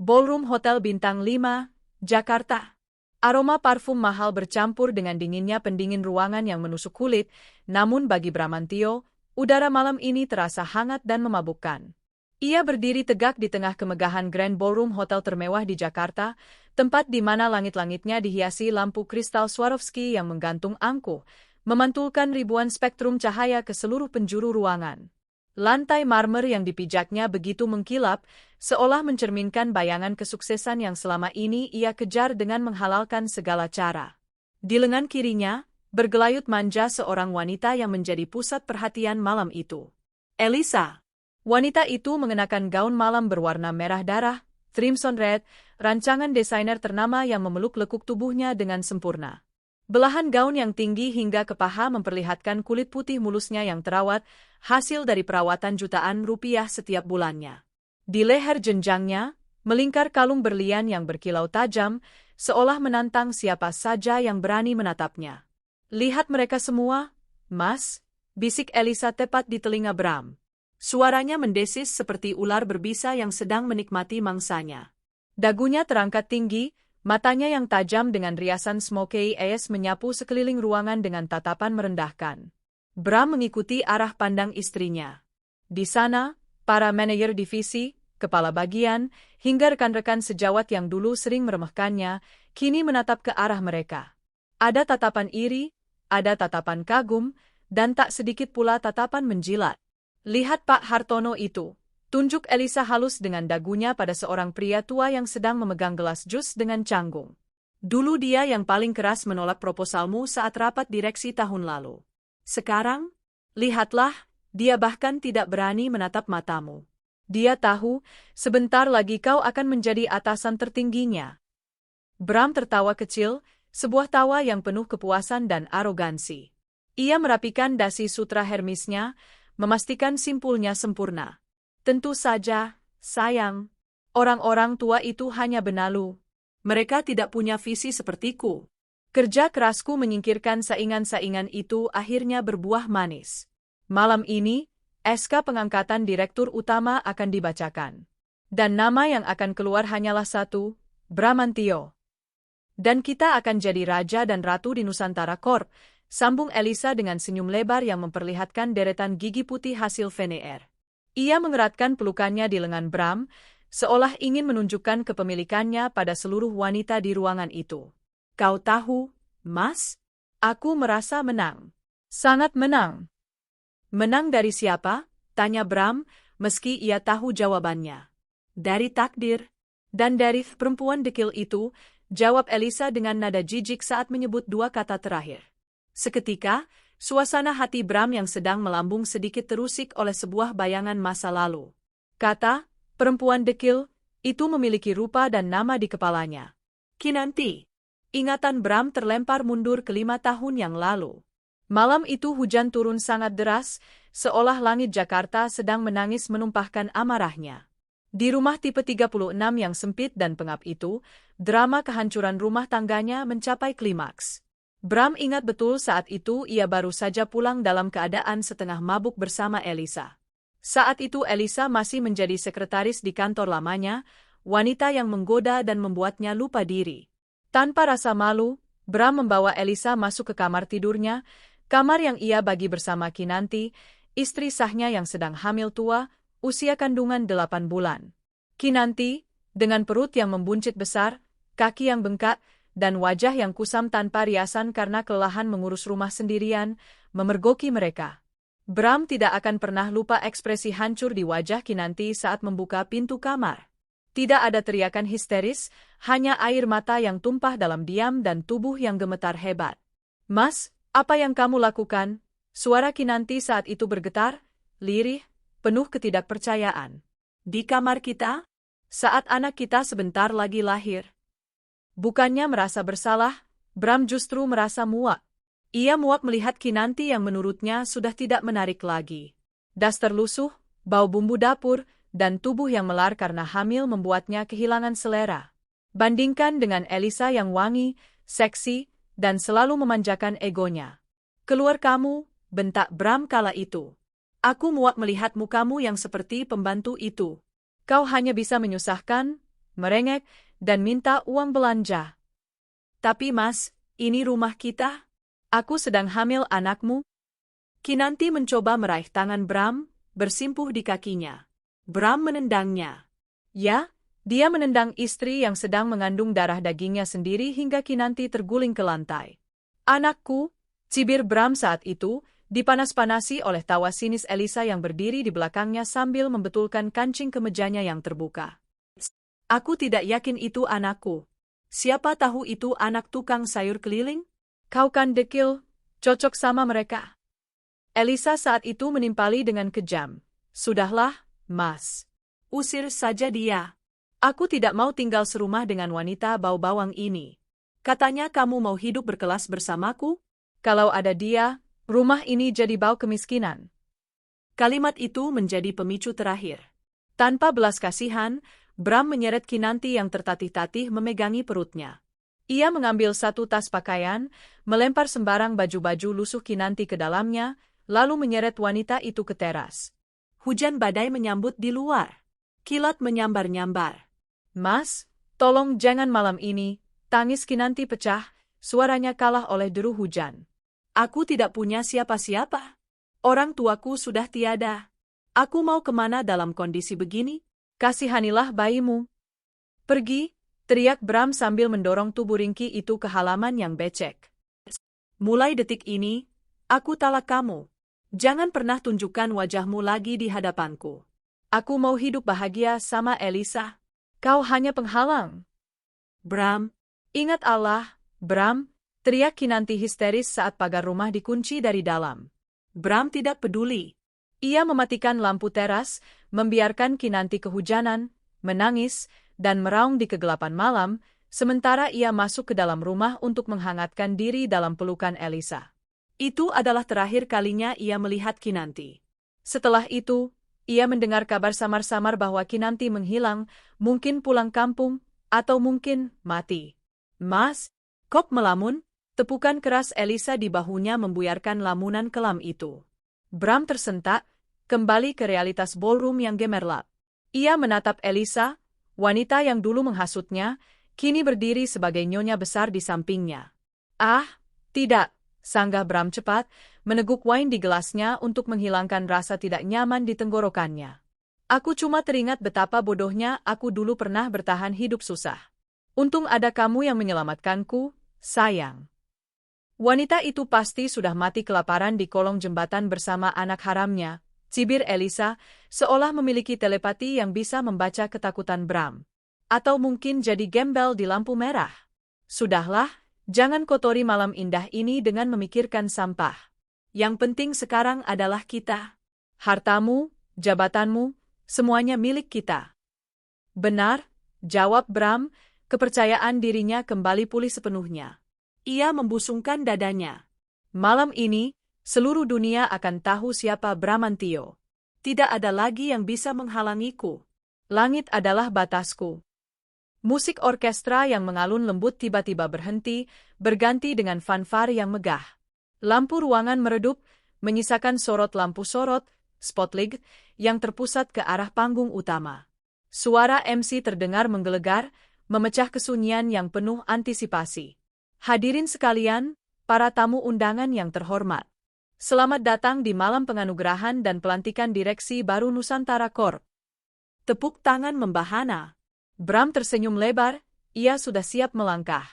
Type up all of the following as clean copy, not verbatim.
Ballroom Hotel Bintang 5, Jakarta. Aroma parfum mahal bercampur dengan dinginnya pendingin ruangan yang menusuk kulit, namun bagi Bramantio, udara malam ini terasa hangat dan memabukkan. Ia berdiri tegak di tengah kemegahan Grand Ballroom Hotel termewah di Jakarta, tempat di mana langit-langitnya dihiasi lampu kristal Swarovski yang menggantung angkuh, memantulkan ribuan spektrum cahaya ke seluruh penjuru ruangan. Lantai marmer yang dipijaknya begitu mengkilap, seolah mencerminkan bayangan kesuksesan yang selama ini ia kejar dengan menghalalkan segala cara. Di lengan kirinya, bergelayut manja seorang wanita yang menjadi pusat perhatian malam itu. Elisa. Wanita itu mengenakan gaun malam berwarna merah darah, Crimson Red, rancangan desainer ternama yang memeluk lekuk tubuhnya dengan sempurna. Belahan gaun yang tinggi hingga ke paha memperlihatkan kulit putih mulusnya yang terawat, hasil dari perawatan jutaan rupiah setiap bulannya. Di leher jenjangnya, melingkar kalung berlian yang berkilau tajam, seolah menantang siapa saja yang berani menatapnya. "Lihat mereka semua, Mas," bisik Elisa tepat di telinga Bram. Suaranya mendesis seperti ular berbisa yang sedang menikmati mangsanya. Dagunya terangkat tinggi, matanya yang tajam dengan riasan smoky eyes menyapu sekeliling ruangan dengan tatapan merendahkan. Bram mengikuti arah pandang istrinya. Di sana, para manajer divisi, kepala bagian, hingga rekan-rekan sejawat yang dulu sering meremehkannya, kini menatap ke arah mereka. Ada tatapan iri, ada tatapan kagum, dan tak sedikit pula tatapan menjilat. "Lihat Pak Hartono itu," tunjuk Elisa halus dengan dagunya pada seorang pria tua yang sedang memegang gelas jus dengan canggung. "Dulu dia yang paling keras menolak proposalmu saat rapat direksi tahun lalu. Sekarang, lihatlah, dia bahkan tidak berani menatap matamu. Dia tahu, sebentar lagi kau akan menjadi atasan tertingginya." Bram tertawa kecil, sebuah tawa yang penuh kepuasan dan arogansi. Ia merapikan dasi sutra Hermisnya, memastikan simpulnya sempurna. "Tentu saja, sayang. Orang-orang tua itu hanya benalu. Mereka tidak punya visi sepertiku." Kerja kerasku menyingkirkan saingan-saingan itu akhirnya berbuah manis. Malam ini, SK pengangkatan direktur utama akan dibacakan. Dan nama yang akan keluar hanyalah satu, Bramantio. "Dan kita akan jadi raja dan ratu di Nusantara Corp," sambung Elisa dengan senyum lebar yang memperlihatkan deretan gigi putih hasil veneer. Ia mengeratkan pelukannya di lengan Bram, seolah ingin menunjukkan kepemilikannya pada seluruh wanita di ruangan itu. "Kau tahu, Mas? Aku merasa menang. Sangat menang." "Menang dari siapa?" tanya Bram, meski ia tahu jawabannya. "Dari takdir. Dan dari perempuan dekil itu," jawab Elisa dengan nada jijik saat menyebut dua kata terakhir. Seketika, suasana hati Bram yang sedang melambung sedikit terusik oleh sebuah bayangan masa lalu. Kata, perempuan dekil, itu memiliki rupa dan nama di kepalanya. Kinanti. Ingatan Bram terlempar mundur ke 5 tahun yang lalu. Malam itu hujan turun sangat deras, seolah langit Jakarta sedang menangis menumpahkan amarahnya. Di rumah tipe 36 yang sempit dan pengap itu, drama kehancuran rumah tangganya mencapai klimaks. Bram ingat betul saat itu ia baru saja pulang dalam keadaan setengah mabuk bersama Elisa. Saat itu Elisa masih menjadi sekretaris di kantor lamanya, wanita yang menggoda dan membuatnya lupa diri. Tanpa rasa malu, Bram membawa Elisa masuk ke kamar tidurnya, kamar yang ia bagi bersama Kinanti, istri sahnya yang sedang hamil tua, usia kandungan 8 bulan. Kinanti, dengan perut yang membuncit besar, kaki yang bengkak, dan wajah yang kusam tanpa riasan karena kelelahan mengurus rumah sendirian, memergoki mereka. Bram tidak akan pernah lupa ekspresi hancur di wajah Kinanti saat membuka pintu kamar. Tidak ada teriakan histeris, hanya air mata yang tumpah dalam diam dan tubuh yang gemetar hebat. "Mas, apa yang kamu lakukan?" Suara Kinanti saat itu bergetar, lirih, penuh ketidakpercayaan. "Di kamar kita? Saat anak kita sebentar lagi lahir." Bukannya merasa bersalah, Bram justru merasa muak. Ia muak melihat Kinanti yang menurutnya sudah tidak menarik lagi. Daster lusuh, bau bumbu dapur, dan tubuh yang melar karena hamil membuatnya kehilangan selera. Bandingkan dengan Elisa yang wangi, seksi, dan selalu memanjakan egonya. "Keluar kamu," bentak Bram kala itu. "Aku muak melihat mukamu yang seperti pembantu itu. Kau hanya bisa menyusahkan, merengek, dan minta uang belanja. Tapi Mas, ini rumah kita. Aku sedang hamil anakmu. Kinanti mencoba meraih tangan Bram, bersimpuh di kakinya. Bram menendangnya. Ya, dia menendang istri yang sedang mengandung darah dagingnya sendiri hingga Kinanti terguling ke lantai. Anakku, cibir Bram saat itu, dipanas-panasi oleh tawa sinis Elisa yang berdiri di belakangnya sambil membetulkan kancing kemejanya yang terbuka. Aku tidak yakin itu anakku. Siapa tahu itu anak tukang sayur keliling? Kau kan dekil, cocok sama mereka. Elisa saat itu menimpali dengan kejam. Sudahlah, Mas. Usir saja dia. Aku tidak mau tinggal serumah dengan wanita bau bawang ini. Katanya kamu mau hidup berkelas bersamaku? Kalau ada dia, rumah ini jadi bau kemiskinan. Kalimat itu menjadi pemicu terakhir. Tanpa belas kasihan, Bram menyeret Kinanti yang tertatih-tatih memegangi perutnya. Ia mengambil satu tas pakaian, melempar sembarang baju-baju lusuh Kinanti ke dalamnya, lalu menyeret wanita itu ke teras. Hujan badai menyambut di luar. Kilat menyambar-nyambar. Mas, tolong jangan malam ini, tangis Kinanti pecah, suaranya kalah oleh deru hujan. Aku tidak punya siapa-siapa. Orang tuaku sudah tiada. Aku mau kemana dalam kondisi begini? Kasihanilah bayimu. Pergi, teriak Bram sambil mendorong tubuh ringki itu ke halaman yang becek. Mulai detik ini, aku talak kamu. Jangan pernah tunjukkan wajahmu lagi di hadapanku. Aku mau hidup bahagia sama Elisa. Kau hanya penghalang. Bram, ingat Allah, Bram, teriak Kinanti histeris saat pagar rumah dikunci dari dalam. Bram tidak peduli. Ia mematikan lampu teras, membiarkan Kinanti kehujanan, menangis, dan meraung di kegelapan malam, sementara ia masuk ke dalam rumah untuk menghangatkan diri dalam pelukan Elisa. Itu adalah terakhir kalinya ia melihat Kinanti. Setelah itu, ia mendengar kabar samar-samar bahwa Kinanti menghilang, mungkin pulang kampung, atau mungkin mati. Mas, kok melamun? Tepukan keras Elisa di bahunya membuyarkan lamunan kelam itu. Bram tersentak, kembali ke realitas ballroom yang gemerlap. Ia menatap Elisa, wanita yang dulu menghasutnya, kini berdiri sebagai nyonya besar di sampingnya. Ah, tidak. Sanggah Bram cepat, meneguk wine di gelasnya untuk menghilangkan rasa tidak nyaman di tenggorokannya. Aku cuma teringat betapa bodohnya aku dulu pernah bertahan hidup susah. Untung ada kamu yang menyelamatkanku, sayang. Wanita itu pasti sudah mati kelaparan di kolong jembatan bersama anak haramnya, cibir Elisa, seolah memiliki telepati yang bisa membaca ketakutan Bram. Atau mungkin jadi gembel di lampu merah. Sudahlah. Jangan kotori malam indah ini dengan memikirkan sampah. Yang penting sekarang adalah kita. Hartamu, jabatanmu, semuanya milik kita. Benar, jawab Bram, kepercayaan dirinya kembali pulih sepenuhnya. Ia membusungkan dadanya. Malam ini, seluruh dunia akan tahu siapa Bramantio. Tidak ada lagi yang bisa menghalangiku. Langit adalah batasku. Musik orkestra yang mengalun lembut tiba-tiba berhenti, berganti dengan fanfar yang megah. Lampu ruangan meredup, menyisakan sorot lampu sorot, spotlight, yang terpusat ke arah panggung utama. Suara MC terdengar menggelegar, memecah kesunyian yang penuh antisipasi. Hadirin sekalian, para tamu undangan yang terhormat. Selamat datang di malam penganugerahan dan pelantikan direksi baru Nusantara Corp. Tepuk tangan membahana. Bram tersenyum lebar, ia sudah siap melangkah.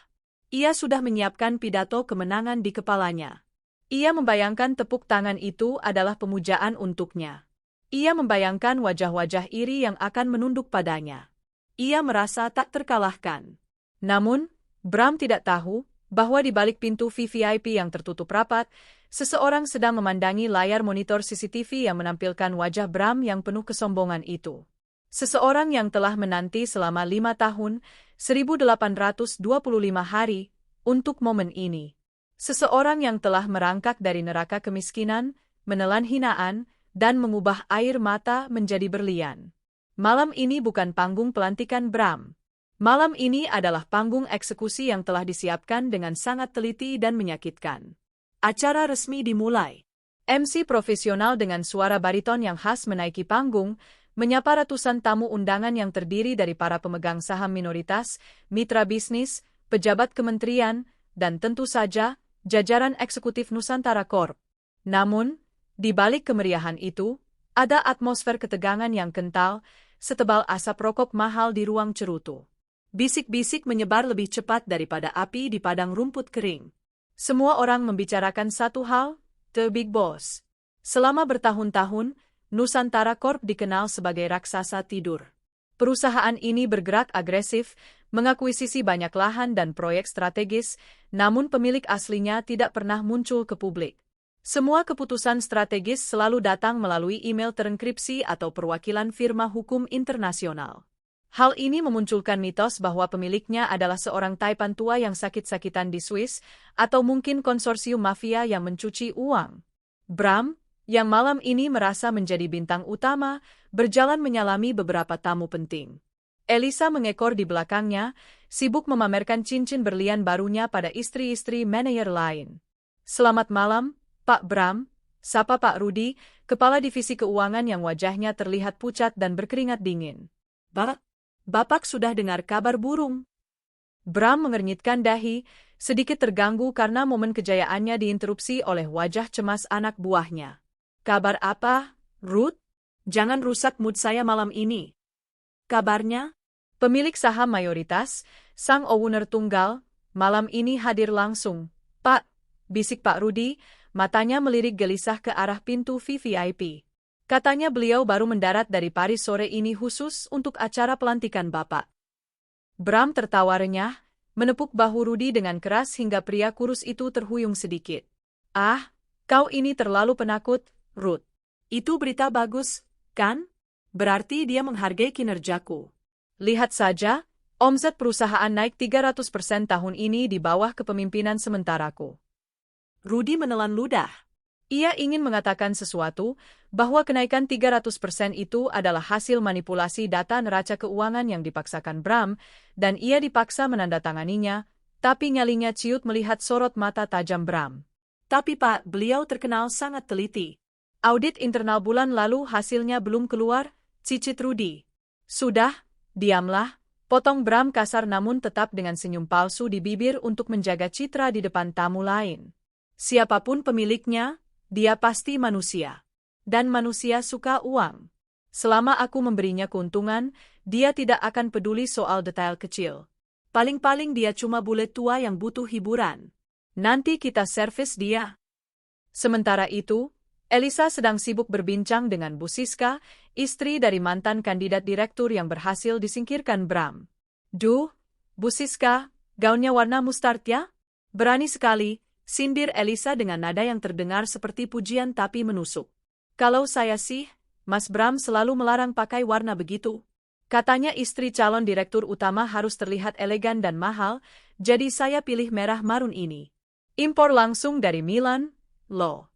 Ia sudah menyiapkan pidato kemenangan di kepalanya. Ia membayangkan tepuk tangan itu adalah pemujaan untuknya. Ia membayangkan wajah-wajah iri yang akan menunduk padanya. Ia merasa tak terkalahkan. Namun, Bram tidak tahu bahwa di balik pintu VVIP yang tertutup rapat, seseorang sedang memandangi layar monitor CCTV yang menampilkan wajah Bram yang penuh kesombongan itu. Seseorang yang telah menanti selama 5 tahun, 1825 hari, untuk momen ini. Seseorang yang telah merangkak dari neraka kemiskinan, menelan hinaan, dan mengubah air mata menjadi berlian. Malam ini bukan panggung pelantikan Bram. Malam ini adalah panggung eksekusi yang telah disiapkan dengan sangat teliti dan menyakitkan. Acara resmi dimulai. MC profesional dengan suara bariton yang khas menaiki panggung, menyapa ratusan tamu undangan yang terdiri dari para pemegang saham minoritas, mitra bisnis, pejabat kementerian, dan tentu saja, jajaran eksekutif Nusantara Corp. Namun, di balik kemeriahan itu, ada atmosfer ketegangan yang kental, setebal asap rokok mahal di ruang cerutu. Bisik-bisik menyebar lebih cepat daripada api di padang rumput kering. Semua orang membicarakan satu hal, The Big Boss. Selama bertahun-tahun, Nusantara Corp dikenal sebagai raksasa tidur. Perusahaan ini bergerak agresif, mengakuisisi banyak lahan dan proyek strategis, namun pemilik aslinya tidak pernah muncul ke publik. Semua keputusan strategis selalu datang melalui email terenkripsi atau perwakilan firma hukum internasional. Hal ini memunculkan mitos bahwa pemiliknya adalah seorang Taipan tua yang sakit-sakitan di Swiss, atau mungkin konsorsium mafia yang mencuci uang. Bram, yang malam ini merasa menjadi bintang utama, berjalan menyalami beberapa tamu penting. Elisa mengekor di belakangnya, sibuk memamerkan cincin berlian barunya pada istri-istri manajer lain. "Selamat malam, Pak Bram," sapa Pak Rudi, kepala divisi keuangan yang wajahnya terlihat pucat dan berkeringat dingin. Bapak sudah dengar kabar burung?" Bram mengernyitkan dahi, sedikit terganggu karena momen kejayaannya diinterupsi oleh wajah cemas anak buahnya. "Kabar apa, Ruth? Jangan rusak mood saya malam ini." Kabarnya, pemilik saham mayoritas, sang owner tunggal, malam ini hadir langsung. "Pak," bisik Pak Rudi, matanya melirik gelisah ke arah pintu VVIP. Katanya beliau baru mendarat dari Paris sore ini khusus untuk acara pelantikan Bapak. Bram tertawa renyah, menepuk bahu Rudi dengan keras hingga pria kurus itu terhuyung sedikit. "Ah, kau ini terlalu penakut, Ruth. Itu berita bagus, kan? Berarti dia menghargai kinerjaku. Lihat saja, omset perusahaan naik 300% tahun ini di bawah kepemimpinan sementaraku." Rudi menelan ludah. Ia ingin mengatakan sesuatu, bahwa kenaikan 300% itu adalah hasil manipulasi data neraca keuangan yang dipaksakan Bram, dan ia dipaksa menandatanganinya, tapi nyalinya ciut melihat sorot mata tajam Bram. "Tapi Pak, beliau terkenal sangat teliti. Audit internal bulan lalu hasilnya belum keluar," cicit Rudi. "Sudah, diamlah," potong Bram kasar namun tetap dengan senyum palsu di bibir untuk menjaga citra di depan tamu lain. "Siapapun pemiliknya, dia pasti manusia. Dan manusia suka uang. Selama aku memberinya keuntungan, dia tidak akan peduli soal detail kecil. Paling-paling dia cuma bule tua yang butuh hiburan. Nanti kita servis dia." Sementara itu, Elisa sedang sibuk berbincang dengan Bu Siska, istri dari mantan kandidat direktur yang berhasil disingkirkan Bram. "Duh, Bu Siska, gaunnya warna mustard ya? Berani sekali," sindir Elisa dengan nada yang terdengar seperti pujian tapi menusuk. "Kalau saya sih, Mas Bram selalu melarang pakai warna begitu. Katanya istri calon direktur utama harus terlihat elegan dan mahal, jadi saya pilih merah marun ini. Impor langsung dari Milan, loh."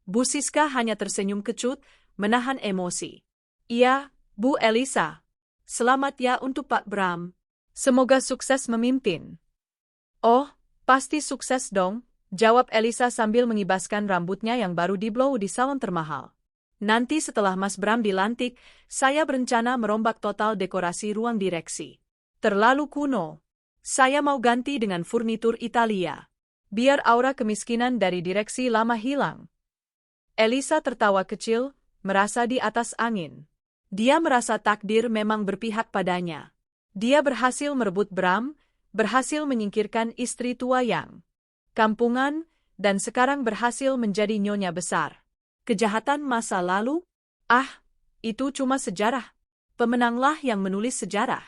Bu Siska hanya tersenyum kecut, menahan emosi. "Iya, Bu Elisa. Selamat ya untuk Pak Bram. Semoga sukses memimpin." "Oh, pasti sukses dong," jawab Elisa sambil mengibaskan rambutnya yang baru diblow di salon termahal. "Nanti setelah Mas Bram dilantik, saya berencana merombak total dekorasi ruang direksi. Terlalu kuno. Saya mau ganti dengan furnitur Italia. Biar aura kemiskinan dari direksi lama hilang." Elisa tertawa kecil, merasa di atas angin. Dia merasa takdir memang berpihak padanya. Dia berhasil merebut Bram, berhasil menyingkirkan istri tua yang kampungan, dan sekarang berhasil menjadi nyonya besar. Kejahatan masa lalu? Ah, itu cuma sejarah. Pemenanglah yang menulis sejarah.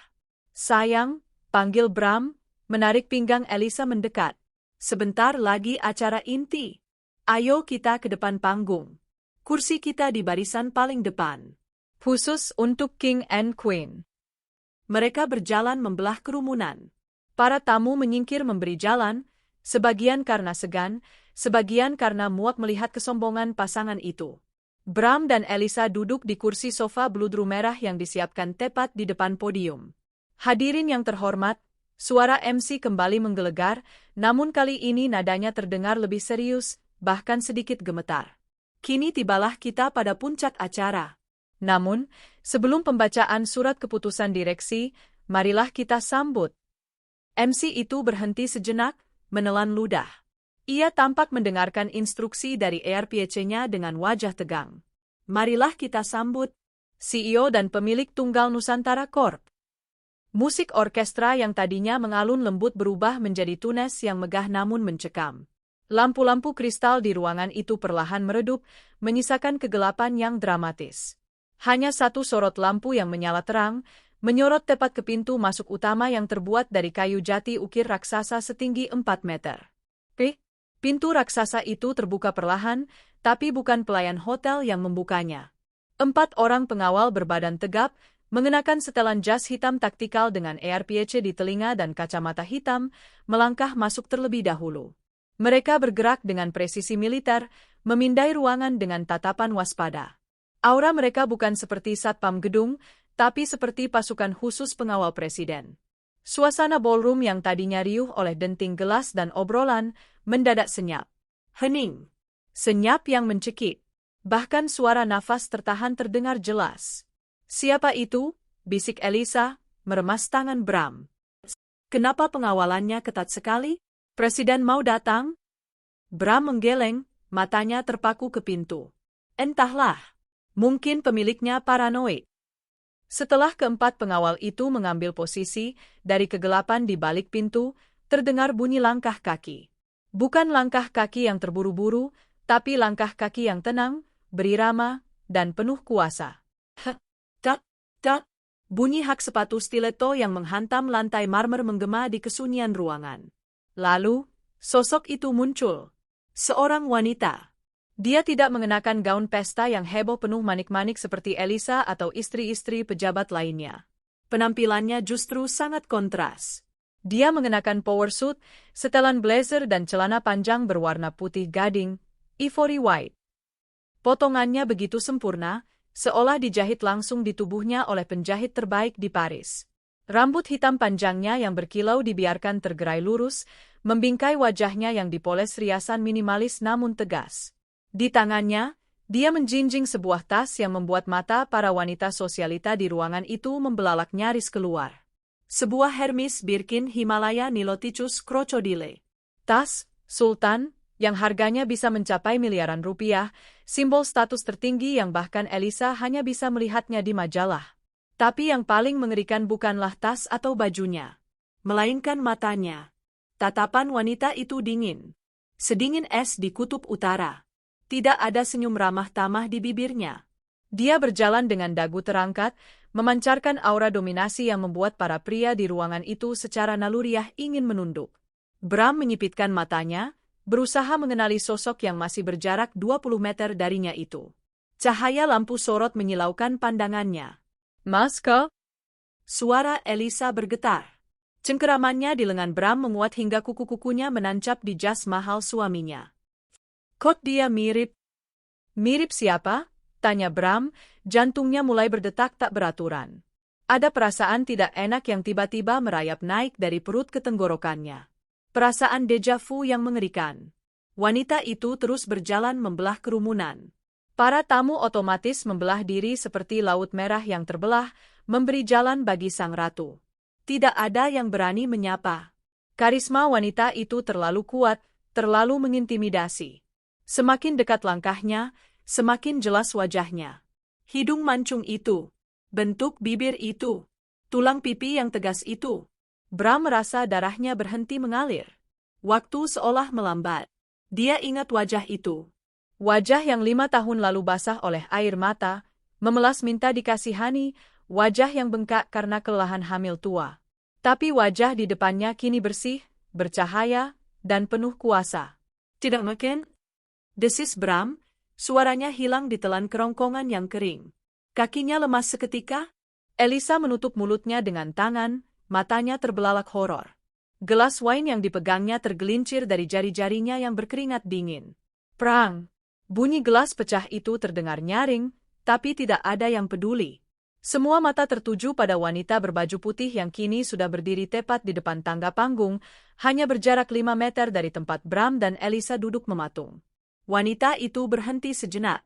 "Sayang," panggil Bram, menarik pinggang Elisa mendekat. "Sebentar lagi acara inti. Ayo kita ke depan panggung. Kursi kita di barisan paling depan. Khusus untuk King and Queen." Mereka berjalan membelah kerumunan. Para tamu menyingkir memberi jalan, sebagian karena segan, sebagian karena muak melihat kesombongan pasangan itu. Bram dan Elisa duduk di kursi sofa bludru merah yang disiapkan tepat di depan podium. "Hadirin yang terhormat," suara MC kembali menggelegar, namun kali ini nadanya terdengar lebih serius, bahkan sedikit gemetar. "Kini tibalah kita pada puncak acara. Namun, sebelum pembacaan surat keputusan direksi, marilah kita sambut. MC itu berhenti sejenak, menelan ludah. Ia tampak mendengarkan instruksi dari ERPC-nya dengan wajah tegang. Marilah kita sambut CEO dan pemilik Tunggal Nusantara Corp. Musik orkestra yang tadinya mengalun lembut berubah menjadi tunes yang megah namun mencekam. Lampu-lampu kristal di ruangan itu perlahan meredup, menyisakan kegelapan yang dramatis. Hanya satu sorot lampu yang menyala terang, menyorot tepat ke pintu masuk utama yang terbuat dari kayu jati ukir raksasa setinggi 4 meter. Pintu raksasa itu terbuka perlahan, tapi bukan pelayan hotel yang membukanya. 4 orang pengawal berbadan tegap, mengenakan setelan jas hitam taktikal dengan ERPC di telinga dan kacamata hitam, melangkah masuk terlebih dahulu. Mereka bergerak dengan presisi militer, memindai ruangan dengan tatapan waspada. Aura mereka bukan seperti satpam gedung, tapi seperti pasukan khusus pengawal presiden. Suasana ballroom yang tadinya riuh oleh denting gelas dan obrolan, mendadak senyap. Hening. Senyap yang mencekik. Bahkan suara nafas tertahan terdengar jelas. Siapa itu? Bisik Elisa, meremas tangan Bram. Kenapa pengawalannya ketat sekali? Presiden mau datang? Bram menggeleng, matanya terpaku ke pintu. Entahlah. Mungkin pemiliknya paranoid. Setelah keempat pengawal itu mengambil posisi, dari kegelapan di balik pintu, terdengar bunyi langkah kaki. Bukan langkah kaki yang terburu-buru, tapi langkah kaki yang tenang, berirama, dan penuh kuasa. Tak, tak. Bunyi hak sepatu stiletto yang menghantam lantai marmer menggema di kesunyian ruangan. Lalu, sosok itu muncul. Seorang wanita. Dia tidak mengenakan gaun pesta yang heboh penuh manik-manik seperti Elisa atau istri-istri pejabat lainnya. Penampilannya justru sangat kontras. Dia mengenakan power suit, setelan blazer dan celana panjang berwarna putih gading, ivory white. Potongannya begitu sempurna, seolah dijahit langsung di tubuhnya oleh penjahit terbaik di Paris. Rambut hitam panjangnya yang berkilau dibiarkan tergerai lurus, membingkai wajahnya yang dipoles riasan minimalis namun tegas. Di tangannya, dia menjinjing sebuah tas yang membuat mata para wanita sosialita di ruangan itu membelalak nyaris keluar. Sebuah Hermes Birkin Himalaya Niloticus Crocodile. Tas, Sultan, yang harganya bisa mencapai miliaran rupiah, simbol status tertinggi yang bahkan Elisa hanya bisa melihatnya di majalah. Tapi yang paling mengerikan bukanlah tas atau bajunya, melainkan matanya. Tatapan wanita itu dingin. Sedingin es di kutub utara. Tidak ada senyum ramah tamah di bibirnya. Dia berjalan dengan dagu terangkat, memancarkan aura dominasi yang membuat para pria di ruangan itu secara naluriah ingin menunduk. Bram menyipitkan matanya, berusaha mengenali sosok yang masih berjarak 20 meter darinya itu. Cahaya lampu sorot menyilaukan pandangannya. Maska? Suara Elisa bergetar. Cengkeramannya di lengan Bram menguat hingga kuku-kukunya menancap di jas mahal suaminya. Kok dia mirip? Mirip siapa? Tanya Bram, jantungnya mulai berdetak tak beraturan. Ada perasaan tidak enak yang tiba-tiba merayap naik dari perut ke tenggorokannya. Perasaan deja vu yang mengerikan. Wanita itu terus berjalan membelah kerumunan. Para tamu otomatis membelah diri seperti laut merah yang terbelah, memberi jalan bagi sang ratu. Tidak ada yang berani menyapa. Karisma wanita itu terlalu kuat, terlalu mengintimidasi. Semakin dekat langkahnya, semakin jelas wajahnya. Hidung mancung itu, bentuk bibir itu, tulang pipi yang tegas itu. Bram merasa darahnya berhenti mengalir. Waktu seolah melambat. Dia ingat wajah itu. Wajah yang 5 tahun lalu basah oleh air mata, memelas minta dikasihani, wajah yang bengkak karena kelelahan hamil tua. Tapi wajah di depannya kini bersih, bercahaya, dan penuh kuasa. Tidak mungkin? Desis Bram, suaranya hilang ditelan kerongkongan yang kering. Kakinya lemas seketika. Elisa menutup mulutnya dengan tangan, matanya terbelalak horor. Gelas wine yang dipegangnya tergelincir dari jari-jarinya yang berkeringat dingin. Prang! Bunyi gelas pecah itu terdengar nyaring, tapi tidak ada yang peduli. Semua mata tertuju pada wanita berbaju putih yang kini sudah berdiri tepat di depan tangga panggung, hanya berjarak 5 meter dari tempat Bram dan Elisa duduk mematung. Wanita itu berhenti sejenak.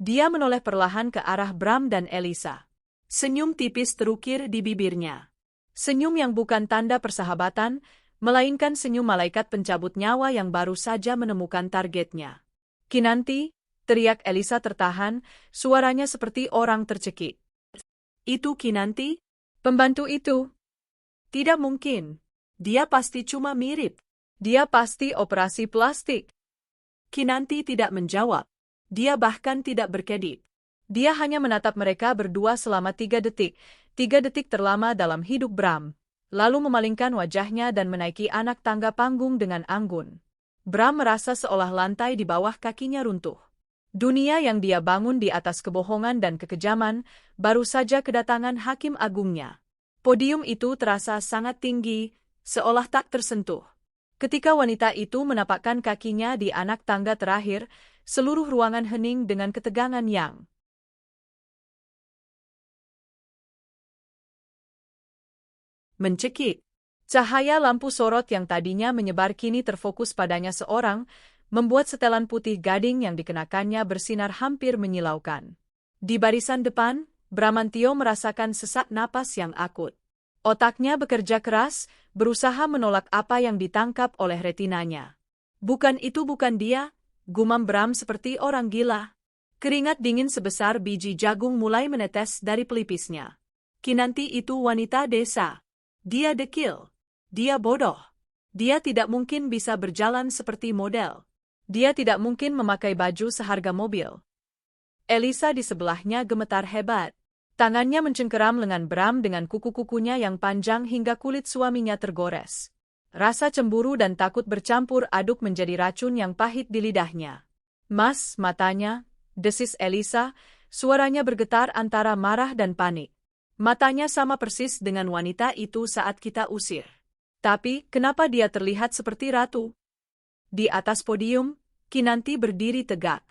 Dia menoleh perlahan ke arah Bram dan Elisa. Senyum tipis terukir di bibirnya. Senyum yang bukan tanda persahabatan, melainkan senyum malaikat pencabut nyawa yang baru saja menemukan targetnya. Kinanti, teriak Elisa tertahan, suaranya seperti orang tercekik. Itu Kinanti? Pembantu itu? Tidak mungkin. Dia pasti cuma mirip. Dia pasti operasi plastik. Kinanti tidak menjawab. Dia bahkan tidak berkedip. Dia hanya menatap mereka berdua selama 3 detik. 3 detik terlama dalam hidup Bram. Lalu memalingkan wajahnya dan menaiki anak tangga panggung dengan anggun. Bram merasa seolah lantai di bawah kakinya runtuh. Dunia yang dia bangun di atas kebohongan dan kekejaman, baru saja kedatangan hakim agungnya. Podium itu terasa sangat tinggi, seolah tak tersentuh. Ketika wanita itu menapakkan kakinya di anak tangga terakhir, seluruh ruangan hening dengan ketegangan yang mencekik. Cahaya lampu sorot yang tadinya menyebar kini terfokus padanya seorang, membuat setelan putih gading yang dikenakannya bersinar hampir menyilaukan. Di barisan depan, Bramantio merasakan sesak napas yang akut. Otaknya bekerja keras, berusaha menolak apa yang ditangkap oleh retinanya. Bukan itu, bukan dia, gumam Bram seperti orang gila. Keringat dingin sebesar biji jagung mulai menetes dari pelipisnya. Kinanti itu wanita desa. Dia dekil. Dia bodoh. Dia tidak mungkin bisa berjalan seperti model. Dia tidak mungkin memakai baju seharga mobil. Elisa di sebelahnya gemetar hebat. Tangannya mencengkeram lengan Bram dengan kuku-kukunya yang panjang hingga kulit suaminya tergores. Rasa cemburu dan takut bercampur aduk menjadi racun yang pahit di lidahnya. Mas, matanya, desis Elisa, suaranya bergetar antara marah dan panik. Matanya sama persis dengan wanita itu saat kita usir. Tapi, kenapa dia terlihat seperti ratu? Di atas podium, Kinanti berdiri tegak.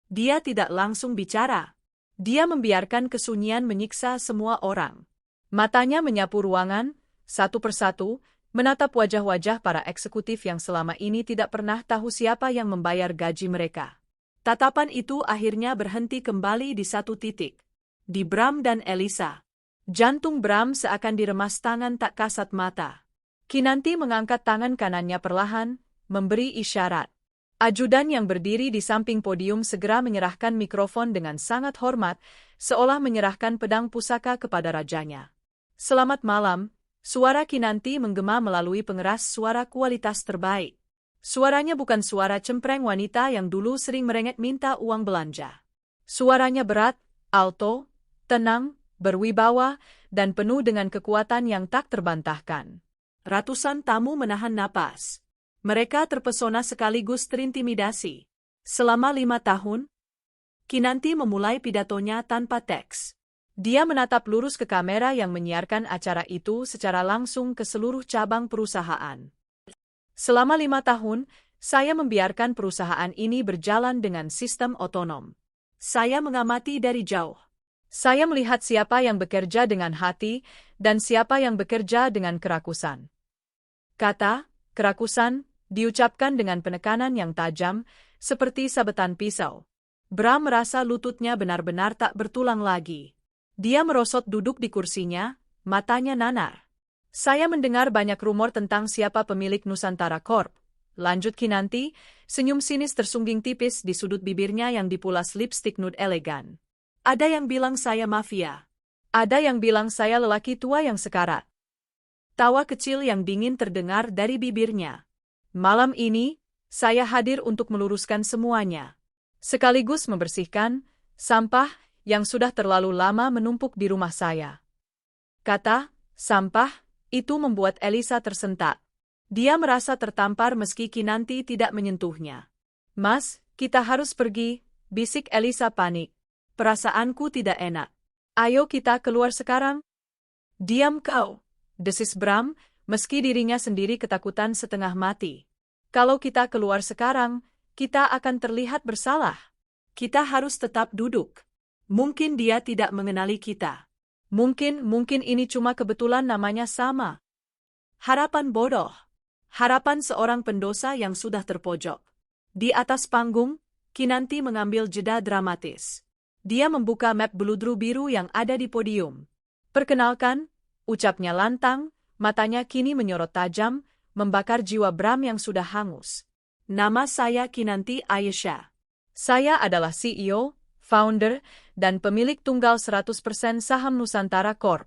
Dia tidak langsung bicara. Dia membiarkan kesunyian menyiksa semua orang. Matanya menyapu ruangan, satu persatu, menatap wajah-wajah para eksekutif yang selama ini tidak pernah tahu siapa yang membayar gaji mereka. Tatapan itu akhirnya berhenti kembali di satu titik. Di Bram dan Elisa. Jantung Bram seakan diremas tangan tak kasat mata. Kinanti mengangkat tangan kanannya perlahan, memberi isyarat. Ajudan yang berdiri di samping podium segera menyerahkan mikrofon dengan sangat hormat, seolah menyerahkan pedang pusaka kepada rajanya. Selamat malam, suara Kinanti menggema melalui pengeras suara kualitas terbaik. Suaranya bukan suara cempreng wanita yang dulu sering merengek minta uang belanja. Suaranya berat, alto, tenang, berwibawa, dan penuh dengan kekuatan yang tak terbantahkan. Ratusan tamu menahan napas. Mereka terpesona sekaligus terintimidasi. Selama 5 tahun, Kinanti memulai pidatonya tanpa teks. Dia menatap lurus ke kamera yang menyiarkan acara itu secara langsung ke seluruh cabang perusahaan. Selama 5 tahun, saya membiarkan perusahaan ini berjalan dengan sistem otonom. Saya mengamati dari jauh. Saya melihat siapa yang bekerja dengan hati dan siapa yang bekerja dengan kerakusan. Kata, kerakusan, diucapkan dengan penekanan yang tajam, seperti sabetan pisau. Bram merasa lututnya benar-benar tak bertulang lagi. Dia merosot duduk di kursinya, matanya nanar. Saya mendengar banyak rumor tentang siapa pemilik Nusantara Corp. Lanjut Kinanti, senyum sinis tersungging tipis di sudut bibirnya yang dipulas lipstik nude elegan. Ada yang bilang saya mafia. Ada yang bilang saya lelaki tua yang sekarat. Tawa kecil yang dingin terdengar dari bibirnya. Malam ini, saya hadir untuk meluruskan semuanya. Sekaligus membersihkan sampah yang sudah terlalu lama menumpuk di rumah saya. Kata, sampah, itu membuat Elisa tersentak. Dia merasa tertampar meski Kinanti tidak menyentuhnya. Mas, kita harus pergi, bisik Elisa panik. Perasaanku tidak enak. Ayo kita keluar sekarang. Diam kau, desis Bram, meski dirinya sendiri ketakutan setengah mati. Kalau kita keluar sekarang, kita akan terlihat bersalah. Kita harus tetap duduk. Mungkin dia tidak mengenali kita. Mungkin ini cuma kebetulan namanya sama. Harapan bodoh. Harapan seorang pendosa yang sudah terpojok. Di atas panggung, Kinanti mengambil jeda dramatis. Dia membuka map beludru biru yang ada di podium. Perkenalkan, ucapnya lantang, matanya kini menyorot tajam, membakar jiwa Bram yang sudah hangus. Nama saya Kinanti Ayesha. Saya adalah CEO, founder, dan pemilik tunggal 100% saham Nusantara Corp.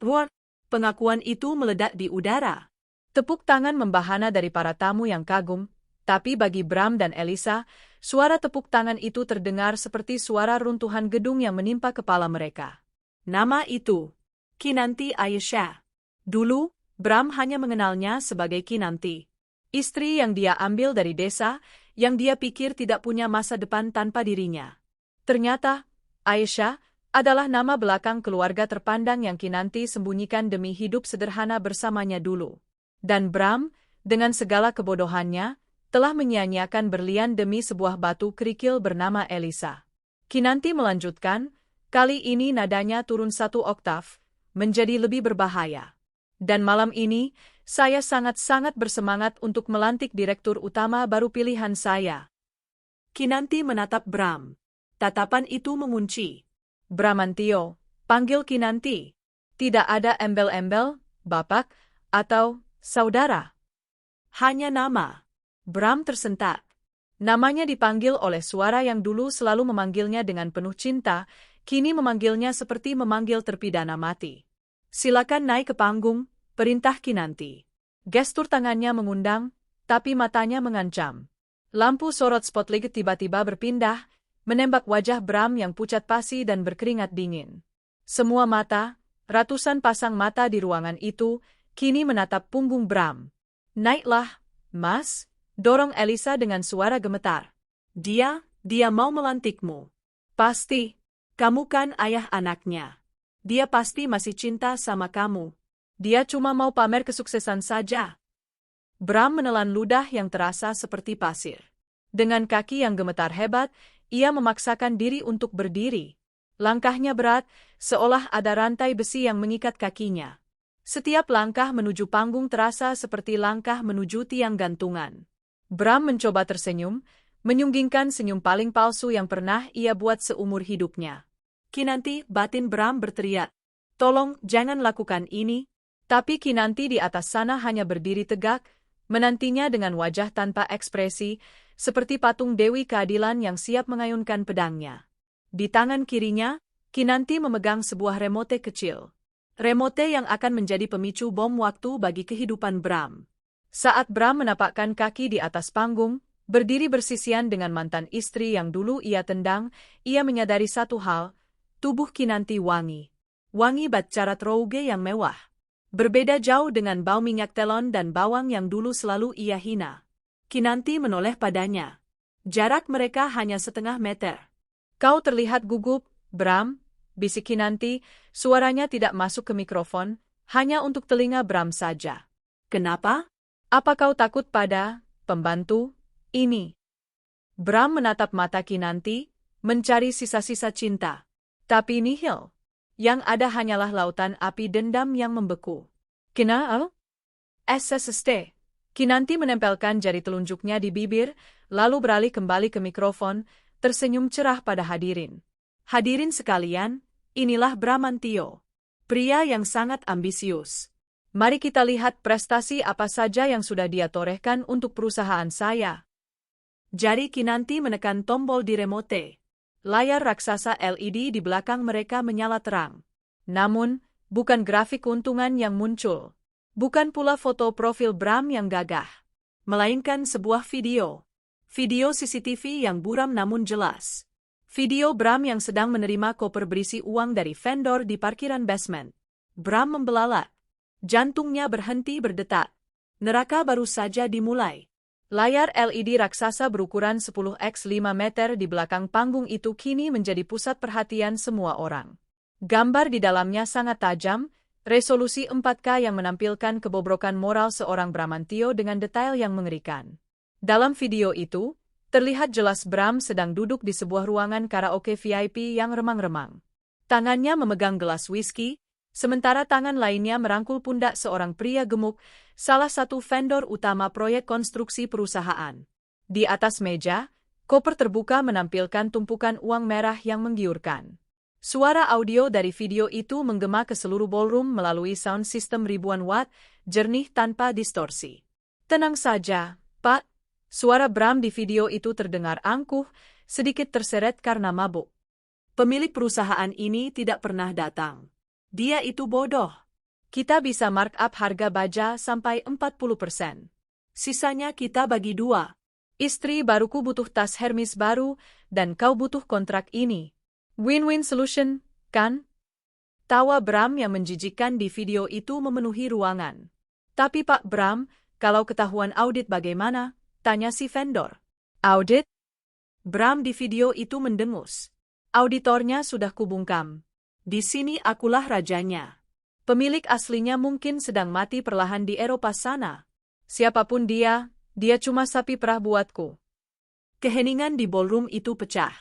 Wah, pengakuan itu meledak di udara. Tepuk tangan membahana dari para tamu yang kagum, tapi bagi Bram dan Elisa, suara tepuk tangan itu terdengar seperti suara runtuhan gedung yang menimpa kepala mereka. Nama itu, Kinanti Ayesha. Dulu, Bram hanya mengenalnya sebagai Kinanti. Istri yang dia ambil dari desa, yang dia pikir tidak punya masa depan tanpa dirinya. Ternyata, Ayesha adalah nama belakang keluarga terpandang yang Kinanti sembunyikan demi hidup sederhana bersamanya dulu. Dan Bram, dengan segala kebodohannya, telah menyia-nyiakan berlian demi sebuah batu kerikil bernama Elisa. Kinanti melanjutkan, kali ini nadanya turun 1 oktav, menjadi lebih berbahaya. Dan malam ini, saya sangat-sangat bersemangat untuk melantik direktur utama baru pilihan saya. Kinanti menatap Bram. Tatapan itu mengunci. Bramantio, panggil Kinanti. Tidak ada embel-embel, bapak, atau saudara. Hanya nama. Bram tersentak. Namanya dipanggil oleh suara yang dulu selalu memanggilnya dengan penuh cinta, kini memanggilnya seperti memanggil terpidana mati. Silakan naik ke panggung, perintah Kinanti. Gestur tangannya mengundang, tapi matanya mengancam. Lampu sorot spotlight tiba-tiba berpindah, menembak wajah Bram yang pucat pasi dan berkeringat dingin. Semua mata, ratusan pasang mata di ruangan itu, kini menatap punggung Bram. Naiklah, Mas, dorong Elisa dengan suara gemetar. Dia mau melantikmu. Pasti, kamu kan ayah anaknya. Dia pasti masih cinta sama kamu. Dia cuma mau pamer kesuksesan saja. Bram menelan ludah yang terasa seperti pasir. Dengan kaki yang gemetar hebat, ia memaksakan diri untuk berdiri. Langkahnya berat, seolah ada rantai besi yang mengikat kakinya. Setiap langkah menuju panggung terasa seperti langkah menuju tiang gantungan. Bram mencoba tersenyum, menyunggingkan senyum paling palsu yang pernah ia buat seumur hidupnya. Kinanti, batin Bram berteriak. Tolong, jangan lakukan ini. Tapi Kinanti di atas sana hanya berdiri tegak, menantinya dengan wajah tanpa ekspresi, seperti patung Dewi Keadilan yang siap mengayunkan pedangnya. Di tangan kirinya, Kinanti memegang sebuah remote kecil. Remote yang akan menjadi pemicu bom waktu bagi kehidupan Bram. Saat Bram menapakkan kaki di atas panggung, berdiri bersisian dengan mantan istri yang dulu ia tendang, ia menyadari satu hal, tubuh Kinanti wangi. Wangi batcarat rouge yang mewah. Berbeda jauh dengan bau minyak telon dan bawang yang dulu selalu ia hina. Kinanti menoleh padanya. Jarak mereka hanya 0,5 meter. Kau terlihat gugup, Bram, bisik Kinanti, suaranya tidak masuk ke mikrofon, hanya untuk telinga Bram saja. Kenapa? Apa kau takut pada pembantu ini? Bram menatap mata Kinanti, mencari sisa-sisa cinta. Tapi nihil. Yang ada hanyalah lautan api dendam yang membeku. Kenal? SSST. Kinanti menempelkan jari telunjuknya di bibir, lalu beralih kembali ke mikrofon, tersenyum cerah pada hadirin. Hadirin sekalian, inilah Bramantio. Pria yang sangat ambisius. Mari kita lihat prestasi apa saja yang sudah dia torehkan untuk perusahaan saya. Jari Kinanti menekan tombol di remote. Layar raksasa LED di belakang mereka menyala terang. Namun, bukan grafik keuntungan yang muncul. Bukan pula foto profil Bram yang gagah. Melainkan sebuah video. Video CCTV yang buram namun jelas. Video Bram yang sedang menerima koper berisi uang dari vendor di parkiran basement. Bram membelalak. Jantungnya berhenti berdetak. Neraka baru saja dimulai. Layar LED raksasa berukuran 10x 5 meter di belakang panggung itu kini menjadi pusat perhatian semua orang. Gambar di dalamnya sangat tajam, resolusi 4K yang menampilkan kebobrokan moral seorang Bramantio dengan detail yang mengerikan. Dalam video itu, terlihat jelas Bram sedang duduk di sebuah ruangan karaoke VIP yang remang-remang. Tangannya memegang gelas whisky, sementara tangan lainnya merangkul pundak seorang pria gemuk, salah satu vendor utama proyek konstruksi perusahaan. Di atas meja, Koper terbuka menampilkan tumpukan uang merah yang menggiurkan. Suara audio dari video itu menggema ke seluruh ballroom melalui sound system ribuan watt, jernih tanpa distorsi. Tenang saja, Pak. Suara Bram di video itu terdengar angkuh, sedikit terseret karena mabuk. Pemilik perusahaan ini tidak pernah datang. Dia itu bodoh. Kita bisa markup harga baja sampai 40%. Sisanya kita bagi 2. Istri baruku butuh tas Hermes baru, dan kau butuh kontrak ini. Win-win solution, kan? Tawa Bram yang menjijikkan di video itu memenuhi ruangan. Tapi Pak Bram, kalau ketahuan audit bagaimana? Tanya si vendor. Audit? Bram di video itu mendengus. Auditornya sudah kubungkam. Di sini akulah rajanya. Pemilik aslinya mungkin sedang mati perlahan di Eropa sana. Siapapun dia cuma sapi perah buatku. Keheningan di ballroom itu pecah.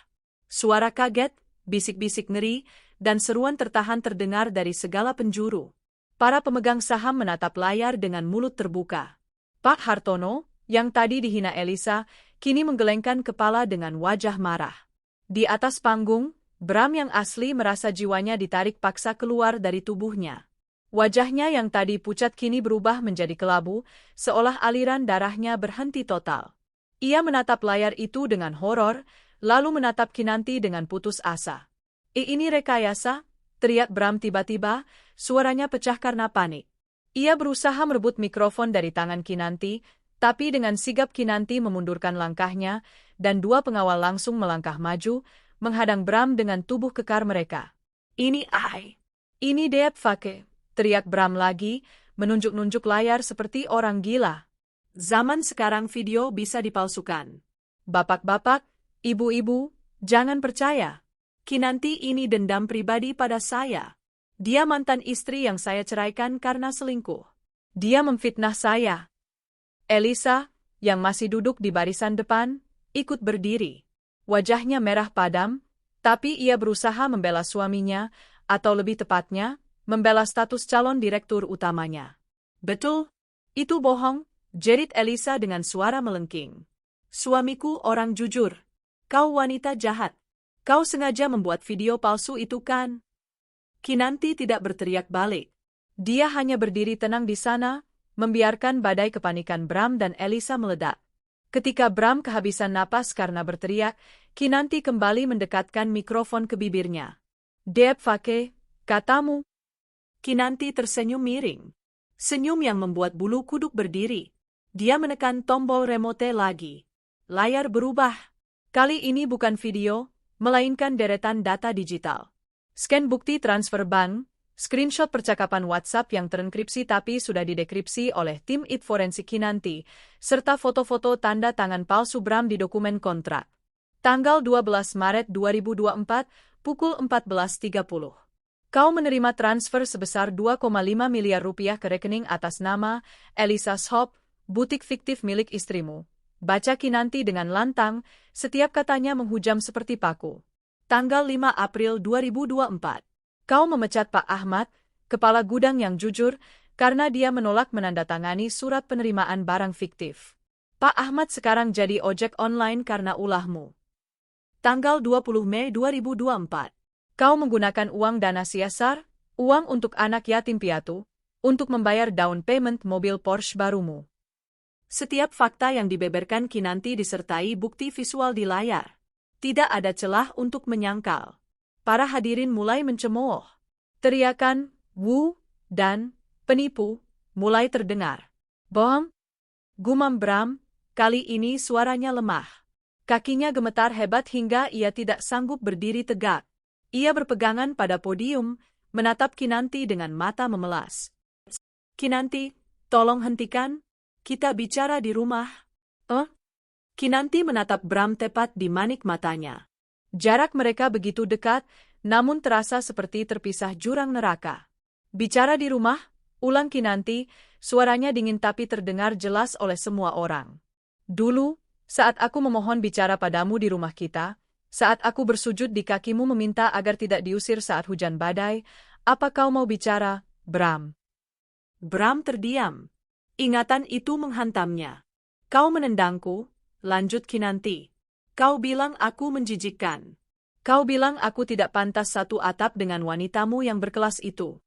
Suara kaget, bisik-bisik ngeri, dan seruan tertahan terdengar dari segala penjuru. Para pemegang saham menatap layar dengan mulut terbuka. Pak Hartono, yang tadi dihina Elisa, kini menggelengkan kepala dengan wajah marah. Di atas panggung, Bram yang asli merasa jiwanya ditarik paksa keluar dari tubuhnya. Wajahnya yang tadi pucat kini berubah menjadi kelabu, seolah aliran darahnya berhenti total. Ia menatap layar itu dengan horor, lalu menatap Kinanti dengan putus asa. Ini rekayasa? Teriak Bram tiba-tiba, suaranya pecah karena panik. Ia berusaha merebut mikrofon dari tangan Kinanti, tapi dengan sigap Kinanti memundurkan langkahnya, dan 2 pengawal langsung melangkah maju, menghadang Bram dengan tubuh kekar mereka. Ini Deep Fake. Teriak Bram lagi, menunjuk-nunjuk layar seperti orang gila. Zaman sekarang video bisa dipalsukan. Bapak-bapak, ibu-ibu, jangan percaya. Kinanti ini dendam pribadi pada saya. Dia mantan istri yang saya ceraikan karena selingkuh. Dia memfitnah saya. Elisa, yang masih duduk di barisan depan, ikut berdiri. Wajahnya merah padam, tapi ia berusaha membela suaminya, atau lebih tepatnya, membela status calon direktur utamanya. Betul, itu bohong, jerit Elisa dengan suara melengking. Suamiku orang jujur. Kau wanita jahat. Kau sengaja membuat video palsu itu kan? Kinanti tidak berteriak balik. Dia hanya berdiri tenang di sana, membiarkan badai kepanikan Bram dan Elisa meledak. Ketika Bram kehabisan napas karena berteriak, Kinanti kembali mendekatkan mikrofon ke bibirnya. Deep Fake, katamu. Kinanti tersenyum miring. Senyum yang membuat bulu kuduk berdiri. Dia menekan tombol remote lagi. Layar berubah. Kali ini bukan video, melainkan deretan data digital. Scan bukti transfer bank, screenshot percakapan WhatsApp yang terenkripsi tapi sudah didekripsi oleh tim IT forensik Kinanti, serta foto-foto tanda tangan palsu Bram di dokumen kontrak. Tanggal 12 Maret 2024, pukul 14.30. Kau menerima transfer sebesar 2,5 miliar rupiah ke rekening atas nama Elisa Shop, butik fiktif milik istrimu. Baca Kinanti dengan lantang, setiap katanya menghujam seperti paku. Tanggal 5 April 2024. Kau memecat Pak Ahmad, kepala gudang yang jujur, karena dia menolak menandatangani surat penerimaan barang fiktif. Pak Ahmad sekarang jadi ojek online karena ulahmu. Tanggal 20 Mei 2024. Kau menggunakan uang dana CSR, uang untuk anak yatim piatu, untuk membayar down payment mobil Porsche barumu. Setiap fakta yang dibeberkan Kinanti disertai bukti visual di layar. Tidak ada celah untuk menyangkal. Para hadirin mulai mencemooh. Teriakan, "Wu," dan "penipu," mulai terdengar. Bohong? Gumam Bram, kali ini suaranya lemah. Kakinya gemetar hebat hingga ia tidak sanggup berdiri tegak. Ia berpegangan pada podium, menatap Kinanti dengan mata memelas. Kinanti, tolong hentikan. Kita bicara di rumah. Kinanti menatap Bram tepat di manik matanya. Jarak mereka begitu dekat, namun terasa seperti terpisah jurang neraka. Bicara di rumah, ulang Kinanti, suaranya dingin tapi terdengar jelas oleh semua orang. Dulu, saat aku memohon bicara padamu di rumah kita, saat aku bersujud di kakimu meminta agar tidak diusir saat hujan badai, apa kau mau bicara, Bram? Bram terdiam. Ingatan itu menghantamnya. Kau menendangku, lanjut Kinanti. Kau bilang aku menjijikkan. Kau bilang aku tidak pantas satu atap dengan wanitamu yang berkelas itu.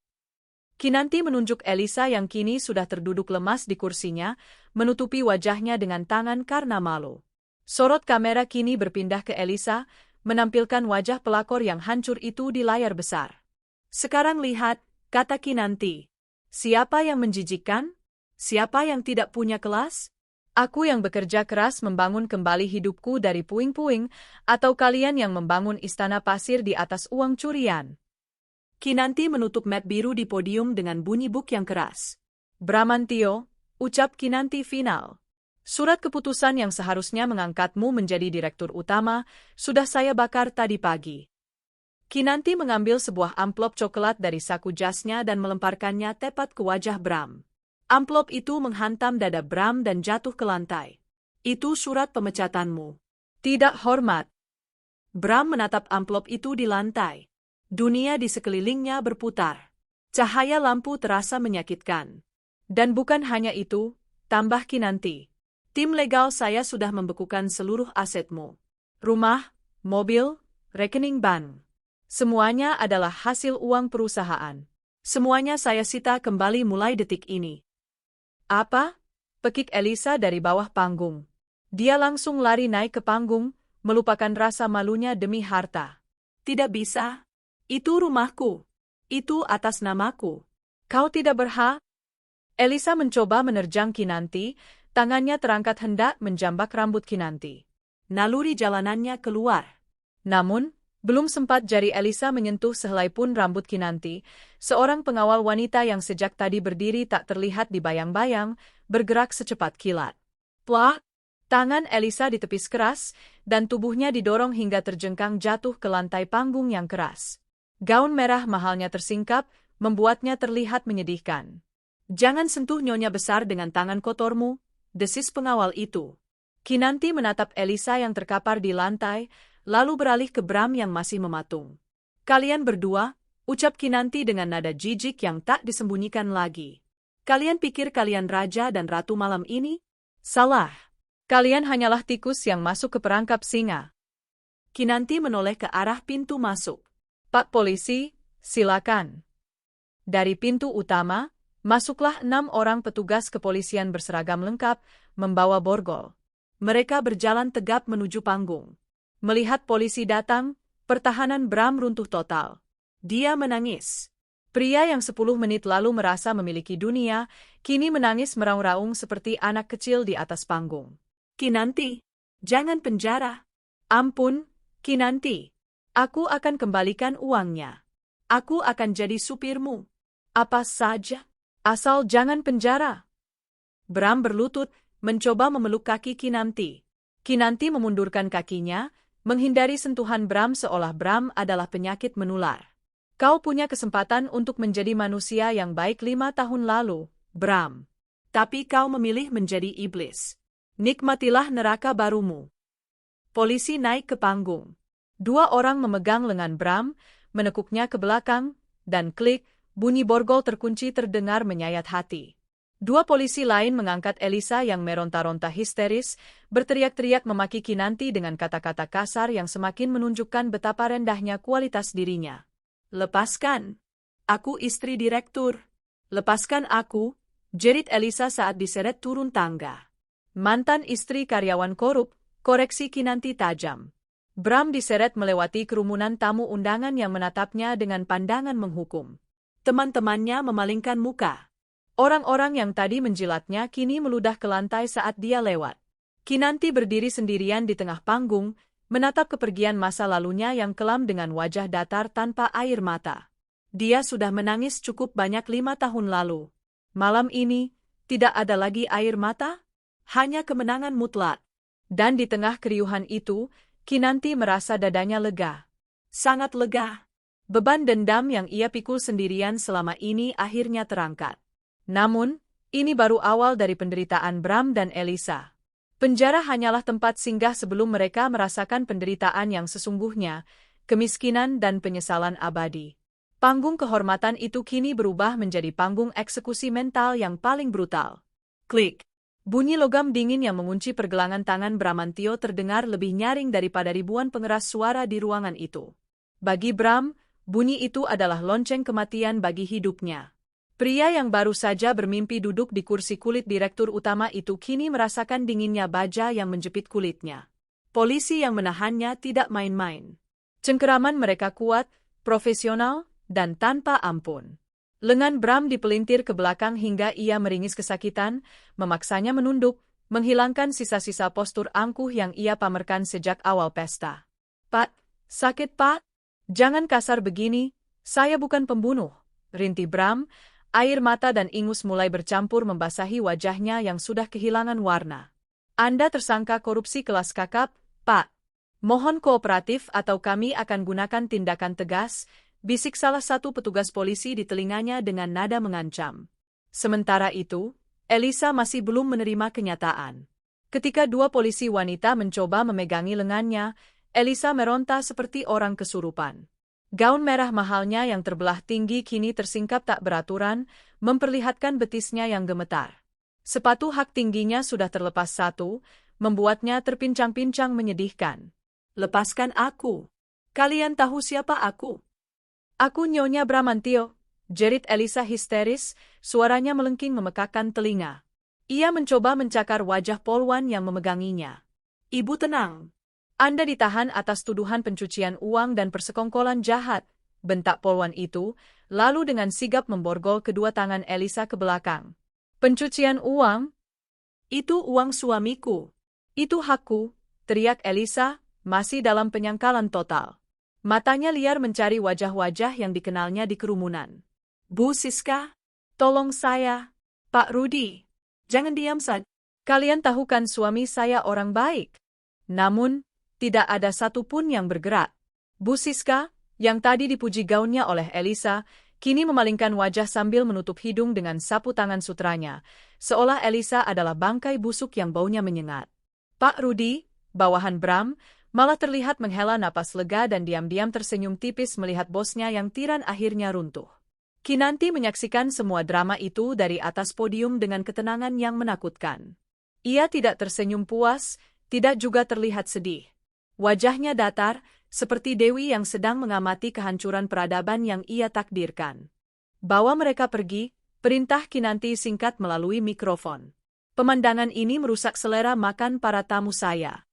Kinanti menunjuk Elisa yang kini sudah terduduk lemas di kursinya, menutupi wajahnya dengan tangan karena malu. Sorot kamera kini berpindah ke Elisa, menampilkan wajah pelakor yang hancur itu di layar besar. Sekarang lihat, kata Kinanti. Siapa yang menjijikkan? Siapa yang tidak punya kelas? Aku yang bekerja keras membangun kembali hidupku dari puing-puing, atau kalian yang membangun istana pasir di atas uang curian? Kinanti menutup mat biru di podium dengan bunyi buk yang keras. Bramantio, ucap Kinanti final. Surat keputusan yang seharusnya mengangkatmu menjadi direktur utama, sudah saya bakar tadi pagi. Kinanti mengambil sebuah amplop coklat dari saku jasnya dan melemparkannya tepat ke wajah Bram. Amplop itu menghantam dada Bram dan jatuh ke lantai. Itu surat pemecatanmu. Tidak hormat. Bram menatap amplop itu di lantai. Dunia di sekelilingnya berputar. Cahaya lampu terasa menyakitkan. Dan bukan hanya itu, tambah Kinanti. Tim legal saya sudah membekukan seluruh asetmu. Rumah, mobil, rekening bank. Semuanya adalah hasil uang perusahaan. Semuanya saya sita kembali mulai detik ini. Apa? Pekik Elisa dari bawah panggung. Dia langsung lari naik ke panggung, melupakan rasa malunya demi harta. Tidak bisa. Itu rumahku. Itu atas namaku. Kau tidak berhak? Elisa mencoba menerjang Kinanti, tangannya terangkat hendak menjambak rambut Kinanti. Naluri jalanannya keluar. Namun, belum sempat jari Elisa menyentuh sehelai pun rambut Kinanti, seorang pengawal wanita yang sejak tadi berdiri tak terlihat di bayang-bayang, bergerak secepat kilat. Plak! Tangan Elisa ditepis keras, dan tubuhnya didorong hingga terjengkang jatuh ke lantai panggung yang keras. Gaun merah mahalnya tersingkap, membuatnya terlihat menyedihkan. Jangan sentuh nyonya besar dengan tangan kotormu, desis pengawal itu. Kinanti menatap Elisa yang terkapar di lantai, lalu beralih ke Bram yang masih mematung. Kalian berdua, ucap Kinanti dengan nada jijik yang tak disembunyikan lagi. Kalian pikir kalian raja dan ratu malam ini? Salah. Kalian hanyalah tikus yang masuk ke perangkap singa. Kinanti menoleh ke arah pintu masuk. Pak polisi, silakan. Dari pintu utama, masuklah 6 orang petugas kepolisian berseragam lengkap, membawa borgol. Mereka berjalan tegap menuju panggung. Melihat polisi datang, pertahanan Bram runtuh total. Dia menangis. Pria yang 10 menit lalu merasa memiliki dunia, kini menangis meraung-raung seperti anak kecil di atas panggung. Kinanti, jangan penjara. Ampun, Kinanti. Aku akan kembalikan uangnya. Aku akan jadi supirmu. Apa saja, asal jangan penjara. Bram berlutut, mencoba memeluk kaki Kinanti. Kinanti memundurkan kakinya, menghindari sentuhan Bram seolah Bram adalah penyakit menular. Kau punya kesempatan untuk menjadi manusia yang baik 5 tahun lalu, Bram. Tapi kau memilih menjadi iblis. Nikmatilah neraka barumu. Polisi naik ke panggung. 2 orang memegang lengan Bram, menekuknya ke belakang, dan klik, bunyi borgol terkunci terdengar menyayat hati. 2 polisi lain mengangkat Elisa yang meronta-ronta histeris, berteriak-teriak memaki Kinanti dengan kata-kata kasar yang semakin menunjukkan betapa rendahnya kualitas dirinya. Lepaskan. Aku istri direktur. Lepaskan aku, jerit Elisa saat diseret turun tangga. Mantan istri karyawan korup, koreksi Kinanti tajam. Bram diseret melewati kerumunan tamu undangan yang menatapnya dengan pandangan menghukum. Teman-temannya memalingkan muka. Orang-orang yang tadi menjilatnya kini meludah ke lantai saat dia lewat. Kinanti berdiri sendirian di tengah panggung, menatap kepergian masa lalunya yang kelam dengan wajah datar tanpa air mata. Dia sudah menangis cukup banyak 5 tahun lalu. Malam ini, tidak ada lagi air mata, hanya kemenangan mutlak. Dan di tengah keriuhan itu, Kinanti merasa dadanya lega. Sangat lega. Beban dendam yang ia pikul sendirian selama ini akhirnya terangkat. Namun, ini baru awal dari penderitaan Bram dan Elisa. Penjara hanyalah tempat singgah sebelum mereka merasakan penderitaan yang sesungguhnya, kemiskinan dan penyesalan abadi. Panggung kehormatan itu kini berubah menjadi panggung eksekusi mental yang paling brutal. Klik. Bunyi logam dingin yang mengunci pergelangan tangan Bramantio terdengar lebih nyaring daripada ribuan pengeras suara di ruangan itu. Bagi Bram, bunyi itu adalah lonceng kematian bagi hidupnya. Pria yang baru saja bermimpi duduk di kursi kulit direktur utama itu kini merasakan dinginnya baja yang menjepit kulitnya. Polisi yang menahannya tidak main-main. Cengkeraman mereka kuat, profesional, dan tanpa ampun. Lengan Bram dipelintir ke belakang hingga ia meringis kesakitan, memaksanya menunduk, menghilangkan sisa-sisa postur angkuh yang ia pamerkan sejak awal pesta. "Pak, sakit Pak? Jangan kasar begini, saya bukan pembunuh," rintih Bram. Air mata dan ingus mulai bercampur membasahi wajahnya yang sudah kehilangan warna. "Anda tersangka korupsi kelas kakap, Pak. Mohon kooperatif atau kami akan gunakan tindakan tegas," bisik salah satu petugas polisi di telinganya dengan nada mengancam. Sementara itu, Elisa masih belum menerima kenyataan. Ketika dua polisi wanita mencoba memegangi lengannya, Elisa meronta seperti orang kesurupan. Gaun merah mahalnya yang terbelah tinggi kini tersingkap tak beraturan, memperlihatkan betisnya yang gemetar. Sepatu hak tingginya sudah terlepas satu, membuatnya terpincang-pincang menyedihkan. "Lepaskan aku. Kalian tahu siapa aku?" "Aku Nyonya Bramantio," jerit Elisa histeris, suaranya melengking memekakkan telinga. Ia mencoba mencakar wajah polwan yang memeganginya. "Ibu tenang. Anda ditahan atas tuduhan pencucian uang dan persekongkolan jahat," bentak polwan itu, lalu dengan sigap memborgol kedua tangan Elisa ke belakang. "Pencucian uang? Itu uang suamiku. Itu hakku," teriak Elisa, masih dalam penyangkalan total. Matanya liar mencari wajah-wajah yang dikenalnya di kerumunan. "Bu Siska, tolong saya. Pak Rudi, jangan diam saja. Kalian tahu kan suami saya orang baik." Namun, tidak ada satupun yang bergerak. Bu Siska, yang tadi dipuji gaunnya oleh Elisa, kini memalingkan wajah sambil menutup hidung dengan sapu tangan sutranya, seolah Elisa adalah bangkai busuk yang baunya menyengat. Pak Rudi, bawahan Bram, malah terlihat menghela napas lega dan diam-diam tersenyum tipis melihat bosnya yang tiran akhirnya runtuh. Kinanti menyaksikan semua drama itu dari atas podium dengan ketenangan yang menakutkan. Ia tidak tersenyum puas, tidak juga terlihat sedih. Wajahnya datar, seperti dewi yang sedang mengamati kehancuran peradaban yang ia takdirkan. "Bawa mereka pergi," perintah Kinanti singkat melalui mikrofon. "Pemandangan ini merusak selera makan para tamu saya."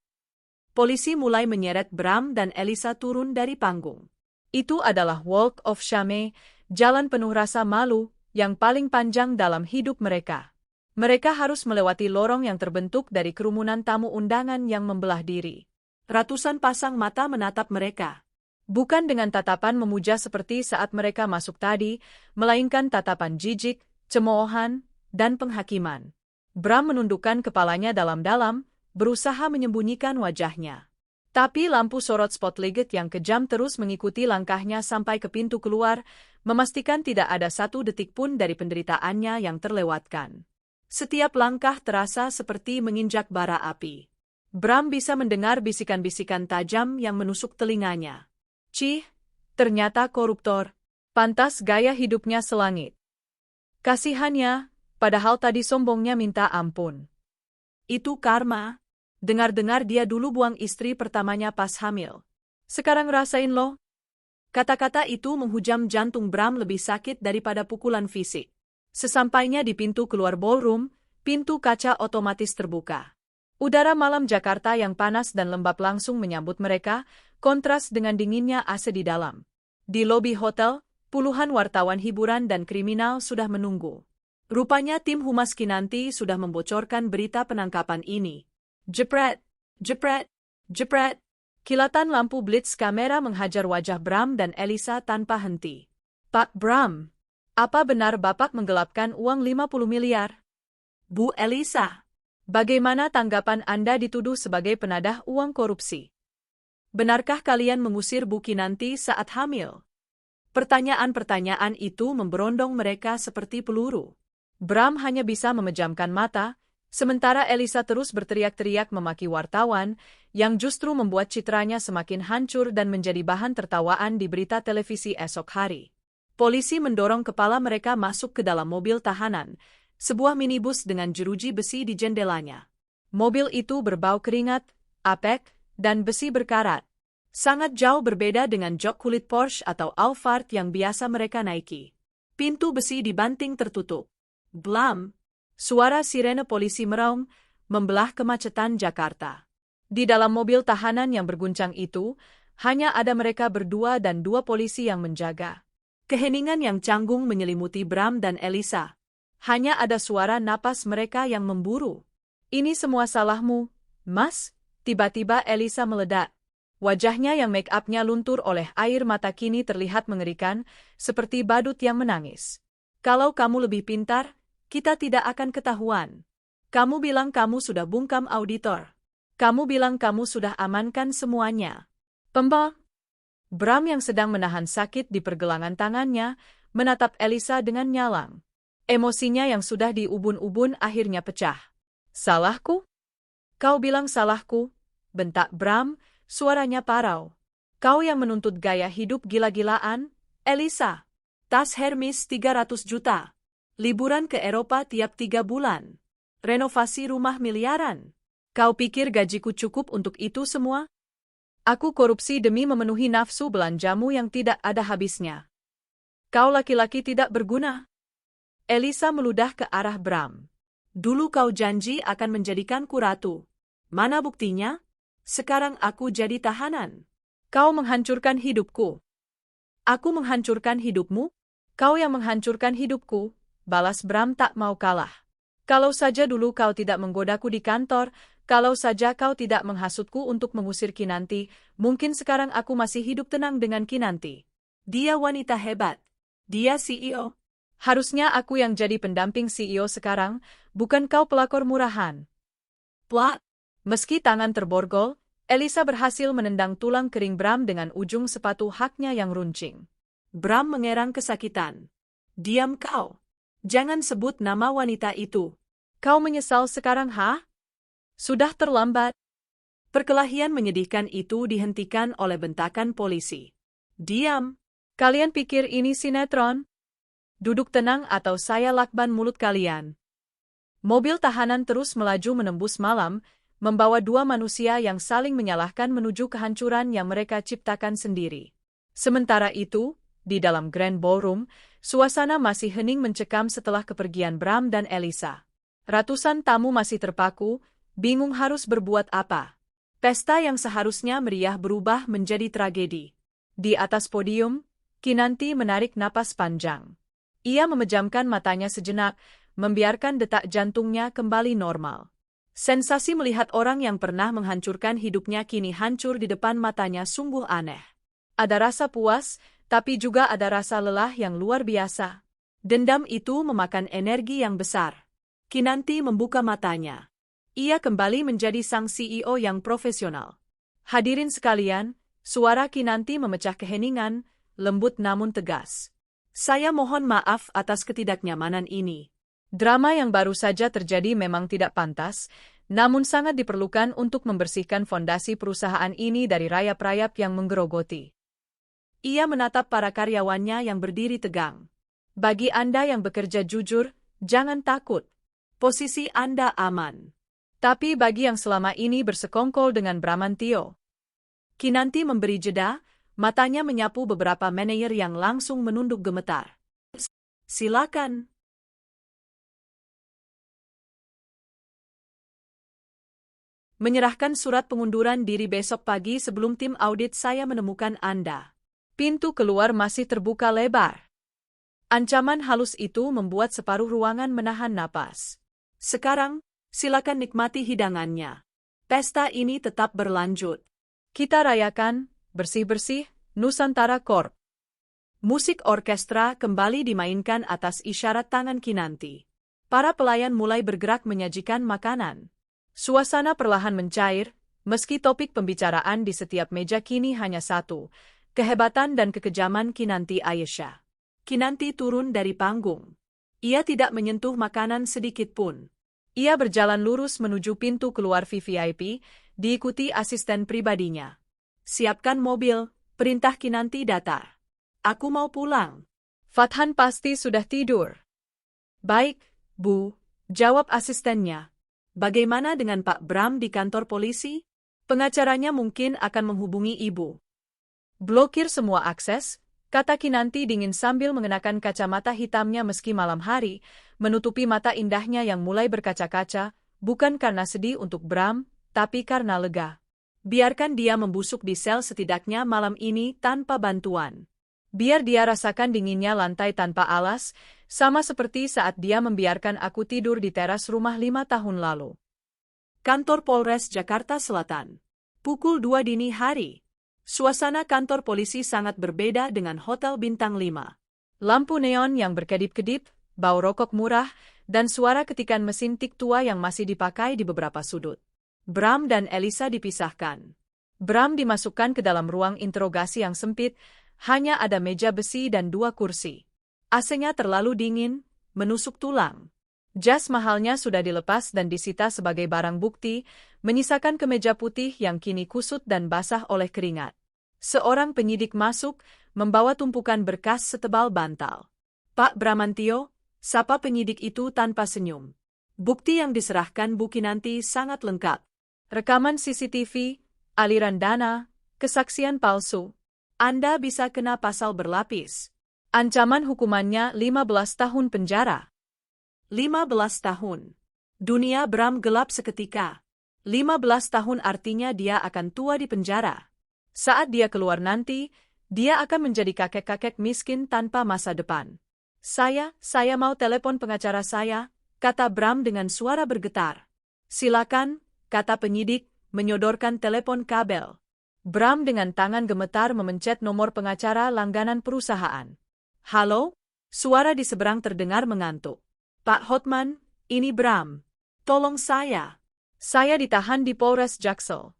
Polisi mulai menyeret Bram dan Elisa turun dari panggung. Itu adalah Walk of Shame, jalan penuh rasa malu, yang paling panjang dalam hidup mereka. Mereka harus melewati lorong yang terbentuk dari kerumunan tamu undangan yang membelah diri. Ratusan pasang mata menatap mereka. Bukan dengan tatapan memuja seperti saat mereka masuk tadi, melainkan tatapan jijik, cemoohan, dan penghakiman. Bram menundukkan kepalanya dalam-dalam, berusaha menyembunyikan wajahnya. Tapi lampu sorot spotlight yang kejam terus mengikuti langkahnya sampai ke pintu keluar, memastikan tidak ada satu detik pun dari penderitaannya yang terlewatkan. Setiap langkah terasa seperti menginjak bara api. Bram bisa mendengar bisikan-bisikan tajam yang menusuk telinganya. "Cih, ternyata koruptor. Pantas gaya hidupnya selangit. Kasihannya, padahal tadi sombongnya minta ampun. Itu karma. Dengar-dengar dia dulu buang istri pertamanya pas hamil. Sekarang rasain lo." Kata-kata itu menghujam jantung Bram lebih sakit daripada pukulan fisik. Sesampainya di pintu keluar ballroom, pintu kaca otomatis terbuka. Udara malam Jakarta yang panas dan lembab langsung menyambut mereka, kontras dengan dinginnya AC di dalam. Di lobi hotel, puluhan wartawan hiburan dan kriminal sudah menunggu. Rupanya tim Humas Kinanti sudah membocorkan berita penangkapan ini. Jepret, jepret, jepret. Kilatan lampu blitz kamera menghajar wajah Bram dan Elisa tanpa henti. "Pak Bram, apa benar Bapak menggelapkan uang 50 miliar? Bu Elisa, bagaimana tanggapan Anda dituduh sebagai penadah uang korupsi? Benarkah kalian mengusir Bu Kinanti saat hamil?" Pertanyaan-pertanyaan itu memberondong mereka seperti peluru. Bram hanya bisa memejamkan mata, sementara Elisa terus berteriak-teriak memaki wartawan, yang justru membuat citranya semakin hancur dan menjadi bahan tertawaan di berita televisi esok hari. Polisi mendorong kepala mereka masuk ke dalam mobil tahanan, Sebuah minibus dengan jeruji besi di jendelanya. Mobil itu berbau keringat, apek, dan besi berkarat. Sangat jauh berbeda dengan jok kulit Porsche atau Alphard yang biasa mereka naiki. Pintu besi dibanting tertutup. Blam! Suara sirene polisi meraung, membelah kemacetan Jakarta. Di dalam mobil tahanan yang berguncang itu, hanya ada mereka berdua dan 2 polisi yang menjaga. Keheningan yang canggung menyelimuti Bram dan Elisa. Hanya ada suara napas mereka yang memburu. "Ini semua salahmu, Mas," tiba-tiba Elisa meledak. Wajahnya yang make-up-nya luntur oleh air mata kini terlihat mengerikan, seperti badut yang menangis. "Kalau kamu lebih pintar, kita tidak akan ketahuan. Kamu bilang kamu sudah bungkam auditor. Kamu bilang kamu sudah amankan semuanya." "Pembal." Bram yang sedang menahan sakit di pergelangan tangannya, menatap Elisa dengan nyalang. Emosinya yang sudah diubun-ubun akhirnya pecah. "Salahku?" "Kau bilang salahku," bentak Bram, suaranya parau. "Kau yang menuntut gaya hidup gila-gilaan, Elisa. Tas Hermes 300 juta. Liburan ke Eropa tiap 3 bulan. Renovasi rumah miliaran. Kau pikir gajiku cukup untuk itu semua? Aku korupsi demi memenuhi nafsu belanjamu yang tidak ada habisnya. Kau laki-laki tidak berguna." Elisa meludah ke arah Bram. "Dulu kau janji akan menjadikanku ratu. Mana buktinya? Sekarang aku jadi tahanan." "Kau menghancurkan hidupku." "Aku menghancurkan hidupmu?" "Kau yang menghancurkan hidupku," balas Bram tak mau kalah. "Kalau saja dulu kau tidak menggodaku di kantor, kalau saja kau tidak menghasutku untuk mengusir Kinanti, mungkin sekarang aku masih hidup tenang dengan Kinanti. Dia wanita hebat. Dia CEO. Harusnya aku yang jadi pendamping CEO sekarang, bukan kau pelakor murahan." Plak! Meski tangan terborgol, Elisa berhasil menendang tulang kering Bram dengan ujung sepatu haknya yang runcing. Bram mengerang kesakitan. "Diam kau. Jangan sebut nama wanita itu." "Kau menyesal sekarang, ha? Sudah terlambat." Perkelahian menyedihkan itu dihentikan oleh bentakan polisi. "Diam! Kalian pikir ini sinetron? Duduk tenang atau saya lakban mulut kalian." Mobil tahanan terus melaju menembus malam, membawa 2 manusia yang saling menyalahkan menuju kehancuran yang mereka ciptakan sendiri. Sementara itu, di dalam Grand Ballroom, suasana masih hening mencekam setelah kepergian Bram dan Elisa. Ratusan tamu masih terpaku, bingung harus berbuat apa. Pesta yang seharusnya meriah berubah menjadi tragedi. Di atas podium, Kinanti menarik napas panjang. Ia memejamkan matanya sejenak, membiarkan detak jantungnya kembali normal. Sensasi melihat orang yang pernah menghancurkan hidupnya kini hancur di depan matanya sungguh aneh. Ada rasa puas, tapi juga ada rasa lelah yang luar biasa. Dendam itu memakan energi yang besar. Kinanti membuka matanya. Ia kembali menjadi sang CEO yang profesional. "Hadirin sekalian," suara Kinanti memecah keheningan, lembut namun tegas. "Saya mohon maaf atas ketidaknyamanan ini. Drama yang baru saja terjadi memang tidak pantas, namun sangat diperlukan untuk membersihkan fondasi perusahaan ini dari rayap-rayap yang menggerogoti." Ia menatap para karyawannya yang berdiri tegang. "Bagi Anda yang bekerja jujur, jangan takut. Posisi Anda aman. Tapi bagi yang selama ini bersekongkol dengan Bramantio." Kinanti memberi jeda, matanya menyapu beberapa manajer yang langsung menunduk gemetar. "Silakan." "Menyerahkan surat pengunduran diri besok pagi sebelum tim audit saya menemukan Anda." Pintu keluar masih terbuka lebar. Ancaman halus itu membuat separuh ruangan menahan napas. "Sekarang, silakan nikmati hidangannya. Pesta ini tetap berlanjut. Kita rayakan, bersih-bersih, Nusantara Corp." Musik orkestra kembali dimainkan atas isyarat tangan Kinanti. Para pelayan mulai bergerak menyajikan makanan. Suasana perlahan mencair, meski topik pembicaraan di setiap meja kini hanya satu, kehebatan dan kekejaman Kinanti Ayesha. Kinanti turun dari panggung. Ia tidak menyentuh makanan sedikit pun. Ia berjalan lurus menuju pintu keluar VVIP, diikuti asisten pribadinya. "Siapkan mobil," perintah Kinanti datar. "Aku mau pulang." Fathan pasti sudah tidur. "Baik, Bu, jawab asistennya. Bagaimana dengan Pak Bram di kantor polisi? Pengacaranya mungkin akan menghubungi ibu. Blokir semua akses, kata Kinanti dingin sambil mengenakan kacamata hitamnya meski malam hari, menutupi mata indahnya yang mulai berkaca-kaca, bukan karena sedih untuk Bram, tapi karena lega. Biarkan dia membusuk di sel setidaknya malam ini tanpa bantuan. Biar dia rasakan dinginnya lantai tanpa alas, sama seperti saat dia membiarkan aku tidur di teras rumah 5 tahun lalu. Kantor Polres Jakarta Selatan. Pukul 2 dini hari. Suasana kantor polisi sangat berbeda dengan Hotel Bintang 5. Lampu neon yang berkedip-kedip, bau rokok murah, dan suara ketikan mesin tik tua yang masih dipakai di beberapa sudut. Bram dan Elisa dipisahkan. Bram dimasukkan ke dalam ruang interogasi yang sempit, hanya ada meja besi dan 2 kursi. AC-nya terlalu dingin, menusuk tulang. Jas mahalnya sudah dilepas dan disita sebagai barang bukti, menyisakan kemeja putih yang kini kusut dan basah oleh keringat. Seorang penyidik masuk, membawa tumpukan berkas setebal bantal. Pak Bramantio, sapa penyidik itu tanpa senyum. Bukti yang diserahkan Bu Kinanti sangat lengkap. Rekaman CCTV, aliran dana, kesaksian palsu. Anda bisa kena pasal berlapis. Ancaman hukumannya 15 tahun penjara. 15 tahun. Dunia Bram gelap seketika. 15 tahun artinya dia akan tua di penjara. Saat dia keluar nanti, dia akan menjadi kakek-kakek miskin tanpa masa depan. Saya mau telepon pengacara saya, kata Bram dengan suara bergetar. Silakan, kata penyidik, menyodorkan telepon kabel. Bram dengan tangan gemetar memencet nomor pengacara langganan perusahaan. Halo? Suara di seberang terdengar mengantuk. Pak Hotman, ini Bram. Tolong saya. Saya ditahan di Polres Jaksel.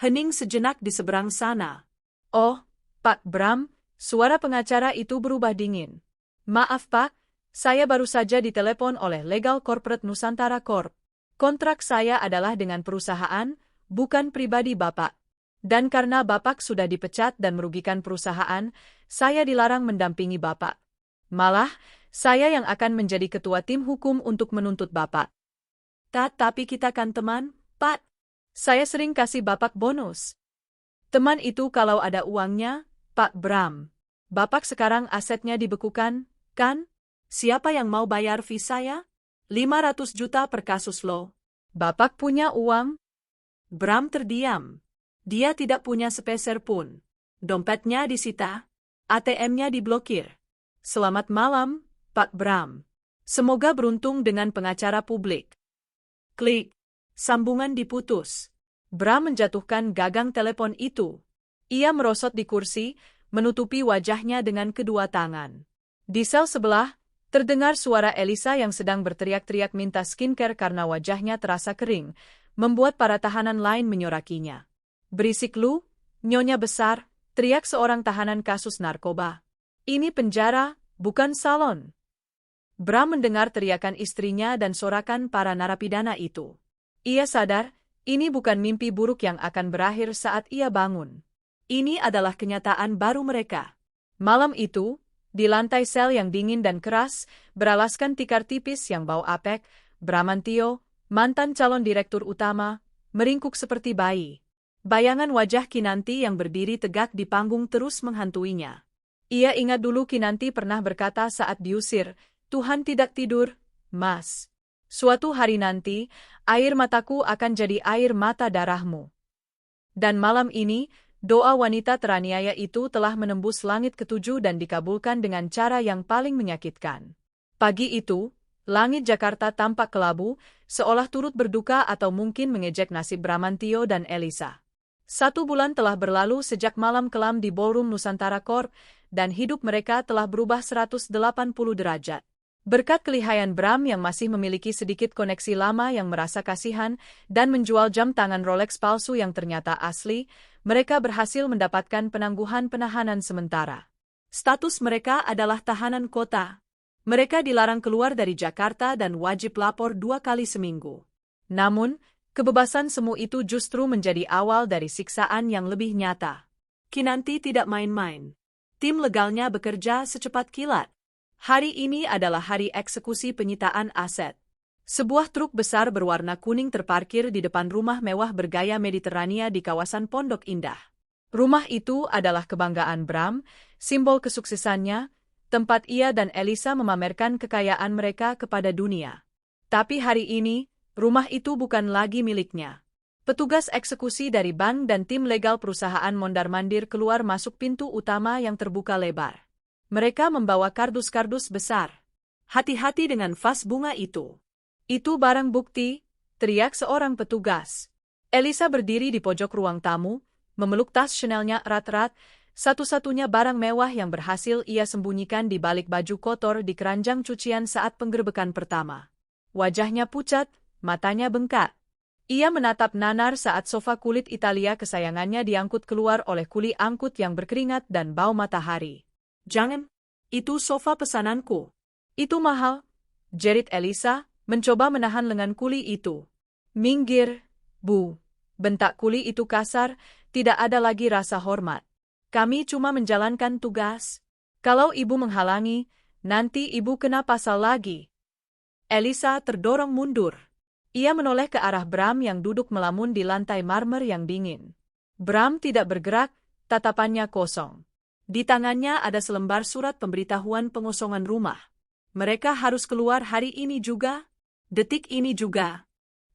Hening sejenak di seberang sana. Oh, Pak Bram, suara pengacara itu berubah dingin. Maaf Pak, saya baru saja ditelepon oleh Legal Corporate Nusantara Corp. Kontrak saya adalah dengan perusahaan, bukan pribadi Bapak. Dan karena Bapak sudah dipecat dan merugikan perusahaan, saya dilarang mendampingi Bapak. Malah, saya yang akan menjadi ketua tim hukum untuk menuntut Bapak. Tapi kita kan teman, Pak. Saya sering kasih Bapak bonus. Teman itu kalau ada uangnya, Pak Bram. Bapak sekarang asetnya dibekukan, kan? Siapa yang mau bayar fee saya? 500 juta per kasus lo. Bapak punya uang? Bram terdiam. Dia tidak punya sepeser pun. Dompetnya disita, ATM-nya diblokir. Selamat malam, Pak Bram. Semoga beruntung dengan pengacara publik. Klik. Sambungan diputus. Bram menjatuhkan gagang telepon itu. Ia merosot di kursi, menutupi wajahnya dengan kedua tangan. Di sel sebelah, terdengar suara Elisa yang sedang berteriak-teriak minta skincare karena wajahnya terasa kering, membuat para tahanan lain menyorakinya. Berisik lu, nyonya besar, teriak seorang tahanan kasus narkoba. Ini penjara, bukan salon. Bram mendengar teriakan istrinya dan sorakan para narapidana itu. Ia sadar, ini bukan mimpi buruk yang akan berakhir saat ia bangun. Ini adalah kenyataan baru mereka. Malam itu, di lantai sel yang dingin dan keras, beralaskan tikar tipis yang bau apek, Bramantio, mantan calon direktur utama, meringkuk seperti bayi. Bayangan wajah Kinanti yang berdiri tegak di panggung terus menghantuinya. Ia ingat dulu Kinanti pernah berkata saat diusir, Tuhan tidak tidur, Mas. Suatu hari nanti, air mataku akan jadi air mata darahmu. Dan malam ini, doa wanita teraniaya itu telah menembus langit ketujuh dan dikabulkan dengan cara yang paling menyakitkan. Pagi itu, langit Jakarta tampak kelabu, seolah turut berduka atau mungkin mengejek nasib Bramantio dan Elisa. 1 bulan telah berlalu sejak malam kelam di Ballroom Nusantara Corp, dan hidup mereka telah berubah 180 derajat. Berkat kelihayan Bram yang masih memiliki sedikit koneksi lama yang merasa kasihan dan menjual jam tangan Rolex palsu yang ternyata asli, mereka berhasil mendapatkan penangguhan penahanan sementara. Status mereka adalah tahanan kota. Mereka dilarang keluar dari Jakarta dan wajib lapor 2 kali seminggu. Namun, kebebasan semu itu justru menjadi awal dari siksaan yang lebih nyata. Kinanti tidak main-main. Tim legalnya bekerja secepat kilat. Hari ini adalah hari eksekusi penyitaan aset. Sebuah truk besar berwarna kuning terparkir di depan rumah mewah bergaya Mediterania di kawasan Pondok Indah. Rumah itu adalah kebanggaan Bram, simbol kesuksesannya, tempat ia dan Elisa memamerkan kekayaan mereka kepada dunia. Tapi hari ini, rumah itu bukan lagi miliknya. Petugas eksekusi dari bank dan tim legal perusahaan mondar-mandir keluar masuk pintu utama yang terbuka lebar. Mereka membawa kardus-kardus besar. Hati-hati dengan vas bunga itu. Itu barang bukti, teriak seorang petugas. Elisa berdiri di pojok ruang tamu, memeluk tas Chanel-nya erat-erat, satu-satunya barang mewah yang berhasil ia sembunyikan di balik baju kotor di keranjang cucian saat penggerbekan pertama. Wajahnya pucat, matanya bengkak. Ia menatap nanar saat sofa kulit Italia kesayangannya diangkut keluar oleh kuli angkut yang berkeringat dan bau matahari. Jangan, itu sofa pesananku. Itu mahal, jerit Elisa, mencoba menahan lengan kuli itu. Minggir, Bu, bentak kuli itu kasar, tidak ada lagi rasa hormat. Kami cuma menjalankan tugas. Kalau ibu menghalangi, nanti ibu kena pasal lagi. Elisa terdorong mundur. Ia menoleh ke arah Bram yang duduk melamun di lantai marmer yang dingin. Bram tidak bergerak, tatapannya kosong. Di tangannya ada selembar surat pemberitahuan pengosongan rumah. Mereka harus keluar hari ini juga, detik ini juga.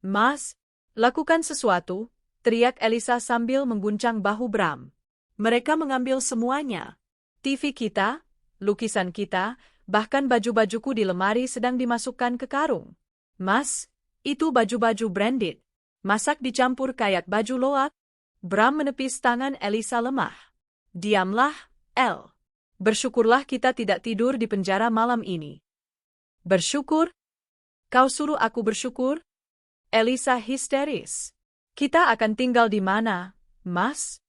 Mas, lakukan sesuatu, teriak Elisa sambil mengguncang bahu Bram. Mereka mengambil semuanya. TV kita, lukisan kita, bahkan baju-bajuku di lemari sedang dimasukkan ke karung. Mas, itu baju-baju branded. Masak dicampur kayak baju loak. Bram menepis tangan Elisa lemah. Diamlah, El. Bersyukurlah kita tidak tidur di penjara malam ini. Bersyukur? Kau suruh aku bersyukur? Elisa histeris. Kita akan tinggal di mana, Mas?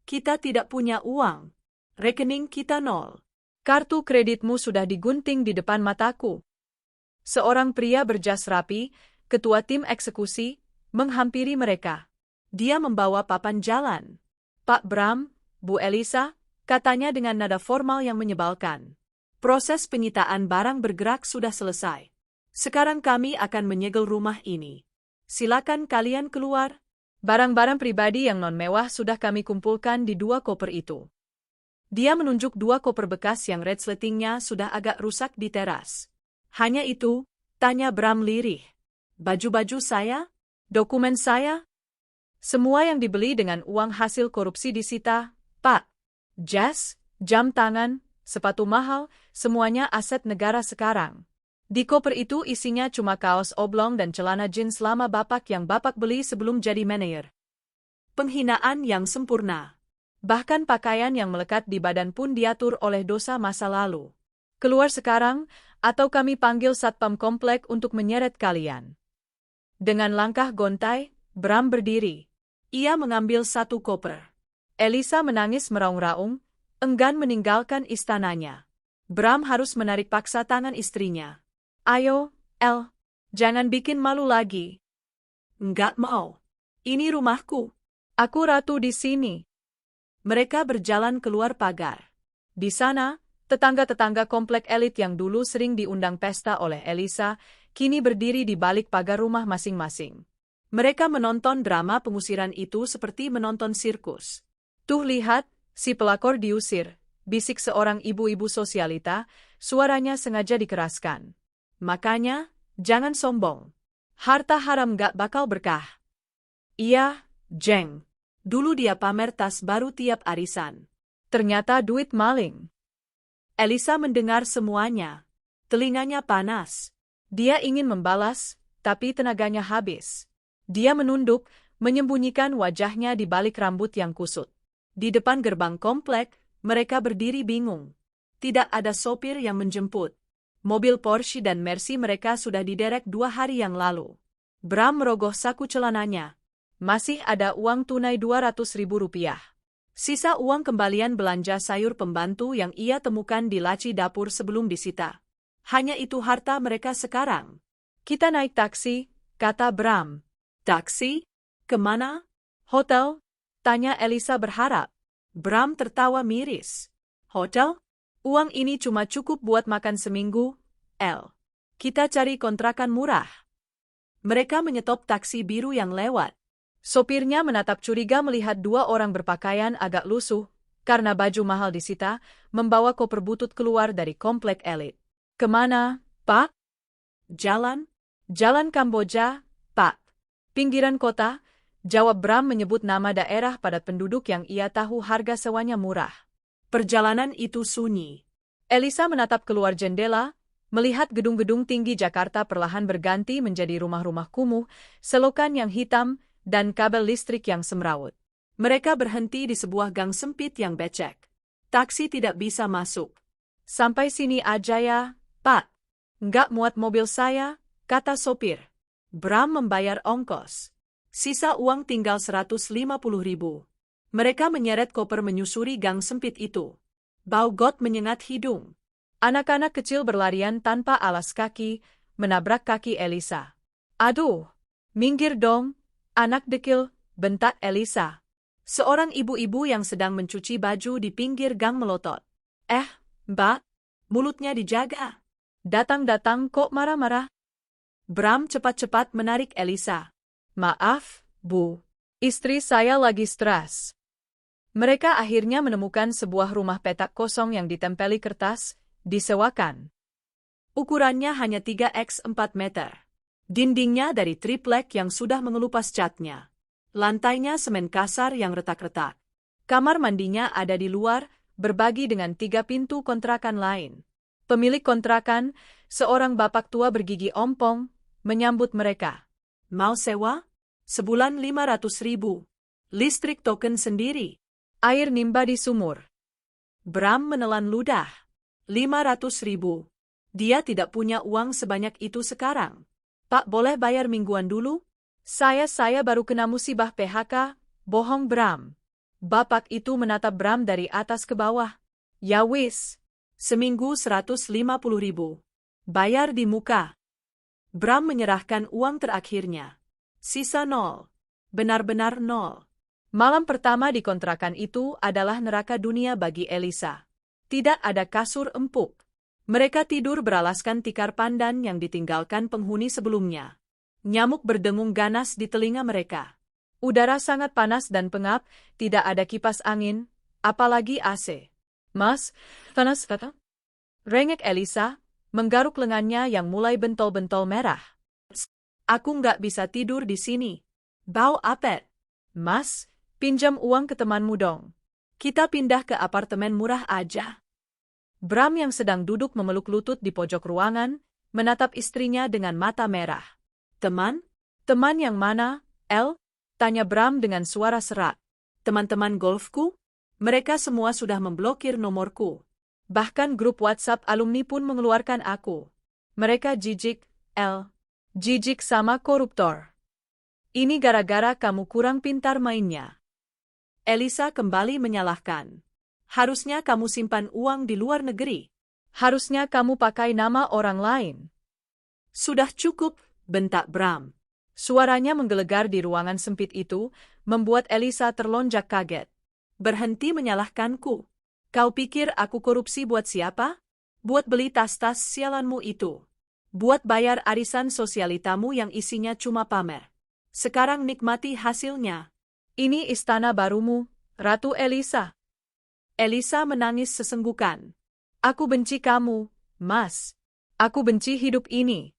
Kita tidak punya uang. Rekening kita nol. Kartu kreditmu sudah digunting di depan mataku. Seorang pria berjas rapi, ketua tim eksekusi, menghampiri mereka. Dia membawa papan jalan. Pak Bram, Bu Elisa, katanya dengan nada formal yang menyebalkan. Proses penyitaan barang bergerak sudah selesai. Sekarang kami akan menyegel rumah ini. Silakan kalian keluar. Barang-barang pribadi yang non-mewah sudah kami kumpulkan di 2 koper itu. Dia menunjuk 2 koper bekas yang resletingnya sudah agak rusak di teras. Hanya itu, tanya Bram lirih. Baju-baju saya? Dokumen saya? Semua yang dibeli dengan uang hasil korupsi disita, Pak. Jas, jam tangan, sepatu mahal, semuanya aset negara sekarang. Di koper itu isinya cuma kaos oblong dan celana jeans lama bapak yang bapak beli sebelum jadi manajer. Penghinaan yang sempurna. Bahkan pakaian yang melekat di badan pun diatur oleh dosa masa lalu. Keluar sekarang, atau kami panggil satpam komplek untuk menyeret kalian. Dengan langkah gontai, Bram berdiri. Ia mengambil 1 koper. Elisa menangis meraung-raung, enggan meninggalkan istananya. Bram harus menarik paksa tangan istrinya. Ayo, El, jangan bikin malu lagi. Enggak mau. Ini rumahku. Aku ratu di sini. Mereka berjalan keluar pagar. Di sana, tetangga-tetangga komplek elit yang dulu sering diundang pesta oleh Elisa, kini berdiri di balik pagar rumah masing-masing. Mereka menonton drama pengusiran itu seperti menonton sirkus. Tuh lihat, si pelakor diusir, bisik seorang ibu-ibu sosialita, suaranya sengaja dikeraskan. Makanya, jangan sombong. Harta haram gak bakal berkah. Iya, Jeng. Dulu dia pamer tas baru tiap arisan. Ternyata duit maling. Elisa mendengar semuanya. Telinganya panas. Dia ingin membalas, tapi tenaganya habis. Dia menunduk, menyembunyikan wajahnya di balik rambut yang kusut. Di depan gerbang komplek, mereka berdiri bingung. Tidak ada sopir yang menjemput. Mobil Porsche dan Mercy mereka sudah diderek 2 hari yang lalu. Bram merogoh saku celananya. Masih ada uang tunai Rp200.000. Sisa uang kembalian belanja sayur pembantu yang ia temukan di laci dapur sebelum disita. Hanya itu harta mereka sekarang. Kita naik taksi, kata Bram. Taksi? Kemana? Hotel? Tanya Elisa berharap. Bram tertawa miris. Hotel? Uang ini cuma cukup buat makan seminggu, El. Kita cari kontrakan murah. Mereka menyetop taksi biru yang lewat. Sopirnya menatap curiga melihat dua orang berpakaian agak lusuh, karena baju mahal disita, membawa koper butut keluar dari komplek elit. Kemana, Pak? Jalan? Jalan Kamboja, Pak. Pinggiran kota, jawab Bram menyebut nama daerah padat penduduk yang ia tahu harga sewanya murah. Perjalanan itu sunyi. Elisa menatap keluar jendela, melihat gedung-gedung tinggi Jakarta perlahan berganti menjadi rumah-rumah kumuh, selokan yang hitam, dan kabel listrik yang semrawut. Mereka berhenti di sebuah gang sempit yang becek. Taksi tidak bisa masuk. Sampai sini aja ya, Pak. Nggak muat mobil saya, kata sopir. Bram membayar ongkos. Sisa uang tinggal 150.000. Mereka menyeret koper menyusuri gang sempit itu. Bau got menyengat hidung. Anak-anak kecil berlarian tanpa alas kaki, menabrak kaki Elisa. Aduh, minggir dong, anak dekil, bentak Elisa. Seorang ibu-ibu yang sedang mencuci baju di pinggir gang melotot. Mbak, Mulutnya dijaga. datang-datang kok marah-marah? Bram cepat-cepat menarik Elisa. Maaf, Bu. Istri saya lagi stres. Mereka akhirnya menemukan sebuah rumah petak kosong yang ditempeli kertas, disewakan. Ukurannya hanya 3x4 meter. Dindingnya dari triplek yang sudah mengelupas catnya. Lantainya semen kasar yang retak-retak. Kamar mandinya ada di luar, berbagi dengan 3 pintu kontrakan lain. Pemilik kontrakan, seorang bapak tua bergigi ompong, menyambut mereka. Mau sewa? Sebulan 500.000. Listrik token sendiri. Air nimba di sumur. Bram menelan ludah. 500.000. Dia tidak punya uang sebanyak itu sekarang. Pak, boleh bayar mingguan dulu? Saya baru kena musibah PHK, bohong Bram. Bapak itu menatap Bram dari atas ke bawah. Ya wis. Seminggu 150.000. Bayar di muka. Bram menyerahkan uang terakhirnya. Sisa 0. Benar-benar 0. Malam pertama di kontrakan itu adalah neraka dunia bagi Elisa. Tidak ada kasur empuk. Mereka tidur beralaskan tikar pandan yang ditinggalkan penghuni sebelumnya. Nyamuk berdengung ganas di telinga mereka. Udara sangat panas dan pengap, tidak ada kipas angin, apalagi AC. Mas, panas kata? Rengek Elisa, menggaruk lengannya yang mulai bentol-bentol merah. Aku nggak bisa tidur di sini. Bau apet. Mas, pinjam uang ke temanmu dong. Kita pindah ke apartemen murah aja. Bram yang sedang duduk memeluk lutut di pojok ruangan, menatap istrinya dengan mata merah. Teman? Teman yang mana, El? Tanya Bram dengan suara serak. Teman-teman golfku? Mereka semua sudah memblokir nomorku. Bahkan grup WhatsApp alumni pun mengeluarkan aku. Mereka jijik, El. Jijik sama koruptor. Ini gara-gara kamu kurang pintar mainnya. Elisa kembali menyalahkan. Harusnya kamu simpan uang di luar negeri. Harusnya kamu pakai nama orang lain. Sudah cukup, bentak Bram. Suaranya menggelegar di ruangan sempit itu, membuat Elisa terlonjak kaget. Berhenti menyalahkanku. Kau pikir aku korupsi buat siapa? Buat beli tas-tas sialanmu itu. Buat bayar arisan sosialitamu yang isinya cuma pamer. Sekarang nikmati hasilnya. Ini istana barumu, Ratu Elisa. Elisa menangis sesenggukan. Aku benci kamu, Mas. Aku benci hidup ini.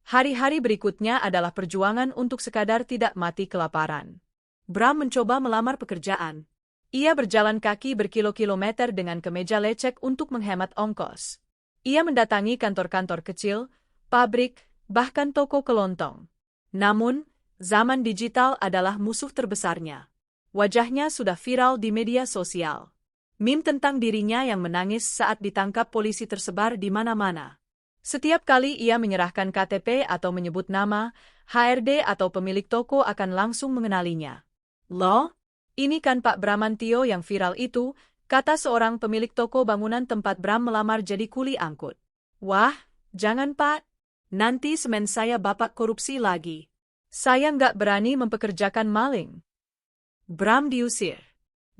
Hari-hari berikutnya adalah perjuangan untuk sekadar tidak mati kelaparan. Bram mencoba melamar pekerjaan. Ia berjalan kaki berkilo-kilometer dengan kemeja lecek untuk menghemat ongkos. Ia mendatangi kantor-kantor kecil, pabrik, bahkan toko kelontong. Namun, zaman digital adalah musuh terbesarnya. Wajahnya sudah viral di media sosial. Meme tentang dirinya yang menangis saat ditangkap polisi tersebar di mana-mana. Setiap kali ia menyerahkan KTP atau menyebut nama, HRD atau pemilik toko akan langsung mengenalinya. Loh? Ini kan Pak Bramantio yang viral itu, kata seorang pemilik toko bangunan tempat Bram melamar jadi kuli angkut. Wah, jangan Pak. Nanti semen saya bapak korupsi lagi. Saya nggak berani mempekerjakan maling. Bram diusir.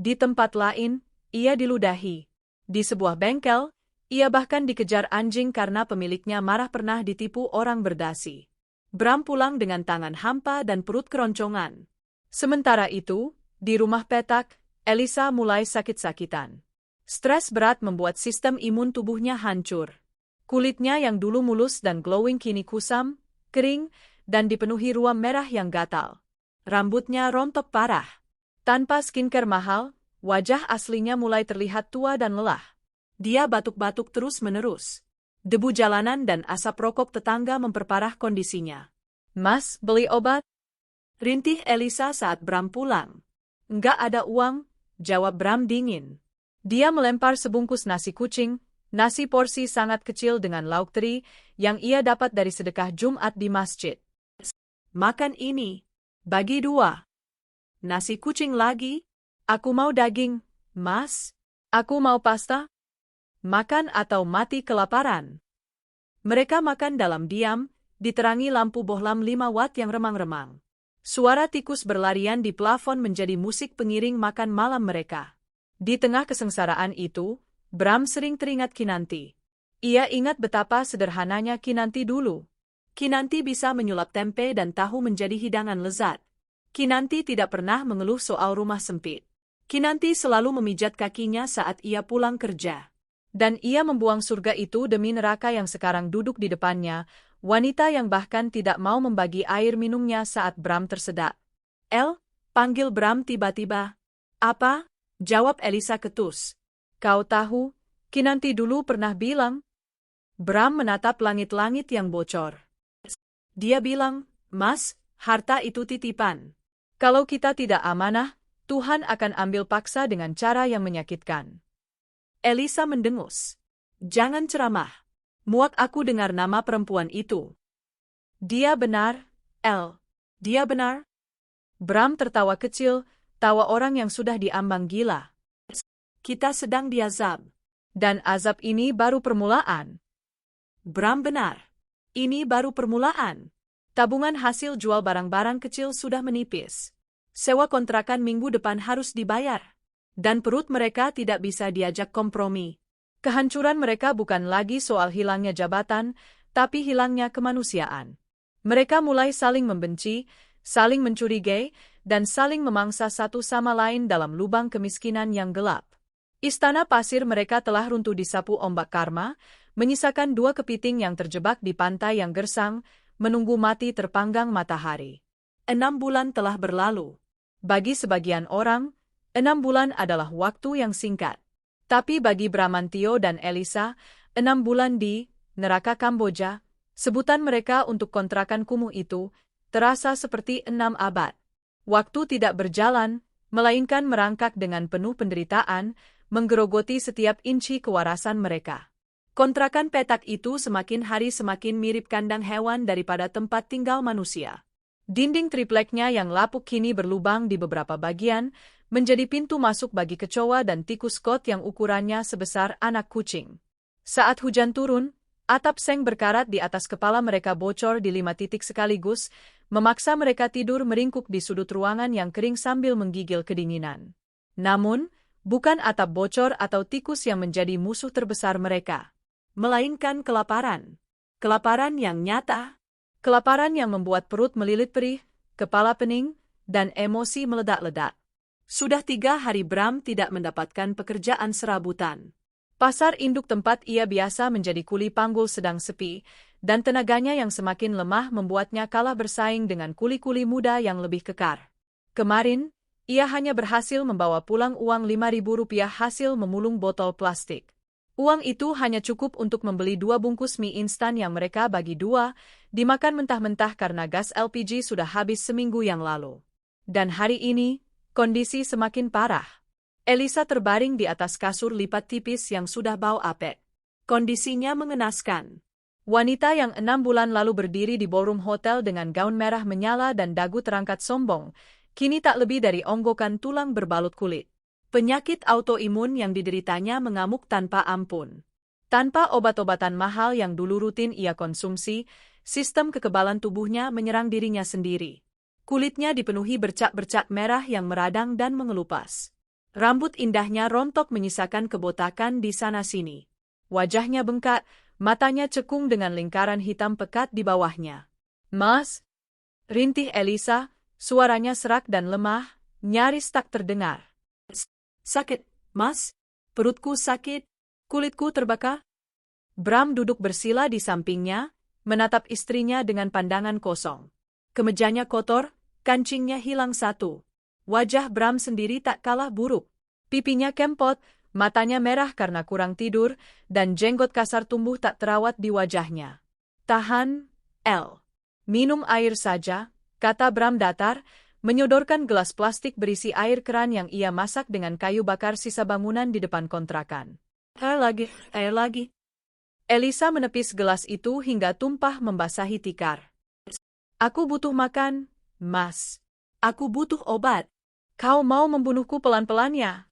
Di tempat lain, ia diludahi. Di sebuah bengkel, ia bahkan dikejar anjing karena pemiliknya marah pernah ditipu orang berdasi. Bram pulang dengan tangan hampa dan perut keroncongan. Sementara itu, di rumah petak, Elisa mulai sakit-sakitan. Stres berat membuat sistem imun tubuhnya hancur. Kulitnya yang dulu mulus dan glowing kini kusam, kering, dan dipenuhi ruam merah yang gatal. Rambutnya rontok parah. Tanpa skincare mahal, wajah aslinya mulai terlihat tua dan lelah. Dia batuk-batuk terus-menerus. Debu jalanan dan asap rokok tetangga memperparah kondisinya. "Mas, beli obat?" rintih Elisa saat Bram pulang. "Nggak ada uang," jawab Bram dingin. Dia melempar sebungkus nasi kucing, nasi porsi sangat kecil dengan lauk teri, yang ia dapat dari sedekah Jumat di masjid. "Makan ini, bagi 2. Nasi kucing lagi? Aku mau daging, Mas. Aku mau pasta. Makan atau mati kelaparan." Mereka makan dalam diam, diterangi lampu bohlam 5 watt yang remang-remang. Suara tikus berlarian di plafon menjadi musik pengiring makan malam mereka. Di tengah kesengsaraan itu, Bram sering teringat Kinanti. Ia ingat betapa sederhananya Kinanti dulu. Kinanti bisa menyulap tempe dan tahu menjadi hidangan lezat. Kinanti tidak pernah mengeluh soal rumah sempit. Kinanti selalu memijat kakinya saat ia pulang kerja. Dan ia membuang surga itu demi neraka yang sekarang duduk di depannya, wanita yang bahkan tidak mau membagi air minumnya saat Bram tersedak. "El," panggil Bram tiba-tiba. "Apa?" jawab Elisa ketus. "Kau tahu, Kinanti dulu pernah bilang." Bram menatap langit-langit yang bocor. Dia bilang, "Mas, harta itu titipan. Kalau kita tidak amanah, Tuhan akan ambil paksa dengan cara yang menyakitkan." Elisa mendengus. "Jangan ceramah. Muak aku dengar nama perempuan itu." "Dia benar, El. Dia benar." Bram tertawa kecil, tawa orang yang sudah diambang gila. "Kita sedang diazab. Dan azab ini baru permulaan." Bram benar. Ini baru permulaan. Tabungan hasil jual barang-barang kecil sudah menipis. Sewa kontrakan minggu depan harus dibayar. Dan perut mereka tidak bisa diajak kompromi. Kehancuran mereka bukan lagi soal hilangnya jabatan, tapi hilangnya kemanusiaan. Mereka mulai saling membenci, saling mencurigai, dan saling memangsa satu sama lain dalam lubang kemiskinan yang gelap. Istana pasir mereka telah runtuh disapu ombak karma, menyisakan 2 kepiting yang terjebak di pantai yang gersang, menunggu mati terpanggang matahari. 6 bulan telah berlalu. Bagi sebagian orang, 6 bulan adalah waktu yang singkat. Tapi bagi Bramantio dan Elisa, 6 bulan di neraka Kamboja, sebutan mereka untuk kontrakan kumuh itu, terasa seperti 6 abad. Waktu tidak berjalan, melainkan merangkak dengan penuh penderitaan, menggerogoti setiap inci kewarasan mereka. Kontrakan petak itu semakin hari semakin mirip kandang hewan daripada tempat tinggal manusia. Dinding tripleknya yang lapuk kini berlubang di beberapa bagian, menjadi pintu masuk bagi kecoa dan tikus kot yang ukurannya sebesar anak kucing. Saat hujan turun, atap seng berkarat di atas kepala mereka bocor di 5 titik sekaligus, memaksa mereka tidur meringkuk di sudut ruangan yang kering sambil menggigil kedinginan. Namun, bukan atap bocor atau tikus yang menjadi musuh terbesar mereka, melainkan kelaparan. Kelaparan yang nyata. Kelaparan yang membuat perut melilit perih, kepala pening, dan emosi meledak-ledak. Sudah 3 hari Bram tidak mendapatkan pekerjaan serabutan. Pasar induk tempat ia biasa menjadi kuli panggul sedang sepi, dan tenaganya yang semakin lemah membuatnya kalah bersaing dengan kuli-kuli muda yang lebih kekar. Kemarin, ia hanya berhasil membawa pulang uang Rp5.000 hasil memulung botol plastik. Uang itu hanya cukup untuk membeli 2 bungkus mie instan yang mereka bagi 2, dimakan mentah-mentah karena gas LPG sudah habis seminggu yang lalu. Dan hari ini, kondisi semakin parah. Elisa terbaring di atas kasur lipat tipis yang sudah bau apek. Kondisinya mengenaskan. Wanita yang 6 bulan lalu berdiri di ballroom hotel dengan gaun merah menyala dan dagu terangkat sombong, kini tak lebih dari onggokan tulang berbalut kulit. Penyakit autoimun yang dideritanya mengamuk tanpa ampun. Tanpa obat-obatan mahal yang dulu rutin ia konsumsi, sistem kekebalan tubuhnya menyerang dirinya sendiri. Kulitnya dipenuhi bercak-bercak merah yang meradang dan mengelupas. Rambut indahnya rontok menyisakan kebotakan di sana-sini. Wajahnya bengkak, matanya cekung dengan lingkaran hitam pekat di bawahnya. Mas? Rintih Elisa, suaranya serak dan lemah, nyaris tak terdengar. Sakit, Mas? Perutku sakit, kulitku terbakar. Bram duduk bersila di sampingnya, menatap istrinya dengan pandangan kosong. Kemejanya kotor, kancingnya hilang satu. Wajah Bram sendiri tak kalah buruk. Pipinya kempot, matanya merah karena kurang tidur, dan jenggot kasar tumbuh tak terawat di wajahnya. Tahan, El. Minum air saja, kata Bram datar, menyodorkan gelas plastik berisi air keran yang ia masak dengan kayu bakar sisa bangunan di depan kontrakan. Air lagi. Elisa menepis gelas itu hingga tumpah membasahi tikar. Aku butuh makan, Mas. Aku butuh obat. Kau mau membunuhku pelan-pelan ya?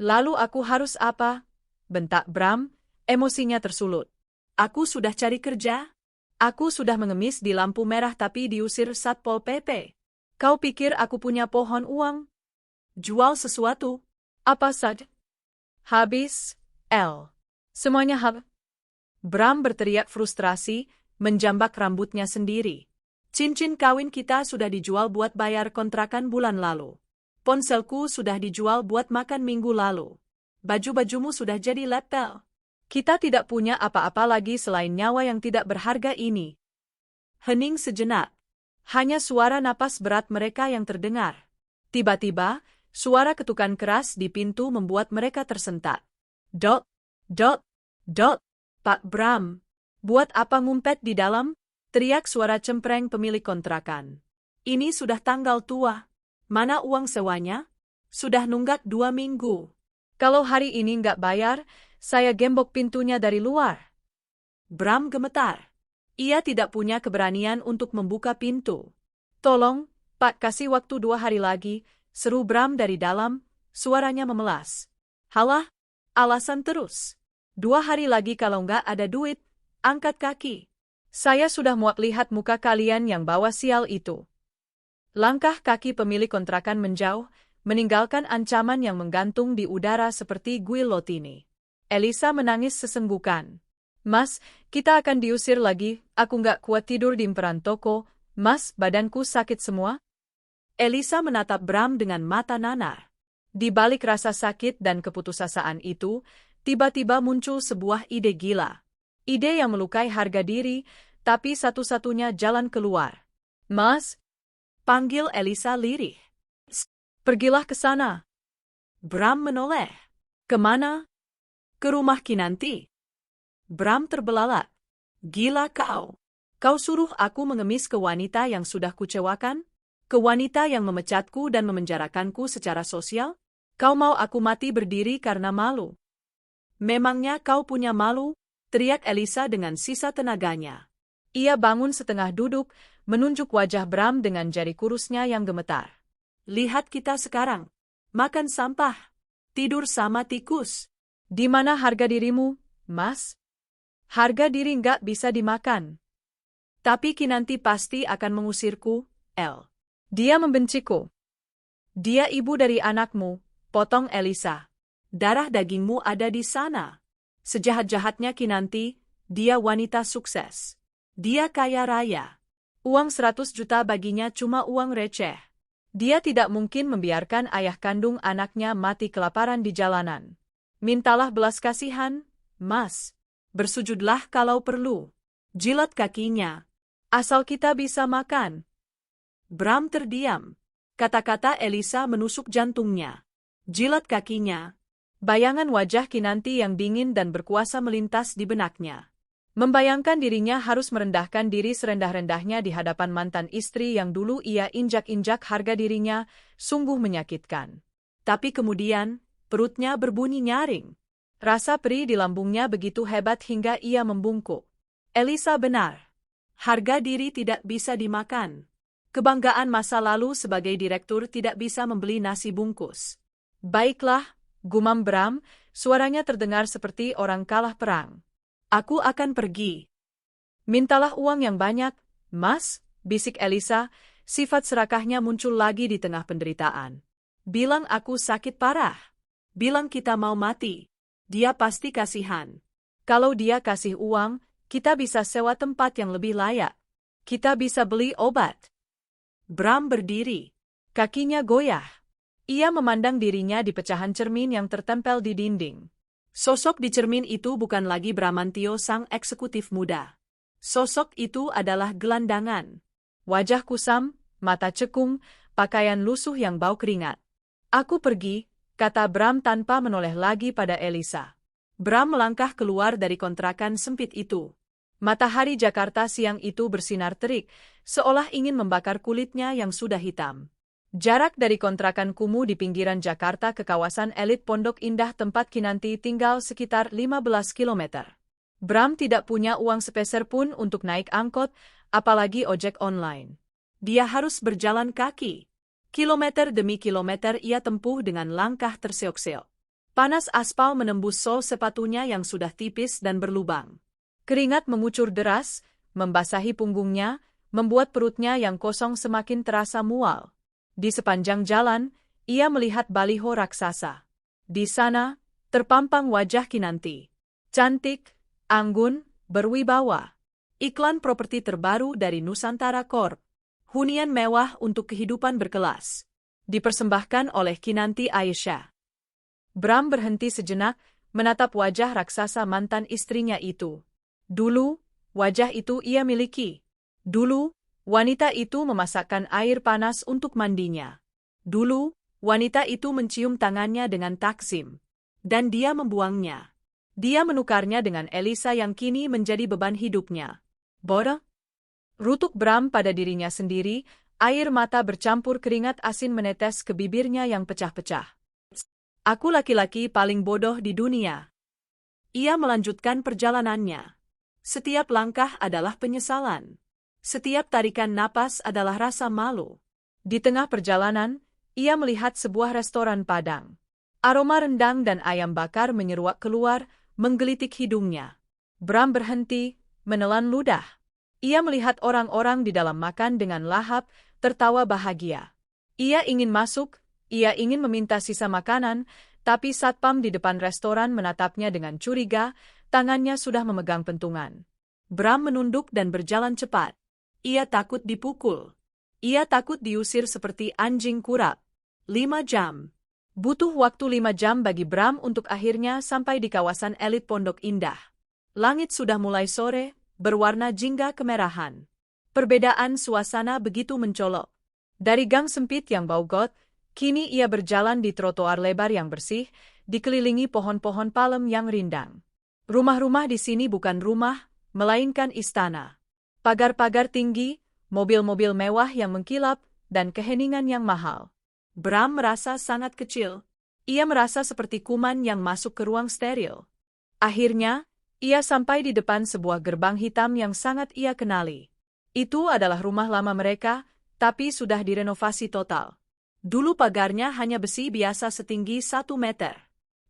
Lalu aku harus apa? Bentak Bram, emosinya tersulut. Aku sudah cari kerja. Aku sudah mengemis di lampu merah tapi diusir Satpol PP. Kau pikir aku punya pohon uang? Jual sesuatu. Apa saja? Habis, El. Semuanya habis. Bram berteriak frustrasi, menjambak rambutnya sendiri. Cincin kawin kita sudah dijual buat bayar kontrakan bulan lalu. Ponselku sudah dijual buat makan minggu lalu. Baju-bajumu sudah jadi lepel. Kita tidak punya apa-apa lagi selain nyawa yang tidak berharga ini. Hening sejenak. Hanya suara napas berat mereka yang terdengar. Tiba-tiba, suara ketukan keras di pintu membuat mereka tersentak. Dot, dot, dot. Pak Bram, buat apa ngumpet di dalam? Teriak suara cempreng pemilik kontrakan. Ini sudah tanggal tua. Mana uang sewanya? Sudah nunggak 2 minggu. Kalau hari ini nggak bayar, saya gembok pintunya dari luar. Bram gemetar. Ia tidak punya keberanian untuk membuka pintu. Tolong, Pak, kasih waktu 2 hari lagi, seru Bram dari dalam, suaranya memelas. Halah, alasan terus. 2 hari lagi kalau nggak ada duit, angkat kaki. Saya sudah muak lihat muka kalian yang bawa sial itu. Langkah kaki pemilik kontrakan menjauh, meninggalkan ancaman yang menggantung di udara seperti guillotine. Elisa menangis sesenggukan. Mas, kita akan diusir lagi, aku nggak kuat tidur di emperan toko, Mas, badanku sakit semua. Elisa menatap Bram dengan mata nanar. Di balik rasa sakit dan keputusasaan itu, tiba-tiba muncul sebuah ide gila. Ide yang melukai harga diri, tapi satu-satunya jalan keluar. Mas, panggil Elisa lirih. Pergilah ke sana. Bram menoleh. Kemana? Ke rumah Kinanti. Bram terbelalak. Gila kau. Kau suruh aku mengemis ke wanita yang sudah kucewakan? Ke wanita yang memecatku dan memenjarakanku secara sosial? Kau mau aku mati berdiri karena malu? Memangnya kau punya malu? Teriak Elisa dengan sisa tenaganya. Ia bangun setengah duduk, menunjuk wajah Bram dengan jari kurusnya yang gemetar. Lihat kita sekarang. Makan sampah. Tidur sama tikus. Di mana harga dirimu, Mas? Harga diri nggak bisa dimakan. Tapi Kinanti pasti akan mengusirku, El. Dia membenciku. Dia ibu dari anakmu, potong Elisa. Darah dagingmu ada di sana. Sejahat-jahatnya Kinanti, dia wanita sukses. Dia kaya raya. Uang 100 juta baginya cuma uang receh. Dia tidak mungkin membiarkan ayah kandung anaknya mati kelaparan di jalanan. Mintalah belas kasihan, Mas. Bersujudlah kalau perlu. Jilat kakinya. Asal kita bisa makan. Bram terdiam. Kata-kata Elisa menusuk jantungnya. Jilat kakinya. Bayangan wajah Kinanti yang dingin dan berkuasa melintas di benaknya. Membayangkan dirinya harus merendahkan diri serendah-rendahnya di hadapan mantan istri yang dulu ia injak-injak harga dirinya, sungguh menyakitkan. Tapi kemudian, perutnya berbunyi nyaring. Rasa perih di lambungnya begitu hebat hingga ia membungkuk. Elisa benar. Harga diri tidak bisa dimakan. Kebanggaan masa lalu sebagai direktur tidak bisa membeli nasi bungkus. Baiklah, gumam Bram, suaranya terdengar seperti orang kalah perang. Aku akan pergi. Mintalah uang yang banyak, Mas, bisik Elisa, Sifat serakahnya muncul lagi di tengah penderitaan. Bilang aku sakit parah. Bilang kita mau mati. Dia pasti kasihan. Kalau dia kasih uang, kita bisa sewa tempat yang lebih layak. Kita bisa beli obat. Bram berdiri. Kakinya goyah. Ia memandang dirinya di pecahan cermin yang tertempel di dinding. Sosok di cermin itu bukan lagi Bramantio sang eksekutif muda. Sosok itu adalah gelandangan. Wajah kusam, mata cekung, pakaian lusuh yang bau keringat. Aku pergi, kata Bram tanpa menoleh lagi pada Elisa. Bram melangkah keluar dari kontrakan sempit itu. Matahari Jakarta siang itu bersinar terik, seolah ingin membakar kulitnya yang sudah hitam. Jarak dari kontrakan kumuh di pinggiran Jakarta ke kawasan elit Pondok Indah tempat Kinanti tinggal sekitar 15 kilometer. Bram tidak punya uang sepeser pun untuk naik angkot, apalagi ojek online. Dia harus berjalan kaki. Kilometer demi kilometer ia tempuh dengan langkah terseok-seok. Panas aspal menembus sol sepatunya yang sudah tipis dan berlubang. Keringat mengucur deras, membasahi punggungnya, membuat perutnya yang kosong semakin terasa mual. Di sepanjang jalan, ia melihat baliho raksasa. Di sana, terpampang wajah Kinanti. Cantik, anggun, berwibawa. Iklan properti terbaru dari Nusantara Corp. Hunian mewah untuk kehidupan berkelas. Dipersembahkan oleh Kinanti Aisyah. Bram berhenti sejenak, menatap wajah raksasa mantan istrinya itu. Dulu, wajah itu ia miliki. Dulu, wanita itu memasakkan air panas untuk mandinya. Dulu, wanita itu mencium tangannya dengan takzim. Dan dia membuangnya. Dia menukarnya dengan Elisa yang kini menjadi beban hidupnya. Bodoh? Rutuk Bram pada dirinya sendiri, air mata bercampur keringat asin menetes ke bibirnya yang pecah-pecah. Aku laki-laki paling bodoh di dunia. Ia melanjutkan perjalanannya. Setiap langkah adalah penyesalan. Setiap tarikan napas adalah rasa malu. Di tengah perjalanan, ia melihat sebuah restoran Padang. Aroma rendang dan ayam bakar menyeruak keluar, menggelitik hidungnya. Bram berhenti, menelan ludah. Ia melihat orang-orang di dalam makan dengan lahap, tertawa bahagia. Ia ingin masuk, ia ingin meminta sisa makanan, tapi satpam di depan restoran menatapnya dengan curiga, tangannya sudah memegang pentungan. Bram menunduk dan berjalan cepat. Ia takut dipukul. Ia takut diusir seperti anjing kurap. 5 jam. Butuh waktu 5 jam bagi Bram untuk akhirnya sampai di kawasan elit Pondok Indah. Langit sudah mulai sore, berwarna jingga kemerahan. Perbedaan suasana begitu mencolok. Dari gang sempit yang bau got, kini ia berjalan di trotoar lebar yang bersih, dikelilingi pohon-pohon palem yang rindang. Rumah-rumah di sini bukan rumah, melainkan istana. Pagar-pagar tinggi, mobil-mobil mewah yang mengkilap, dan keheningan yang mahal. Bram merasa sangat kecil. Ia merasa seperti kuman yang masuk ke ruang steril. Akhirnya, ia sampai di depan sebuah gerbang hitam yang sangat ia kenali. Itu adalah rumah lama mereka, tapi sudah direnovasi total. Dulu pagarnya hanya besi biasa setinggi 1 meter.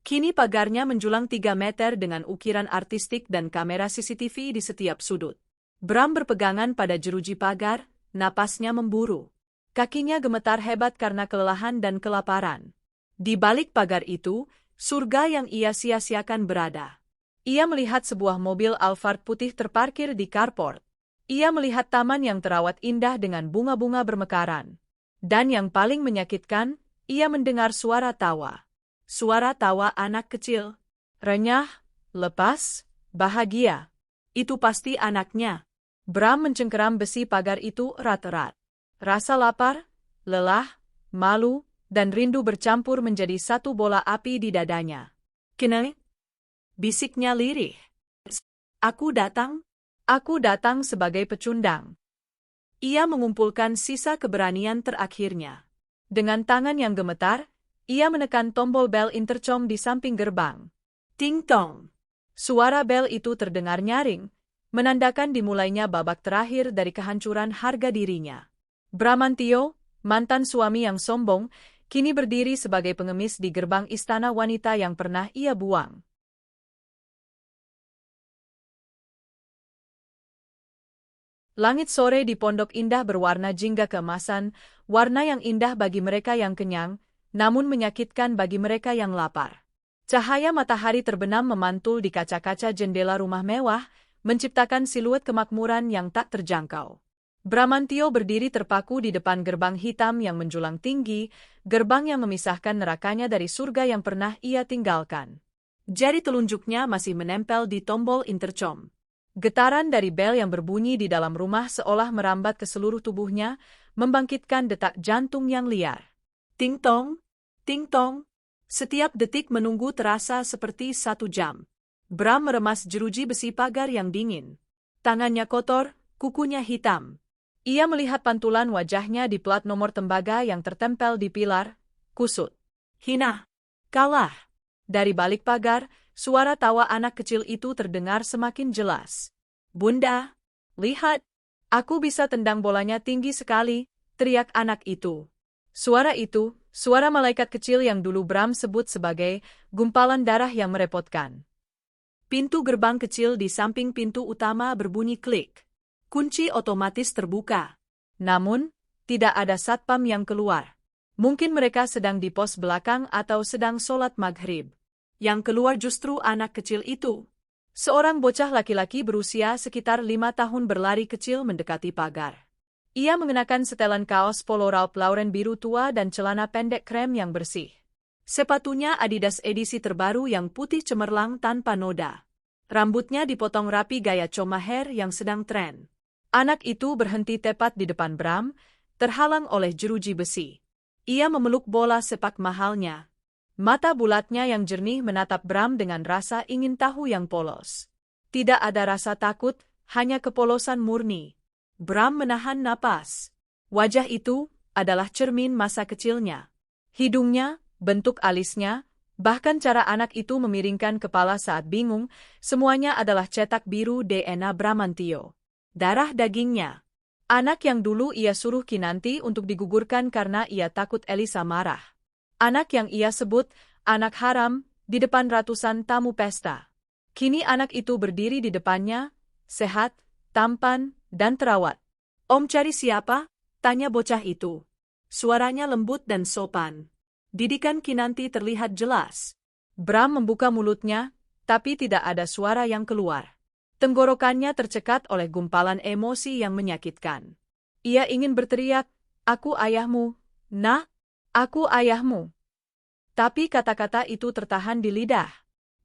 Kini pagarnya menjulang 3 meter dengan ukiran artistik dan kamera CCTV di setiap sudut. Bram berpegangan pada jeruji pagar, napasnya memburu. Kakinya gemetar hebat karena kelelahan dan kelaparan. Di balik pagar itu, surga yang ia sia-siakan berada. Ia melihat sebuah mobil Alphard putih terparkir di carport. Ia melihat taman yang terawat indah dengan bunga-bunga bermekaran. Dan yang paling menyakitkan, ia mendengar suara tawa. Suara tawa anak kecil. Renyah, lepas, bahagia. Itu pasti anaknya. Bram mencengkeram besi pagar itu erat-erat. Rasa lapar, lelah, malu, dan rindu bercampur menjadi satu bola api di dadanya. Kene? Bisiknya lirih. Aku datang sebagai pecundang. Ia mengumpulkan sisa keberanian terakhirnya. Dengan tangan yang gemetar, ia menekan tombol bel intercom di samping gerbang. Ting-tong. Suara bel itu terdengar nyaring, menandakan dimulainya babak terakhir dari kehancuran harga dirinya. Bramantio, mantan suami yang sombong, kini berdiri sebagai pengemis di gerbang istana wanita yang pernah ia buang. Langit sore di Pondok Indah berwarna jingga keemasan, warna yang indah bagi mereka yang kenyang, namun menyakitkan bagi mereka yang lapar. Cahaya matahari terbenam memantul di kaca-kaca jendela rumah mewah, menciptakan siluet kemakmuran yang tak terjangkau. Bramantio berdiri terpaku di depan gerbang hitam yang menjulang tinggi, gerbang yang memisahkan nerakanya dari surga yang pernah ia tinggalkan. Jari telunjuknya masih menempel di tombol intercom. Getaran dari bel yang berbunyi di dalam rumah seolah merambat ke seluruh tubuhnya, membangkitkan detak jantung yang liar. Ting-tong, ting-tong. Setiap detik menunggu terasa seperti 1 jam. Bram meremas jeruji besi pagar yang dingin. Tangannya kotor, kukunya hitam. Ia melihat pantulan wajahnya di plat nomor tembaga yang tertempel di pilar, kusut. Hina, kalah. Dari balik pagar, suara tawa anak kecil itu terdengar semakin jelas. Bunda, lihat, aku bisa tendang bolanya tinggi sekali, teriak anak itu. Suara itu, suara malaikat kecil yang dulu Bram sebut sebagai gumpalan darah yang merepotkan. Pintu gerbang kecil di samping pintu utama berbunyi klik. Kunci otomatis terbuka. Namun, tidak ada satpam yang keluar. Mungkin mereka sedang di pos belakang atau sedang sholat maghrib. Yang keluar justru anak kecil itu. Seorang bocah laki-laki berusia sekitar 5 tahun berlari kecil mendekati pagar. Ia mengenakan setelan kaos polo Ralph Lauren biru tua dan celana pendek krem yang bersih. Sepatunya Adidas edisi terbaru yang putih cemerlang tanpa noda. Rambutnya dipotong rapi gaya Choma hair yang sedang tren. Anak itu berhenti tepat di depan Bram, terhalang oleh jeruji besi. Ia memeluk bola sepak mahalnya. Mata bulatnya yang jernih menatap Bram dengan rasa ingin tahu yang polos. Tidak ada rasa takut, hanya kepolosan murni. Bram menahan napas. Wajah itu adalah cermin masa kecilnya. Hidungnya, bentuk alisnya, bahkan cara anak itu memiringkan kepala saat bingung, semuanya adalah cetak biru DNA Bramantio. Darah dagingnya. Anak yang dulu ia suruh Kinanti untuk digugurkan karena ia takut Elisa marah. Anak yang ia sebut anak haram di depan ratusan tamu pesta. Kini anak itu berdiri di depannya, sehat, tampan, dan terawat. Om cari siapa? Tanya bocah itu. Suaranya lembut dan sopan. Didikan Kinanti terlihat jelas. Bram membuka mulutnya, tapi tidak ada suara yang keluar. Tenggorokannya tercekat oleh gumpalan emosi yang menyakitkan. Ia ingin berteriak, "Aku ayahmu, nak, aku ayahmu." Tapi kata-kata itu tertahan di lidah.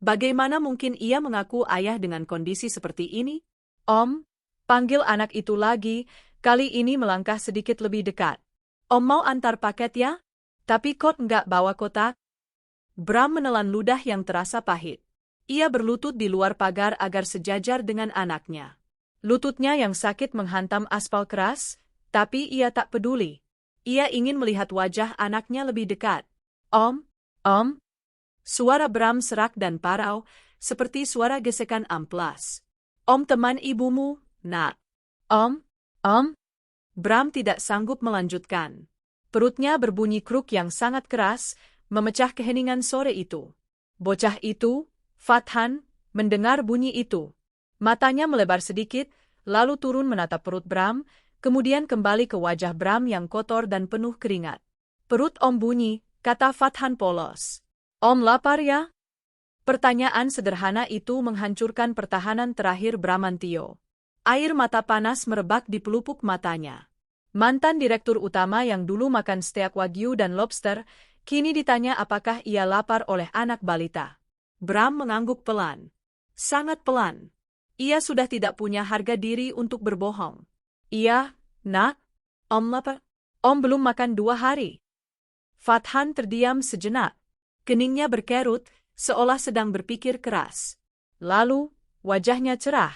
Bagaimana mungkin ia mengaku ayah dengan kondisi seperti ini? "Om," panggil anak itu lagi, kali ini melangkah sedikit lebih dekat. "Om mau antar paket ya? Tapi kok nggak bawa kotak?" Bram menelan ludah yang terasa pahit. Ia berlutut di luar pagar agar sejajar dengan anaknya. Lututnya yang sakit menghantam aspal keras, tapi ia tak peduli. Ia ingin melihat wajah anaknya lebih dekat. Om. Suara Bram serak dan parau, seperti suara gesekan amplas. Om teman ibumu, nak. Om. Bram tidak sanggup melanjutkan. Perutnya berbunyi kruk yang sangat keras, memecah keheningan sore itu. Bocah itu, Fathan, mendengar bunyi itu. Matanya melebar sedikit, lalu turun menatap perut Bram, kemudian kembali ke wajah Bram yang kotor dan penuh keringat. "Perut Om bunyi," kata Fathan polos. "Om lapar ya?" Pertanyaan sederhana itu menghancurkan pertahanan terakhir Bramantio. Air mata panas merebak di pelupuk matanya. Mantan direktur utama yang dulu makan steak wagyu dan lobster, kini ditanya apakah ia lapar oleh anak balita. Bram mengangguk pelan. Sangat pelan. Ia sudah tidak punya harga diri untuk berbohong. "Iya, nak. Om lapar. Om belum makan 2 hari. Fathan terdiam sejenak. Keningnya berkerut, seolah sedang berpikir keras. Lalu, wajahnya cerah.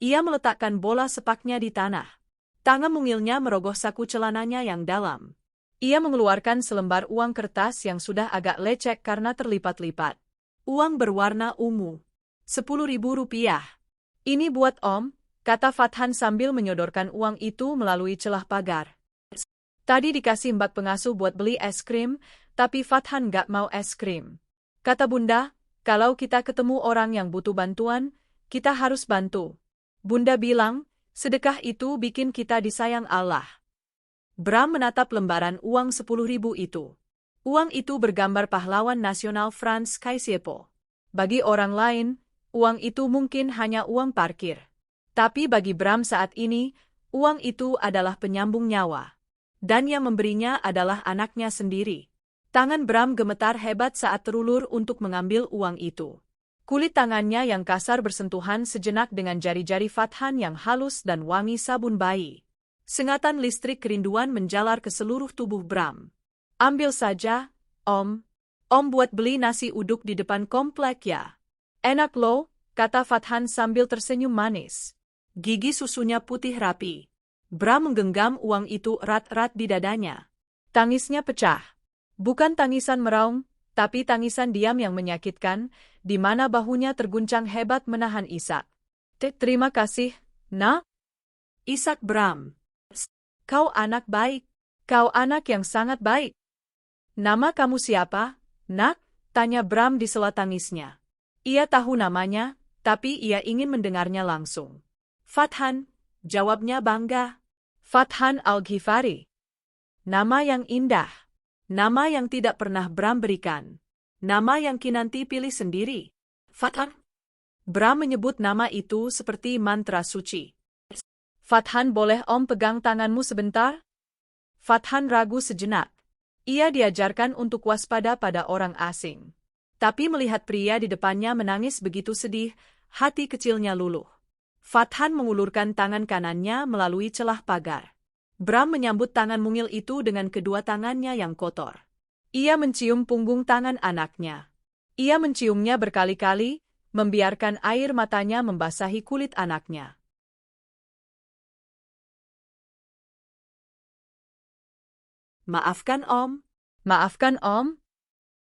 Ia meletakkan bola sepaknya di tanah. Tangan mungilnya merogoh saku celananya yang dalam. Ia mengeluarkan selembar uang kertas yang sudah agak lecek karena terlipat-lipat. Uang berwarna ungu. 10.000 rupiah. "Ini buat Om," kata Fathan sambil menyodorkan uang itu melalui celah pagar. "Tadi dikasih Mbak pengasuh buat beli es krim, tapi Fathan nggak mau es krim. Kata Bunda, kalau kita ketemu orang yang butuh bantuan, kita harus bantu. Bunda bilang, Sedekah itu bikin kita disayang Allah. Bram menatap lembaran uang 10.000 itu. Uang itu bergambar pahlawan nasional Franz Kaisiepo. Bagi orang lain, uang itu mungkin hanya uang parkir. Tapi bagi Bram saat ini, uang itu adalah penyambung nyawa. Dan yang memberinya adalah anaknya sendiri. Tangan Bram gemetar hebat saat terulur untuk mengambil uang itu. Kulit tangannya yang kasar bersentuhan sejenak dengan jari-jari Fathan yang halus dan wangi sabun bayi. Sengatan listrik kerinduan menjalar ke seluruh tubuh Bram. Ambil saja, Om. Om buat beli nasi uduk di depan komplek ya. Enak loh, kata Fathan sambil tersenyum manis. Gigi susunya putih rapi. Bram menggenggam uang itu erat-erat di dadanya. Tangisnya pecah. Bukan tangisan meraung, tapi tangisan diam yang menyakitkan, di mana bahunya terguncang hebat menahan Ishak. Terima kasih, Nak. Ishak Bram. Kau anak baik. Kau anak yang sangat baik. Nama kamu siapa, Nak? Tanya Bram di sela tangisnya. Ia tahu namanya, tapi ia ingin mendengarnya langsung. Fathan, jawabnya bangga. Fathan Al-Ghifari. Nama yang indah. Nama yang tidak pernah Bram berikan. Nama yang Kinanti pilih sendiri. Fathan. Bram menyebut nama itu seperti mantra suci. Fathan, boleh Om pegang tanganmu sebentar? Fathan ragu sejenak. Ia diajarkan untuk waspada pada orang asing. Tapi melihat pria di depannya menangis begitu sedih, hati kecilnya luluh. Fathan mengulurkan tangan kanannya melalui celah pagar. Bram menyambut tangan mungil itu dengan kedua tangannya yang kotor. Ia mencium punggung tangan anaknya. Ia menciumnya berkali-kali, membiarkan air matanya membasahi kulit anaknya. Maafkan Om. Maafkan Om.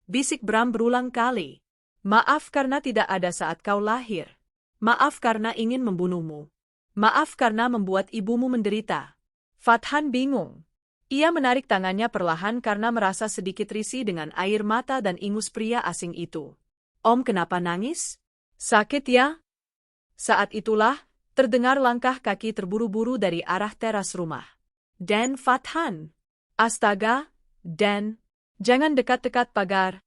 Bisik Bram berulang kali. Maaf karena tidak ada saat kau lahir. Maaf karena ingin membunuhmu. Maaf karena membuat ibumu menderita. Fathan bingung. Ia menarik tangannya perlahan karena merasa sedikit risih dengan air mata dan ingus pria asing itu. Om, kenapa nangis? Sakit ya? Saat itulah, terdengar langkah kaki terburu-buru dari arah teras rumah. Dan Fathan. Astaga, Dan. Jangan dekat-dekat pagar.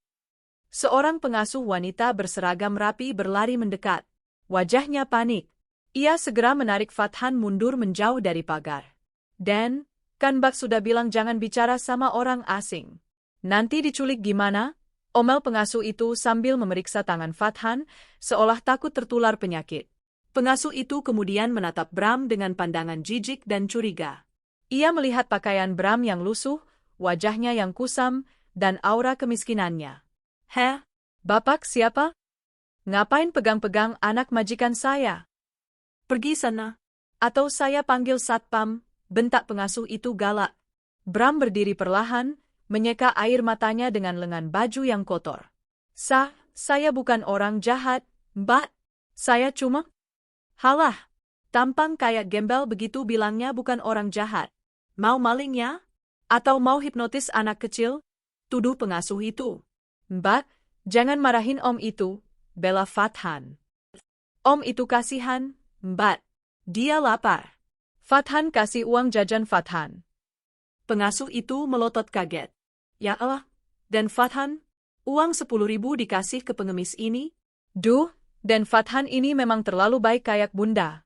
Seorang pengasuh wanita berseragam rapi berlari mendekat. Wajahnya panik. Ia segera menarik Fathan mundur menjauh dari pagar. Dan, kan Bak sudah bilang jangan bicara sama orang asing. Nanti diculik gimana? Omel pengasuh itu sambil memeriksa tangan Fathan, seolah takut tertular penyakit. Pengasuh itu kemudian menatap Bram dengan pandangan jijik dan curiga. Ia melihat pakaian Bram yang lusuh, wajahnya yang kusam, dan aura kemiskinannya. Heh, Bapak siapa? Ngapain pegang-pegang anak majikan saya? Pergi sana. Atau saya panggil satpam, bentak pengasuh itu galak. Bram berdiri perlahan, menyeka air matanya dengan lengan baju yang kotor. Saya bukan orang jahat, Mbak. Saya cuma... Halah, tampang kayak gembel begitu bilangnya bukan orang jahat. Mau maling ya? Atau mau hipnotis anak kecil? Tuduh pengasuh itu. Mbak, jangan marahin Om itu, bela Fathan. Om itu kasihan, Mbak. Dia lapar. Fathan kasih uang jajan Fathan. Pengasuh itu melotot kaget. Ya Allah, dan Fathan, uang 10.000 dikasih ke pengemis ini? Duh, dan Fathan ini memang terlalu baik kayak bunda.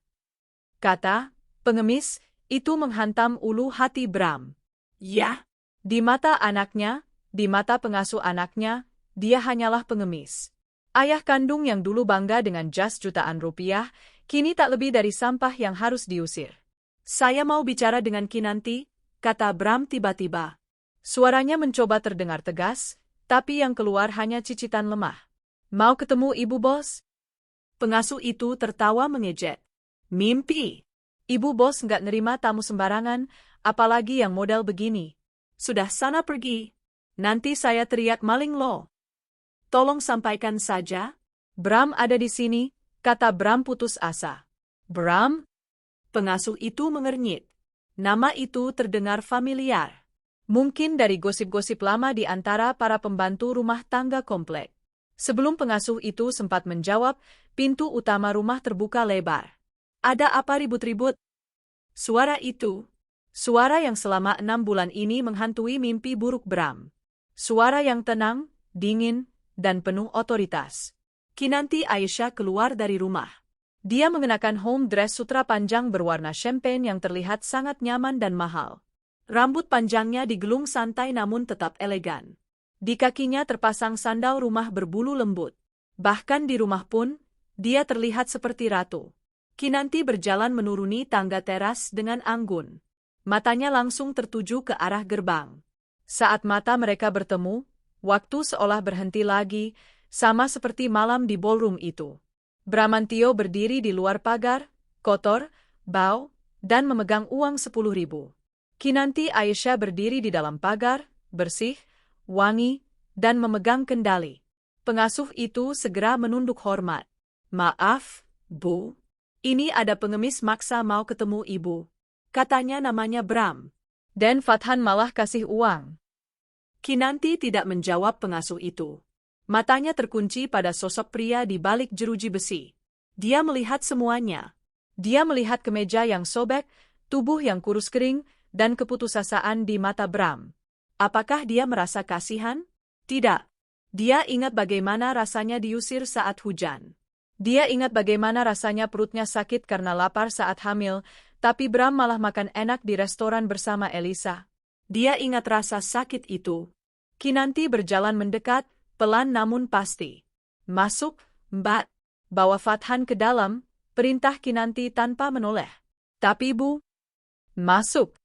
Kata, pengemis, itu menghantam ulu hati Bram. Ya, di mata anaknya, di mata pengasuh anaknya, dia hanyalah pengemis. Ayah kandung yang dulu bangga dengan jas jutaan rupiah, kini tak lebih dari sampah yang harus diusir. Saya mau bicara dengan Kinanti, kata Bram tiba-tiba. Suaranya mencoba terdengar tegas, tapi yang keluar hanya cicitan lemah. Mau ketemu Ibu Bos? Pengasuh itu tertawa mengejek. Mimpi. Ibu Bos nggak nerima tamu sembarangan, apalagi yang model begini. Sudah sana pergi. Nanti saya teriak maling lo. Tolong sampaikan saja. Bram ada di sini, kata Bram putus asa. Bram? Pengasuh itu mengernyit. Nama itu terdengar familiar. Mungkin dari gosip-gosip lama di antara para pembantu rumah tangga komplek. Sebelum pengasuh itu sempat menjawab, pintu utama rumah terbuka lebar. Ada apa ribut-ribut? Suara itu, suara yang selama 6 bulan ini menghantui mimpi buruk Bram. Suara yang tenang, dingin, dan penuh otoritas. Kinanti Aisyah keluar dari rumah. Dia mengenakan home dress sutra panjang berwarna champagne yang terlihat sangat nyaman dan mahal. Rambut panjangnya digelung santai namun tetap elegan. Di kakinya terpasang sandal rumah berbulu lembut. Bahkan di rumah pun, dia terlihat seperti ratu. Kinanti berjalan menuruni tangga teras dengan anggun. Matanya langsung tertuju ke arah gerbang. Saat mata mereka bertemu, waktu seolah berhenti lagi, sama seperti malam di ballroom itu. Bramantio berdiri di luar pagar, kotor, bau, dan memegang uang 10.000. Kinanti Aisyah berdiri di dalam pagar, bersih, wangi, dan memegang kendali. Pengasuh itu segera menunduk hormat. Maaf, Bu. Ini ada pengemis maksa mau ketemu Ibu. Katanya namanya Bram. Dan Fathan malah kasih uang. Kinanti tidak menjawab pengasuh itu. Matanya terkunci pada sosok pria di balik jeruji besi. Dia melihat semuanya. Dia melihat kemeja yang sobek, tubuh yang kurus kering, dan keputusasaan di mata Bram. Apakah dia merasa kasihan? Tidak. Dia ingat bagaimana rasanya diusir saat hujan. Dia ingat bagaimana rasanya perutnya sakit karena lapar saat hamil, tapi Bram malah makan enak di restoran bersama Elisa. Dia ingat rasa sakit itu. Kinanti berjalan mendekat, pelan namun pasti. Masuk, Mbak. Bawa Fathan ke dalam, perintah Kinanti tanpa menoleh. Tapi Bu, Masuk.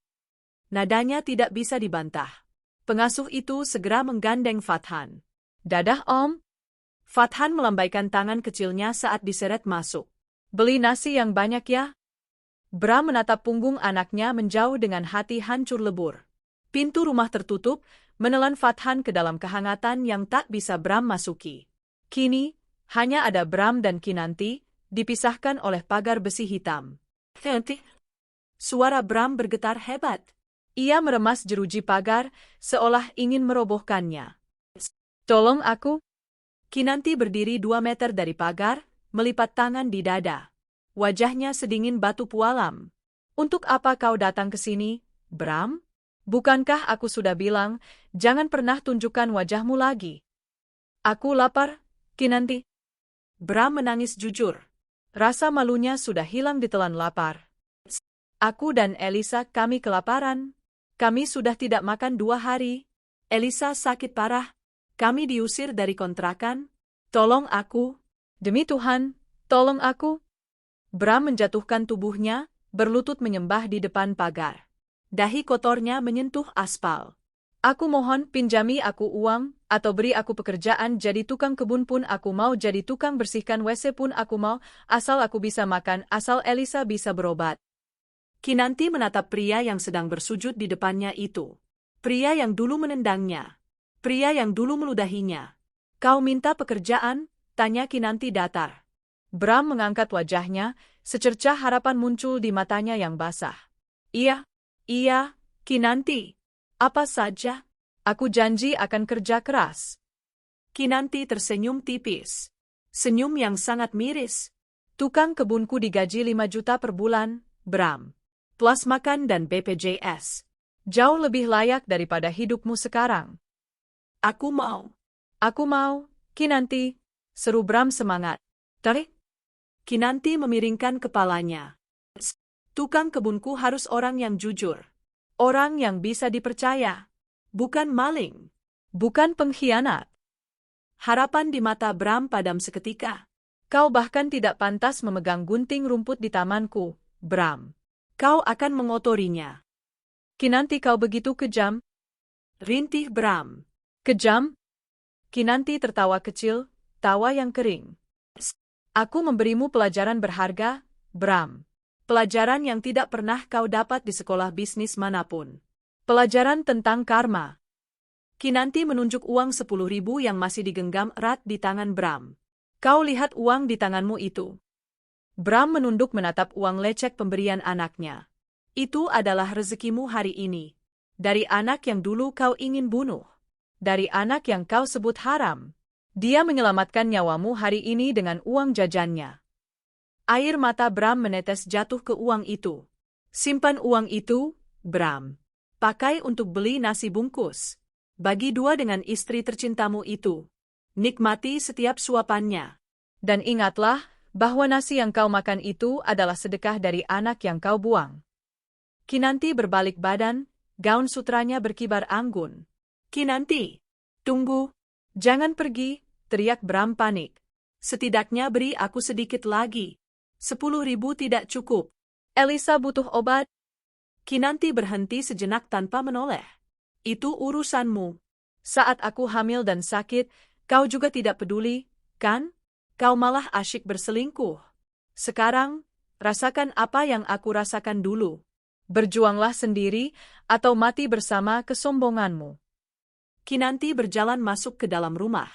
nadanya tidak bisa dibantah. Pengasuh itu segera menggandeng Fathan. Dadah Om. Fathan melambaikan tangan kecilnya saat diseret masuk. Beli nasi yang banyak ya. Bram menatap punggung anaknya menjauh dengan hati hancur lebur. Pintu rumah tertutup, menelan Fathan ke dalam kehangatan yang tak bisa Bram masuki. Kini, hanya ada Bram dan Kinanti, dipisahkan oleh pagar besi hitam. Kinanti. Suara Bram bergetar hebat. Ia meremas jeruji pagar, seolah ingin merobohkannya. Tolong aku. Kinanti berdiri 2 meter dari pagar, melipat tangan di dada. Wajahnya sedingin batu pualam. Untuk apa kau datang ke sini, Bram? Bukankah aku sudah bilang, jangan pernah tunjukkan wajahmu lagi? Aku lapar, Kinanti. Bram menangis jujur. Rasa malunya sudah hilang ditelan lapar. Aku dan Elisa kami kelaparan. Kami sudah tidak makan 2 hari. Elisa sakit parah. Kami diusir dari kontrakan. Tolong aku. Demi Tuhan, tolong aku. Bram menjatuhkan tubuhnya, berlutut menyembah di depan pagar. Dahi kotornya menyentuh aspal. Aku mohon pinjami aku uang, atau beri aku pekerjaan jadi tukang kebun pun aku mau, jadi tukang bersihkan WC pun aku mau, asal aku bisa makan, asal Elisa bisa berobat. Kinanti menatap pria yang sedang bersujud di depannya itu. Pria yang dulu menendangnya. Pria yang dulu meludahinya. Kau minta pekerjaan? Tanya Kinanti datar. Bram mengangkat wajahnya, secercah harapan muncul di matanya yang basah. Iya, Kinanti. Apa saja? Aku janji akan kerja keras. Kinanti tersenyum tipis. Senyum yang sangat miris. Tukang kebunku digaji 5 juta per bulan, Bram. Plus makan dan BPJS. Jauh lebih layak daripada hidupmu sekarang. Aku mau. Aku mau, Kinanti, seru Bram semangat. Tarik. Kinanti memiringkan kepalanya. Tukang kebunku harus orang yang jujur. Orang yang bisa dipercaya. Bukan maling. Bukan pengkhianat. Harapan di mata Bram padam seketika. Kau bahkan tidak pantas memegang gunting rumput di tamanku, Bram. Kau akan mengotorinya. Kinanti, kau begitu kejam. Rintih Bram. Kejam? Kinanti tertawa kecil, tawa yang kering. Aku memberimu pelajaran berharga, Bram. Pelajaran yang tidak pernah kau dapat di sekolah bisnis manapun. Pelajaran tentang karma. Kinanti menunjuk uang 10.000 yang masih digenggam erat di tangan Bram. Kau lihat uang di tanganmu itu. Bram menunduk menatap uang lecek pemberian anaknya. Itu adalah rezekimu hari ini. Dari anak yang dulu kau ingin bunuh. Dari anak yang kau sebut haram. Dia menyelamatkan nyawamu hari ini dengan uang jajannya. Air mata Bram menetes jatuh ke uang itu. Simpan uang itu, Bram. Pakai untuk beli nasi bungkus. Bagi dua dengan istri tercintamu itu. Nikmati setiap suapannya. Dan ingatlah bahwa nasi yang kau makan itu adalah sedekah dari anak yang kau buang. Kinanti berbalik badan, gaun sutranya berkibar anggun. Kinanti, tunggu. Jangan pergi, teriak Bram panik. Setidaknya beri aku sedikit lagi. 10.000 tidak cukup. Elisa butuh obat. Kinanti berhenti sejenak tanpa menoleh. Itu urusanmu. Saat aku hamil dan sakit, kau juga tidak peduli, kan? Kau malah asyik berselingkuh. Sekarang, rasakan apa yang aku rasakan dulu. Berjuanglah sendiri atau mati bersama kesombonganmu. Kinanti berjalan masuk ke dalam rumah.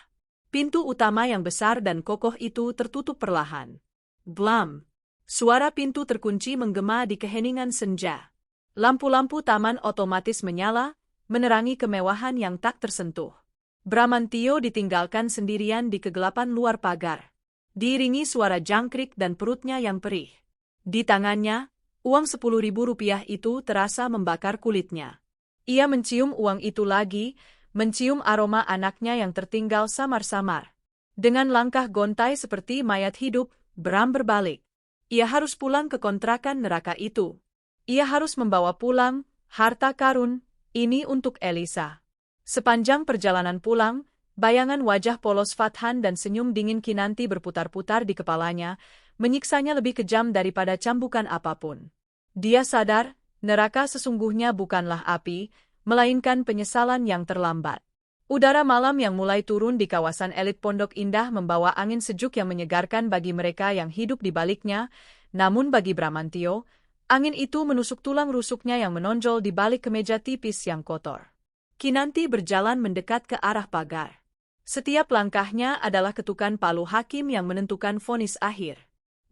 Pintu utama yang besar dan kokoh itu tertutup perlahan. Blam. Suara pintu terkunci menggema di keheningan senja. Lampu-lampu taman otomatis menyala, menerangi kemewahan yang tak tersentuh. Bramantio ditinggalkan sendirian di kegelapan luar pagar. Diiringi suara jangkrik dan perutnya yang perih. Di tangannya, uang 10.000 rupiah itu terasa membakar kulitnya. Ia mencium uang itu lagi, mencium aroma anaknya yang tertinggal samar-samar. Dengan langkah gontai seperti mayat hidup, Bram berbalik. Ia harus pulang ke kontrakan neraka itu. Ia harus membawa pulang harta karun ini untuk Elisa. Sepanjang perjalanan pulang, bayangan wajah polos Fathan dan senyum dingin Kinanti berputar-putar di kepalanya, menyiksanya lebih kejam daripada cambukan apapun. Dia sadar, neraka sesungguhnya bukanlah api, melainkan penyesalan yang terlambat. Udara malam yang mulai turun di kawasan elit Pondok Indah membawa angin sejuk yang menyegarkan bagi mereka yang hidup di baliknya, namun bagi Bramantio, angin itu menusuk tulang rusuknya yang menonjol di balik kemeja tipis yang kotor. Kinanti berjalan mendekat ke arah pagar. Setiap langkahnya adalah ketukan palu hakim yang menentukan vonis akhir.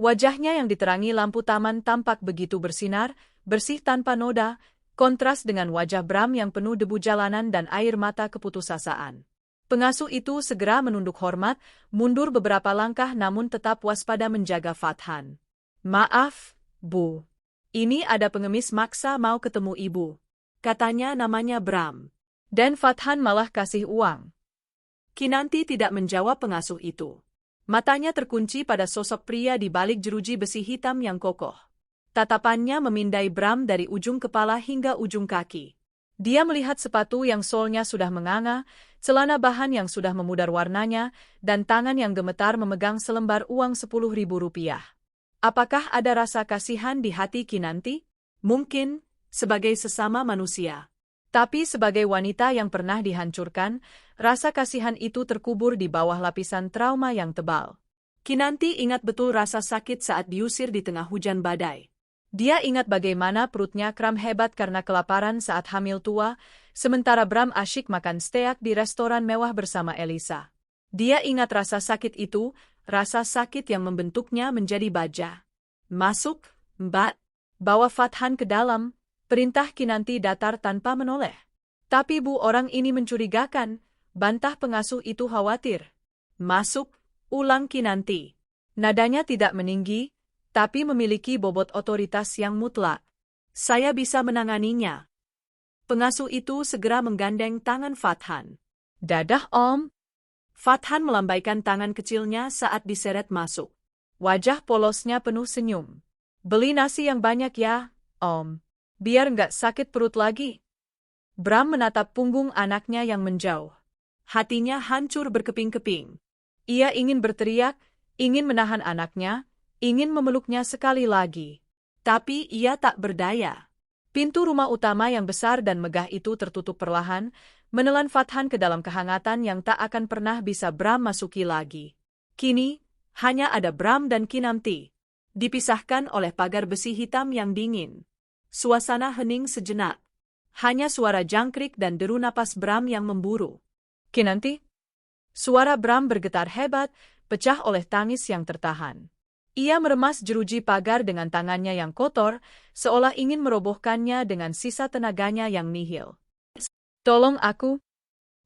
Wajahnya yang diterangi lampu taman tampak begitu bersinar, bersih tanpa noda, kontras dengan wajah Bram yang penuh debu jalanan dan air mata keputusasaan. Pengasuh itu segera menunduk hormat, mundur beberapa langkah namun tetap waspada menjaga Fathan. "Maaf, Bu. Ini ada pengemis maksa mau ketemu Ibu." Katanya namanya Bram. Dan Fathan malah kasih uang. Kinanti tidak menjawab pengasuh itu. Matanya terkunci pada sosok pria di balik jeruji besi hitam yang kokoh. Tatapannya memindai Bram dari ujung kepala hingga ujung kaki. Dia melihat sepatu yang solnya sudah menganga, celana bahan yang sudah memudar warnanya, dan tangan yang gemetar memegang selembar uang 10.000 rupiah. Apakah ada rasa kasihan di hati Kinanti? Mungkin, sebagai sesama manusia. Tapi sebagai wanita yang pernah dihancurkan, rasa kasihan itu terkubur di bawah lapisan trauma yang tebal. Kinanti ingat betul rasa sakit saat diusir di tengah hujan badai. Dia ingat bagaimana perutnya kram hebat karena kelaparan saat hamil tua, sementara Bram asyik makan steak di restoran mewah bersama Elisa. Dia ingat rasa sakit itu, rasa sakit yang membentuknya menjadi baja. "Masuk, Mbak." Bawa Fathan ke dalam, perintah Kinanti datar tanpa menoleh. "Tapi Bu, orang ini mencurigakan," bantah pengasuh itu khawatir. "Masuk," ulang Kinanti. Nadanya tidak meninggi, tapi memiliki bobot otoritas yang mutlak. "Saya bisa menanganinya." Pengasuh itu segera menggandeng tangan Fathan. "Dadah, Om." Fathan melambaikan tangan kecilnya saat diseret masuk. Wajah polosnya penuh senyum. "Beli nasi yang banyak ya, Om. Biar nggak sakit perut lagi." Bram menatap punggung anaknya yang menjauh. Hatinya hancur berkeping-keping. Ia ingin berteriak, ingin menahan anaknya, ingin memeluknya sekali lagi. Tapi ia tak berdaya. Pintu rumah utama yang besar dan megah itu tertutup perlahan, menelan Fathan ke dalam kehangatan yang tak akan pernah bisa Bram masuki lagi. Kini, hanya ada Bram dan Kinanti, dipisahkan oleh pagar besi hitam yang dingin. Suasana hening sejenak. Hanya suara jangkrik dan deru napas Bram yang memburu. "Kinanti?" Suara Bram bergetar hebat, pecah oleh tangis yang tertahan. Ia meremas jeruji pagar dengan tangannya yang kotor, seolah ingin merobohkannya dengan sisa tenaganya yang nihil. "Tolong aku."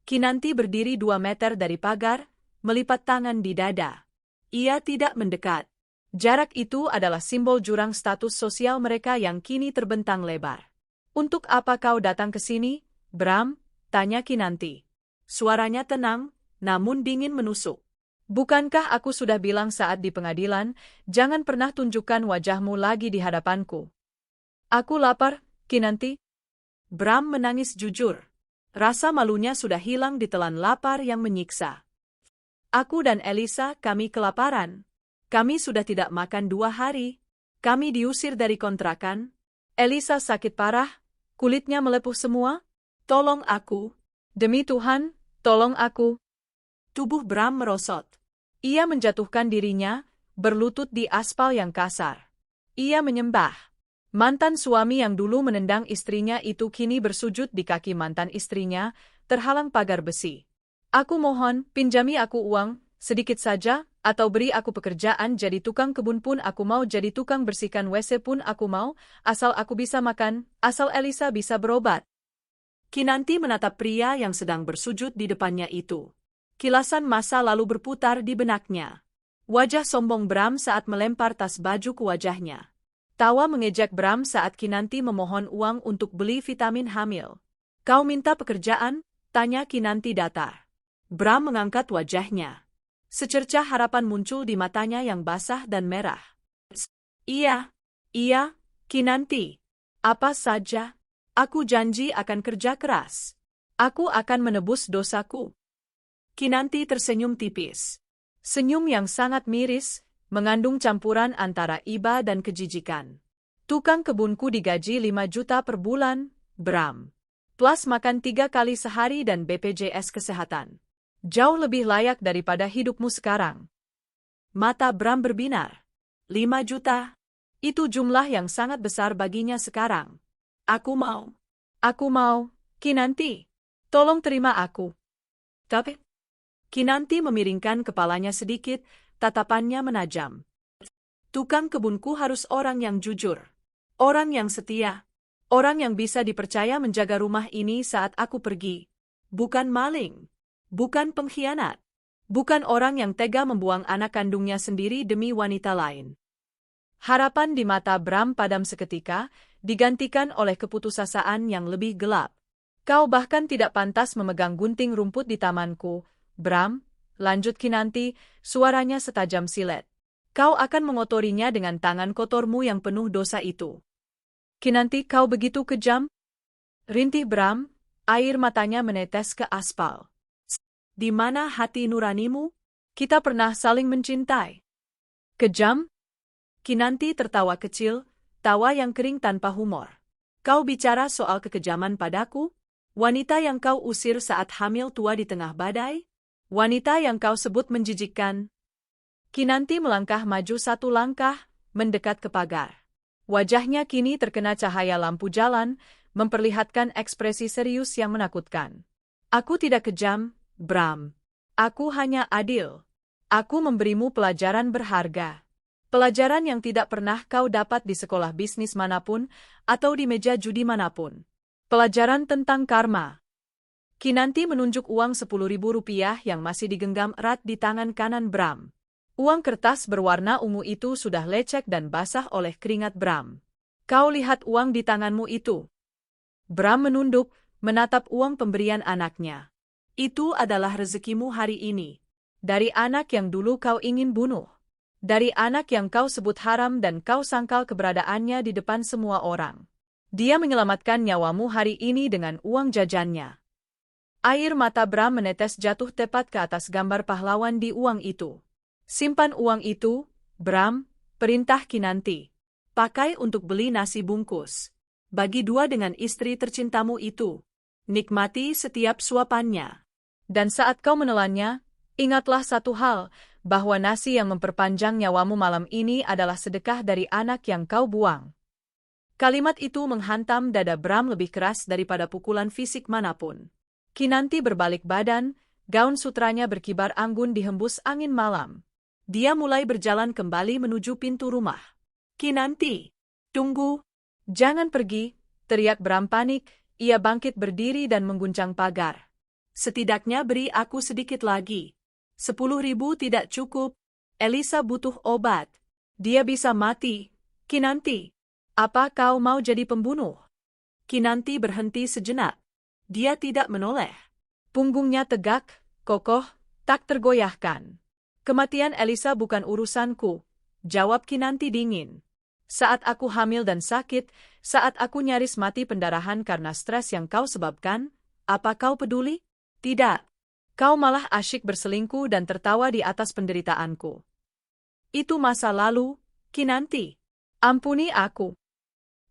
Kinanti berdiri 2 meter dari pagar, melipat tangan di dada. Ia tidak mendekat. Jarak itu adalah simbol jurang status sosial mereka yang kini terbentang lebar. Untuk apa kau datang ke sini, Bram? Tanya Kinanti. Suaranya tenang, namun dingin menusuk. Bukankah aku sudah bilang saat di pengadilan, jangan pernah tunjukkan wajahmu lagi di hadapanku? Aku lapar, Kinanti. Bram menangis jujur. Rasa malunya sudah hilang ditelan lapar yang menyiksa. Aku dan Elisa, kami kelaparan. Kami sudah tidak makan 2 hari. Kami diusir dari kontrakan. Elisa sakit parah, kulitnya melepuh semua. Tolong aku. Demi Tuhan, tolong aku. Tubuh Bram merosot. Ia menjatuhkan dirinya, berlutut di aspal yang kasar. Ia menyembah. Mantan suami yang dulu menendang istrinya itu kini bersujud di kaki mantan istrinya, terhalang pagar besi. Aku mohon, pinjami aku uang, sedikit saja, atau beri aku pekerjaan jadi tukang kebun pun aku mau, jadi tukang bersihkan WC pun aku mau, asal aku bisa makan, asal Elisa bisa berobat. Kinanti menatap pria yang sedang bersujud di depannya itu. Kilasan masa lalu berputar di benaknya. Wajah sombong Bram saat melempar tas baju ke wajahnya. Tawa mengejek Bram saat Kinanti memohon uang untuk beli vitamin hamil. Kau minta pekerjaan? Tanya Kinanti datar. Bram mengangkat wajahnya. Secercah harapan muncul di matanya yang basah dan merah. Iya, Kinanti. Apa saja. Aku janji akan kerja keras. Aku akan menebus dosaku. Kinanti tersenyum tipis. Senyum yang sangat miris, mengandung campuran antara iba dan kejijikan. Tukang kebunku digaji 5 juta per bulan, Bram. Plus makan 3 kali sehari dan BPJS kesehatan. Jauh lebih layak daripada hidupmu sekarang. Mata Bram berbinar. 5 juta? Itu jumlah yang sangat besar baginya sekarang. Aku mau, Kinanti. Tolong terima aku. Tapi Kinanti memiringkan kepalanya sedikit, tatapannya menajam. Tukang kebunku harus orang yang jujur. Orang yang setia. Orang yang bisa dipercaya menjaga rumah ini saat aku pergi. Bukan maling. Bukan pengkhianat. Bukan orang yang tega membuang anak kandungnya sendiri demi wanita lain. Harapan di mata Bram padam seketika, digantikan oleh keputusasaan yang lebih gelap. Kau bahkan tidak pantas memegang gunting rumput di tamanku, Bram, lanjut Kinanti, suaranya setajam silet. Kau akan mengotorinya dengan tangan kotormu yang penuh dosa itu. Kinanti, kau begitu kejam? Rintih Bram, air matanya menetes ke aspal. Di mana hati nuranimu? Kita pernah saling mencintai. Kejam? Kinanti tertawa kecil, tawa yang kering tanpa humor. Kau bicara soal kekejaman padaku? Wanita yang kau usir saat hamil tua di tengah badai? Wanita yang kau sebut menjijikkan? Kinanti melangkah maju 1 langkah, mendekat ke pagar. Wajahnya kini terkena cahaya lampu jalan, memperlihatkan ekspresi serius yang menakutkan. Aku tidak kejam, Bram. Aku hanya adil. Aku memberimu pelajaran berharga. Pelajaran yang tidak pernah kau dapat di sekolah bisnis manapun atau di meja judi manapun. Pelajaran tentang karma. Kinanti menunjuk uang Rp10.000 yang masih digenggam erat di tangan kanan Bram. Uang kertas berwarna ungu itu sudah lecek dan basah oleh keringat Bram. Kau lihat uang di tanganmu itu. Bram menunduk, menatap uang pemberian anaknya. Itu adalah rezekimu hari ini. Dari anak yang dulu kau ingin bunuh. Dari anak yang kau sebut haram dan kau sangkal keberadaannya di depan semua orang. Dia menyelamatkan nyawamu hari ini dengan uang jajannya. Air mata Bram menetes jatuh tepat ke atas gambar pahlawan di uang itu. Simpan uang itu, Bram, perintah Kinanti. Pakai untuk beli nasi bungkus. Bagi 2 dengan istri tercintamu itu. Nikmati setiap suapannya. Dan saat kau menelannya, ingatlah satu hal, bahwa nasi yang memperpanjang nyawamu malam ini adalah sedekah dari anak yang kau buang. Kalimat itu menghantam dada Bram lebih keras daripada pukulan fisik manapun. Kinanti berbalik badan, gaun sutranya berkibar anggun dihembus angin malam. Dia mulai berjalan kembali menuju pintu rumah. Kinanti, tunggu. Jangan pergi, teriak Bram panik. Ia bangkit berdiri dan mengguncang pagar. Setidaknya beri aku sedikit lagi. 10.000 tidak cukup. Elisa butuh obat. Dia bisa mati. Kinanti, apa kau mau jadi pembunuh? Kinanti berhenti sejenak. Dia tidak menoleh. Punggungnya tegak, kokoh, tak tergoyahkan. Kematian Elisa bukan urusanku, jawab Kinanti dingin. Saat aku hamil dan sakit, saat aku nyaris mati pendarahan karena stres yang kau sebabkan, apa kau peduli? Tidak. Kau malah asyik berselingkuh dan tertawa di atas penderitaanku. Itu masa lalu, Kinanti. Ampuni aku.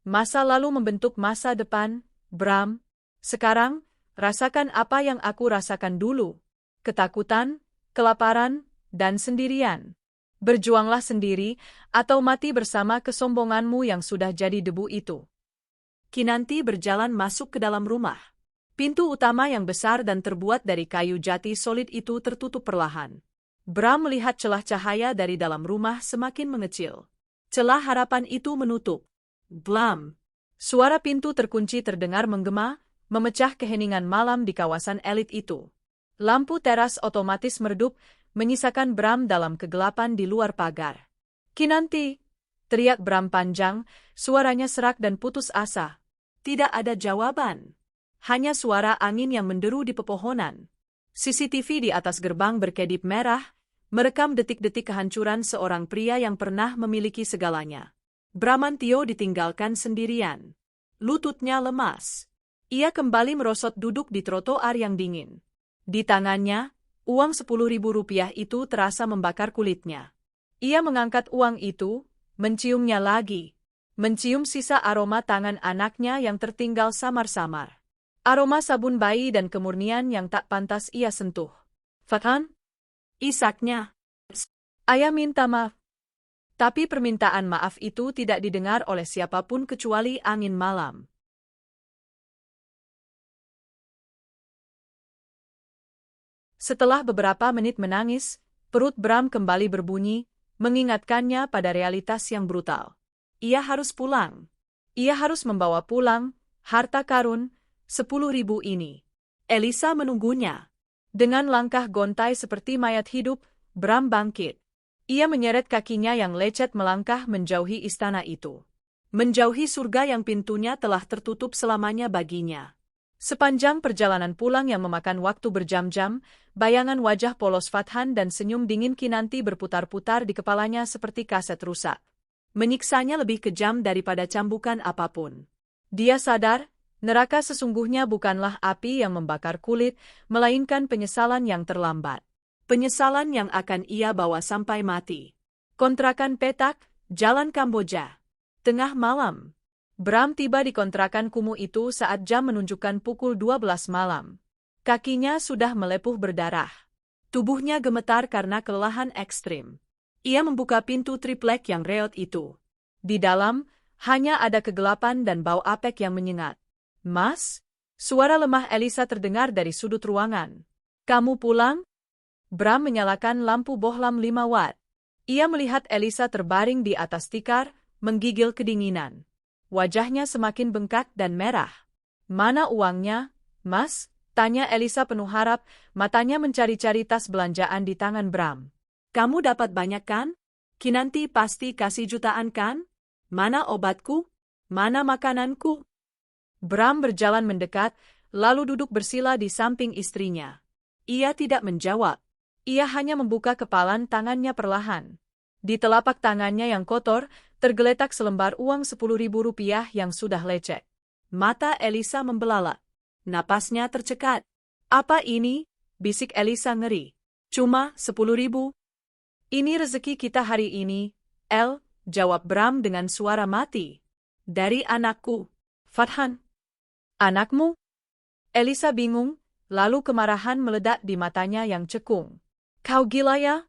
Masa lalu membentuk masa depan, Bram. Sekarang, rasakan apa yang aku rasakan dulu. Ketakutan, kelaparan, dan sendirian. Berjuanglah sendiri, atau mati bersama kesombonganmu yang sudah jadi debu itu. Kinanti berjalan masuk ke dalam rumah. Pintu utama yang besar dan terbuat dari kayu jati solid itu tertutup perlahan. Bram melihat celah cahaya dari dalam rumah semakin mengecil. Celah harapan itu menutup. Blam. Suara pintu terkunci terdengar menggema, memecah keheningan malam di kawasan elit itu. Lampu teras otomatis meredup, menyisakan Bram dalam kegelapan di luar pagar. Kinanti! Teriak Bram panjang, suaranya serak dan putus asa. Tidak ada jawaban. Hanya suara angin yang menderu di pepohonan. CCTV di atas gerbang berkedip merah, merekam detik-detik kehancuran seorang pria yang pernah memiliki segalanya. Bramantio ditinggalkan sendirian. Lututnya lemas. Ia kembali merosot duduk di trotoar yang dingin. Di tangannya, uang 10.000 rupiah itu terasa membakar kulitnya. Ia mengangkat uang itu, menciumnya lagi. Mencium sisa aroma tangan anaknya yang tertinggal samar-samar. Aroma sabun bayi dan kemurnian yang tak pantas ia sentuh. Fathan? Isaknya. Ayah minta maaf. Tapi permintaan maaf itu tidak didengar oleh siapapun kecuali angin malam. Setelah beberapa menit menangis, perut Bram kembali berbunyi, mengingatkannya pada realitas yang brutal. Ia harus pulang. Ia harus membawa pulang harta karun 10.000 ini. Elisa menunggunya. Dengan langkah gontai seperti mayat hidup, Bram bangkit. Ia menyeret kakinya yang lecet melangkah menjauhi istana itu. Menjauhi surga yang pintunya telah tertutup selamanya baginya. Sepanjang perjalanan pulang yang memakan waktu berjam-jam, bayangan wajah polos Fathan dan senyum dingin Kinanti berputar-putar di kepalanya seperti kaset rusak. Menyiksanya lebih kejam daripada cambukan apapun. Dia sadar, neraka sesungguhnya bukanlah api yang membakar kulit, melainkan penyesalan yang terlambat. Penyesalan yang akan ia bawa sampai mati. Kontrakan petak, Jalan Kamboja. Tengah malam. Bram tiba di kontrakan kumuh itu saat jam menunjukkan pukul 12 malam. Kakinya sudah melepuh berdarah. Tubuhnya gemetar karena kelelahan ekstrim. Ia membuka pintu triplek yang reot itu. Di dalam, hanya ada kegelapan dan bau apek yang menyengat. Mas? Suara lemah Elisa terdengar dari sudut ruangan. Kamu pulang? Bram menyalakan lampu bohlam 5 watt. Ia melihat Elisa terbaring di atas tikar, menggigil kedinginan. Wajahnya semakin bengkak dan merah. Mana uangnya, Mas? Tanya Elisa penuh harap, matanya mencari-cari tas belanjaan di tangan Bram. Kamu dapat banyak kan? Kinanti pasti kasih jutaan kan? Mana obatku? Mana makananku? Bram berjalan mendekat, lalu duduk bersila di samping istrinya. Ia tidak menjawab. Ia hanya membuka kepalan tangannya perlahan. Di telapak tangannya yang kotor, tergeletak selembar uang 10.000 rupiah yang sudah lecek. Mata Elisa membelalak. Napasnya tercekat. Apa ini? Bisik Elisa ngeri. Cuma 10.000. Ini rezeki kita hari ini, El, jawab Bram dengan suara mati. Dari anakku, Fathan. Anakmu? Elisa bingung, lalu kemarahan meledak di matanya yang cekung. Kau gila ya?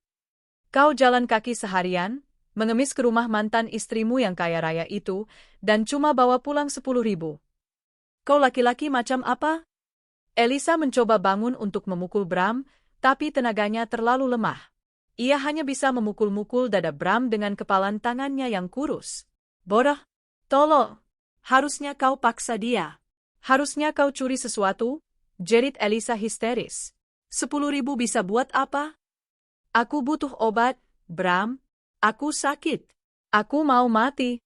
Kau jalan kaki seharian, mengemis ke rumah mantan istrimu yang kaya raya itu, dan cuma bawa pulang 10.000. Kau laki-laki macam apa? Elisa mencoba bangun untuk memukul Bram, tapi tenaganya terlalu lemah. Ia hanya bisa memukul-mukul dada Bram dengan kepalan tangannya yang kurus. Bodoh, tolong. Harusnya kau paksa dia. Harusnya kau curi sesuatu, jerit Elisa histeris. 10.000 bisa buat apa? Aku butuh obat, Bram. Aku sakit. Aku mau mati.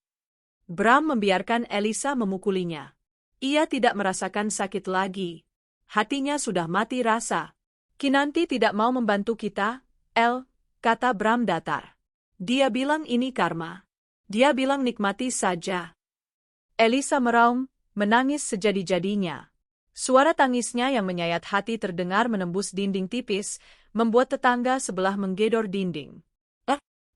Bram membiarkan Elisa memukulinya. Ia tidak merasakan sakit lagi. Hatinya sudah mati rasa. Kinanti tidak mau membantu kita, El, kata Bram datar. Dia bilang ini karma. Dia bilang nikmati saja. Elisa meraung, menangis sejadi-jadinya. Suara tangisnya yang menyayat hati terdengar menembus dinding tipis, membuat tetangga sebelah menggedor dinding.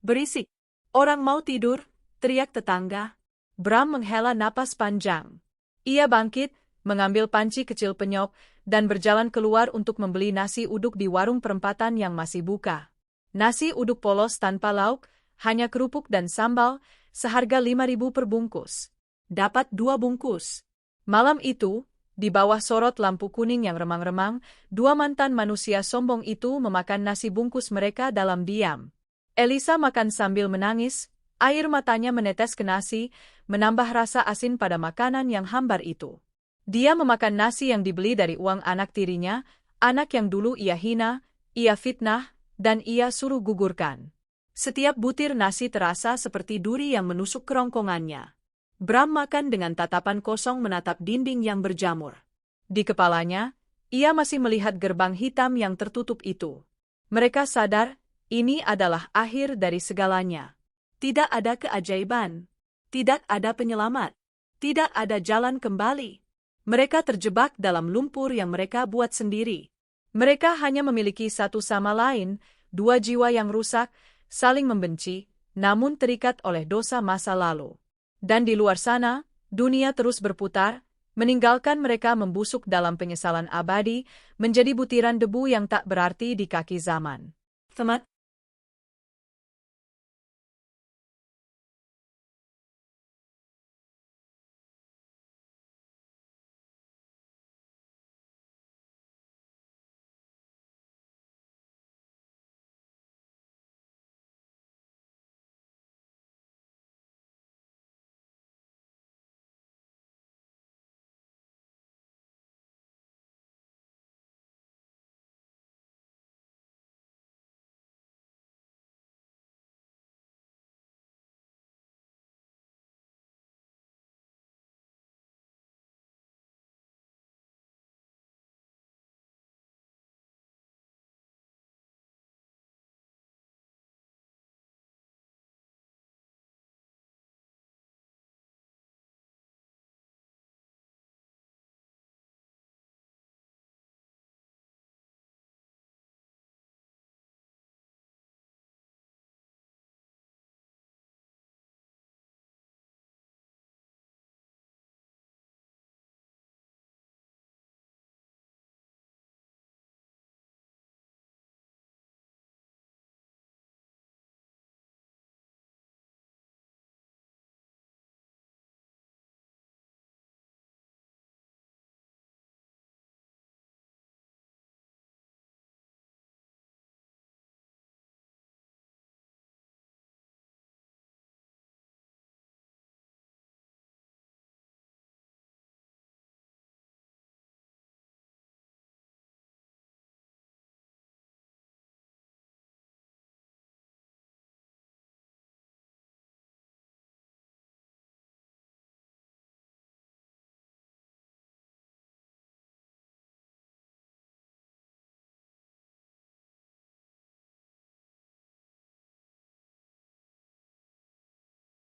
Berisik. Orang mau tidur, teriak tetangga. Bram menghela napas panjang. Ia bangkit, mengambil panci kecil penyok, dan berjalan keluar untuk membeli nasi uduk di warung perempatan yang masih buka. Nasi uduk polos tanpa lauk, hanya kerupuk dan sambal, seharga 5.000 per bungkus. Dapat 2 bungkus. Malam itu, di bawah sorot lampu kuning yang remang-remang, 2 mantan manusia sombong itu memakan nasi bungkus mereka dalam diam. Elisa makan sambil menangis, air matanya menetes ke nasi, menambah rasa asin pada makanan yang hambar itu. Dia memakan nasi yang dibeli dari uang anak tirinya, anak yang dulu ia hina, ia fitnah, dan ia suruh gugurkan. Setiap butir nasi terasa seperti duri yang menusuk kerongkongannya. Bram makan dengan tatapan kosong menatap dinding yang berjamur. Di kepalanya, ia masih melihat gerbang hitam yang tertutup itu. Mereka sadar, ini adalah akhir dari segalanya. Tidak ada keajaiban. Tidak ada penyelamat. Tidak ada jalan kembali. Mereka terjebak dalam lumpur yang mereka buat sendiri. Mereka hanya memiliki satu sama lain, 2 jiwa yang rusak, saling membenci, namun terikat oleh dosa masa lalu. Dan di luar sana, dunia terus berputar, meninggalkan mereka membusuk dalam penyesalan abadi, menjadi butiran debu yang tak berarti di kaki zaman. Temat,